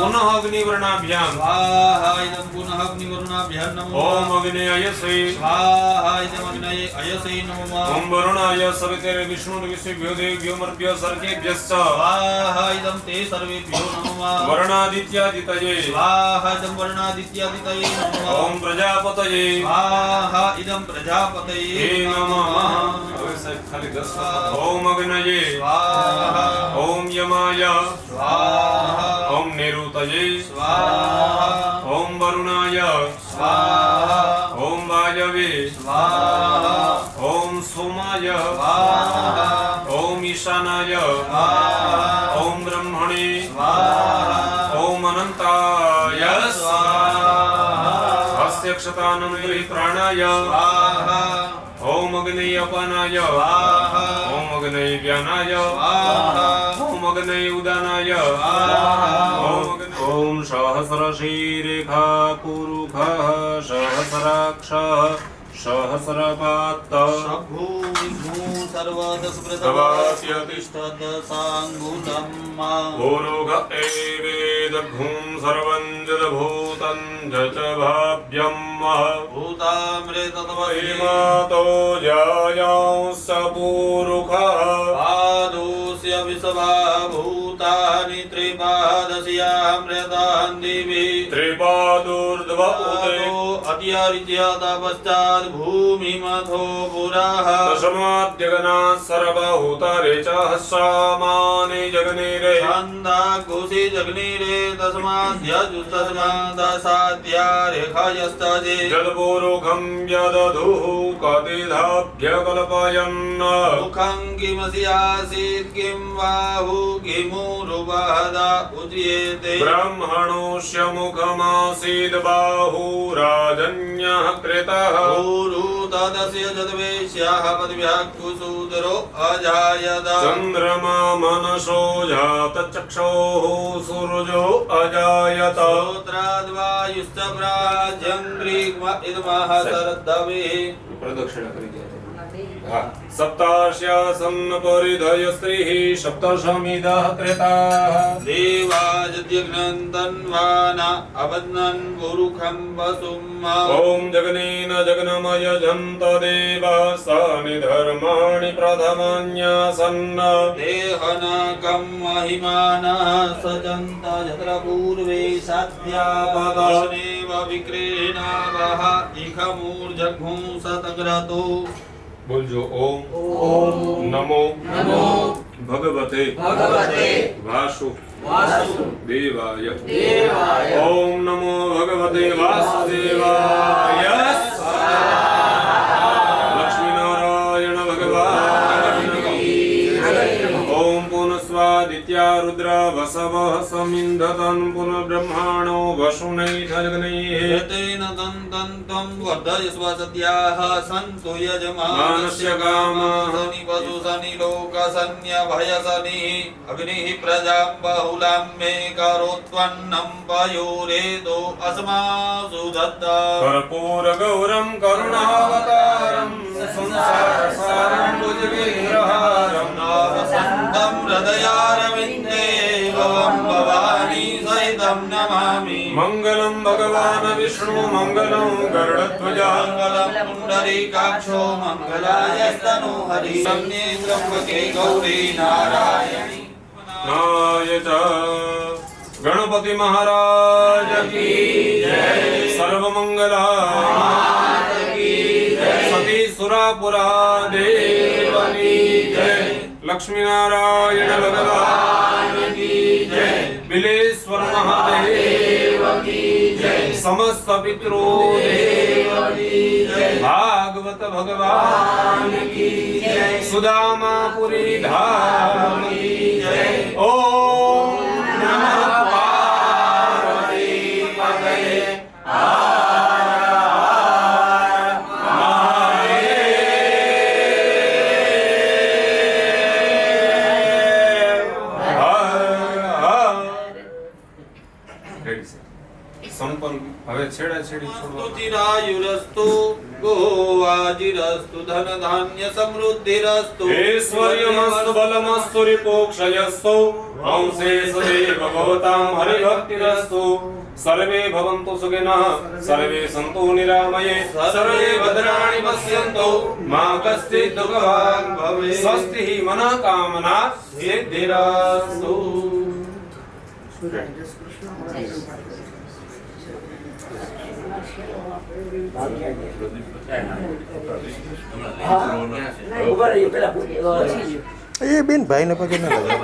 पुनः अग्निवर्णाभ्यां ओम अग्नेयसे ओम वरुणाय सविते विष्णुर्विष्णुभ्यो देव्यो मर्भ्यो सर्गेभ्यश्च वर्णादित्यादितये ओम प्रजापतये इदं प्रजापतये नमः खाली 10 ओम अग्नये ओम यमाय ओम निरुतये ओम वरुणाय ओम वायवे ओम सोमाय ओम ईशानाय ओम ब्रह्मणे ओम अनंताय हस्त्यक्षतानंदि प्राणाय ओम अग्नि अपानाय ओम अग्नि व्यानाय ओम अग्नि उदानाय ओम सहस्रशीरेखा पुरुखः सहस्राक्षः सहस्रपात भूरुघ एवेदघुं सर्वं जदभूतं च भाव्यं भूतामृतत्वमातो जायां स पूरुखः पादोस्य विषभा भूतानि त्रिपादस्यामृतान् दिवि त्रिपादोर्ध्व उदय अत्यरिज्यता पश्चात् भूमिमथो पुरः दशमाद्यगनात् सर्वभूतारे च हस्सामानि जगनिरे छन्दाघोषि जगनिरे तस्माद्यजुस्तस्मादसाद्या रेखायश्च जे जदपूरुखं यदधुः कतिधाभ्यकल्पयन् मुखं किमस्यासीत् किं बाहु किमुरुवहदा उच्येते ब्रह्मणोऽस्य मुखमासीद् बाहुराजन्यः कृतः ऊरु तदस्य जद्वेश्याः पदव्याः कुसूदरो अजायत चन्द्रमा मनसो जातचक्षोः सूर्यो अजायत श्रोत्राद्वायुश्च प्राजङ्ग्रिग्म इदमः सरद्धवे प्रदक्षिणा करी सप्तास्यासन्न परिधय स्त्रीः सप्तशमिदः कृताः देवाजद्यग्नन्तन्वाना अबध्नन् पुरुखं वसुम् ॐ जगनेन जगनमय जन्त देवः सानि धर्माणि प्रथमन्यासन्न देहनकं महिमानः सजन्त यत्र पूर्वे साध्यापदनेव विक्रीणावः इखमूर्जघुं सतग्रतो बोलजो ओम नमो भगवते वासु देवाय ओम नमो भगवते वासुदेवाय लक्ष्मी नारायण भगवान ओम पुनस्वादित्या रुद्र वसवः समिन्धतं पुनर्ब्रह्माणो वसुनैर्जगनैः तेन दन्तं वर्धयस्व सद्याः सन्तु यजमानस्य कामाः शनि वसु शनि लोक शन्यभयशनिः अग्निः प्रजां बहुलां मे करोत्वन्नं पयोरेदो अस्मासु दत्ता कर्पूरगौरं करुणावतारं संसारसारं भुजगेन्द्रहारं नावसन्तं हृदयारविन्दे भवं भवानी सहितं नमामि मङ्गलं भगवान् विष्णु मङ्गलं गरुडध्वजा मङ्गलं पुण्डरीकाक्षो मङ्गलायस्तनु हरि सम्ये त्र्यम्बके गौरी नारायणी नाय च गणपति महाराज की जय सर्वमंगला की जय सती सुरापुरा देव की जय लक्ष्मी नारायण भगवान की जय बिलेश्वर महादेव की जय समस्त पितरो देव की जय भागवत भगवान की जय सुदामापुरी धाम की जय ओम नमः છેડા છેડી છોડવા. ચિરાયુરસ્તુ ગોવાજીરસ્તુ ધન ધાન્ય સમૃદ્ધિરસ્તુ ऐश्वर्यमस्तु बलमस्तु रिपोक्षयस्तु वंशे सदैव भवतां हरिभक्तिरस्तु सर्वे भवन्तु सुखिनः सर्वे सन्तु निरामये सर्वे भद्राणि पश्यन्तु मा कश्चित् दुःखभाग् भवेत् स्वस्ति मनःकामना सिद्धिरस्तु. એ બેન ભાઈને પગે ના લાગે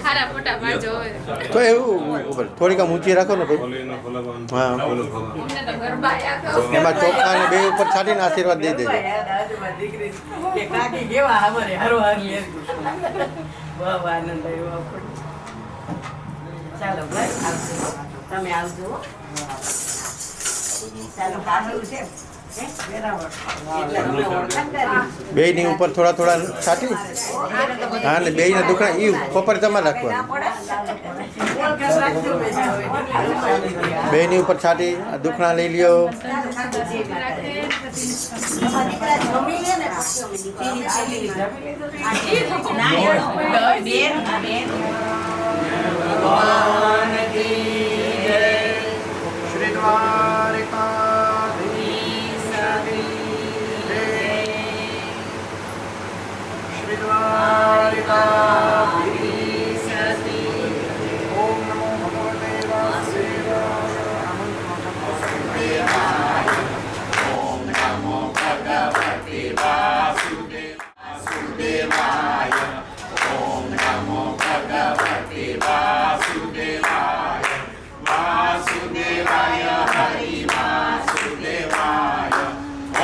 હારા ફોટા પાડજો હવે. તો એવું ઉપર થોડીક આમ ઊંચી રાખો ને ભાઈ. ભોલેના ભોલાવાન હા. ભોલો ભગવાન. અમને તો ગરબા યાદ આવે. એમાં ચોખા અને બે ઉપર છાંટીને આશીર્વાદ દઈ દેજો. ચાલો ભાઈ આવજો તમે આવજો ચાલો સારું છે બરાબર એટલે તમને ઓળખાણ કરી બેયની ઉપર થોડા થોડા છાંટી હા ને બેયના દુખણા એ ખોપર તમારે રાખવાનું. ઓળખાણ રાખજો બેયની ઉપર છાંટી આ દુખણા લઈ લ્યો. શ્રી દ્વારિકાધીશ શ્રી દ્વારિકાધીશ. ઓમ નમો ભગવતે વાસુદેવાય. ઓમ નમો ભગવતે વાસુદેવાય. ઓમ નમો ભગવતે વાસુદેવાય. વાસુદેવાય હરિ વાસુદેવાય.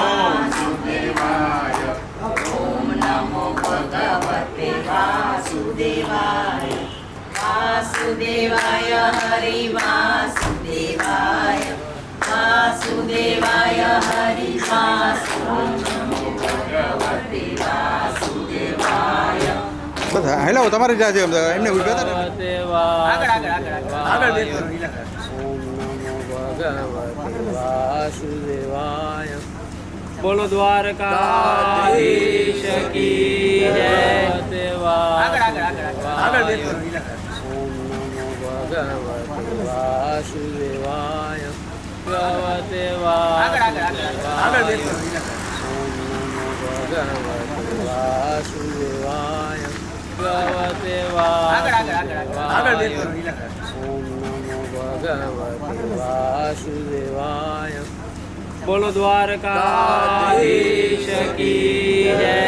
ઓમ સુદેવાય. ઓમ નમો ભગવતે વાસુદેવાય. વાસુદેવાય હરિ વાસુદેવાય. વાસુદેવાય હરિ ભગવતે વાસુદેવાય. બધા હેલો તમારે જ્યાં છે એમને ઉભા હતા વાસુદેવાય. બોલો દ્વારકાધીશ કી જય. વાસુદેવાય ભગવતે વાસુદેવાય. ભગવતે વાસુદેવાય. બોલો દ્વારકાધીશ કી જય.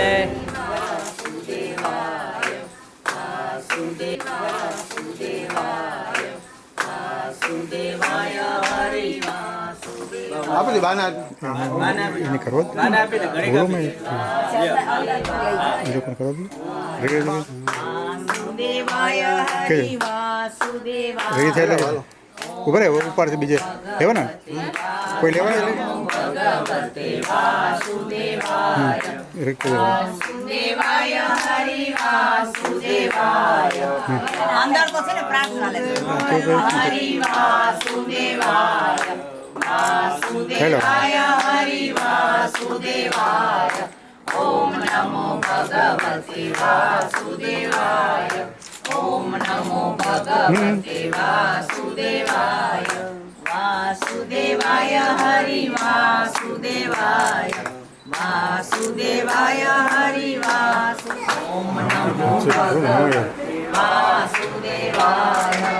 આપી દે બાના એને કરો બોલો મેં એ લોકોને કરો રેડી થાય એટલે ઉભા રહે ઉપરથી બીજે લેવા ને કોઈ લેવા અંદર તો છે ને પ્રાર્થના લે હરિ વાસુદેવાય. વાસુદેવાય હરિ વાસુદેવાય. ઓમ નમો ભગવતે વાસુદેવાય. ઓમ નમો ભગવતે વાસુદેવાય. વાસુદેવાય હરિ વાસુદેવાય. વાસુદેવાય હરિ વાસુ. ઓમ નમો ભગવતે વાસુદેવાય.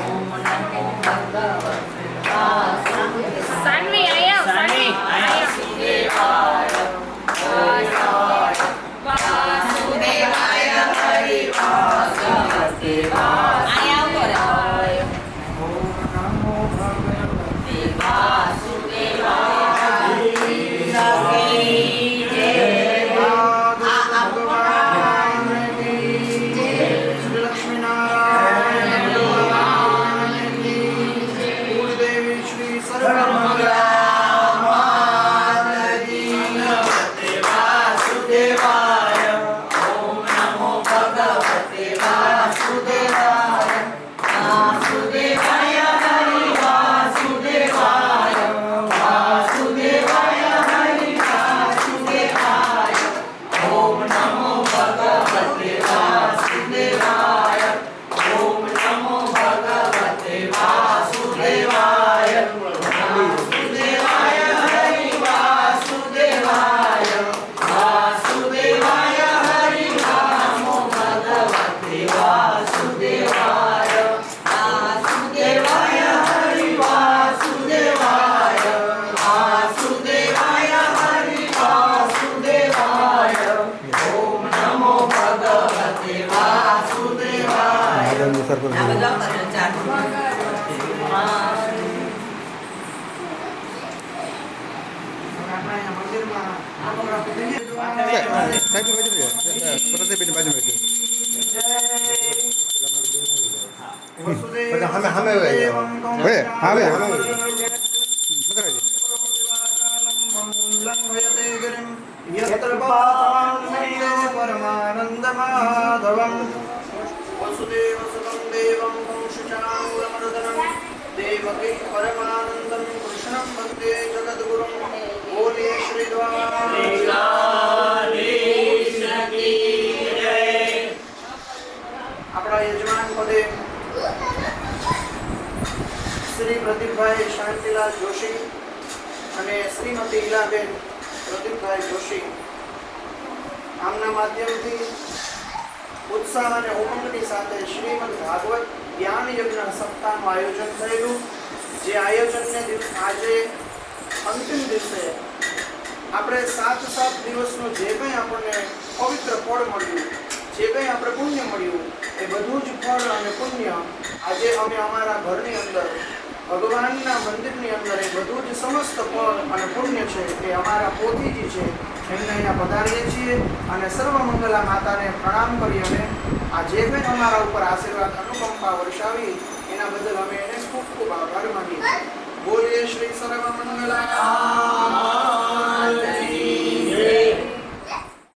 ઓમ નમો ભગવતે સાનવી આયા સાનવી વાસુદેવાય. વાસુદેવાય હરિ વાસુદેવાય. વાસુદેવાય. શ્રી સર્વમંગલા માતજી. નમસ્કાર કરું આ છું. બધા કરે ચાર આપણા અહીંયા મંદિરમાં આ કપડાં પહેરીએ તો સાહેબ બાજુ પ્રદીપની બાજુ વસુદેવ હવે હવે પરમાનંદમાધવમ વસુદેવ સુતમ દેવમ કંસચાણૂરમર્દનમ દેવકી પરમાનંદમ કૃષ્ણમ વંદે જગદ્ગુરુમ બોલીએ શ્રી આપણા યજમાન પદે શ્રી પ્રદીપભાઈ શાંતિલાલ જોશી અને શ્રીમતી ઈલાબેન પ્રદીપભાઈ જોશી આમના માધ્યમથી ઉત્સાહ અને ઉમંગની સાથે શ્રીમદ ભાગવત જ્ઞાન યજ્ઞ સપ્તાહનું આયોજન થયેલું. જે આયોજનને આજે અંતિમ દિવસે આપણે 7 દિવસનું જે કંઈ આપણને પવિત્ર ફળ મળ્યું, જે કંઈ આપણે પુણ્ય મળ્યું, એ બધું જ ફળ અને પુણ્ય આજે અમે અમારા ઘરની અંદર ભગવાનના મંદિરની અંદર એ બધું જ સમસ્ત ફળ અને પુણ્ય છે એ અમારા પોતીજી છે એમને અહીંયા પધારીએ છીએ અને સર્વમંગલા માતાને પ્રણામ કરી અને આ જે કંઈ અમારા ઉપર આશીર્વાદ અનુકંપા વર્ષાવી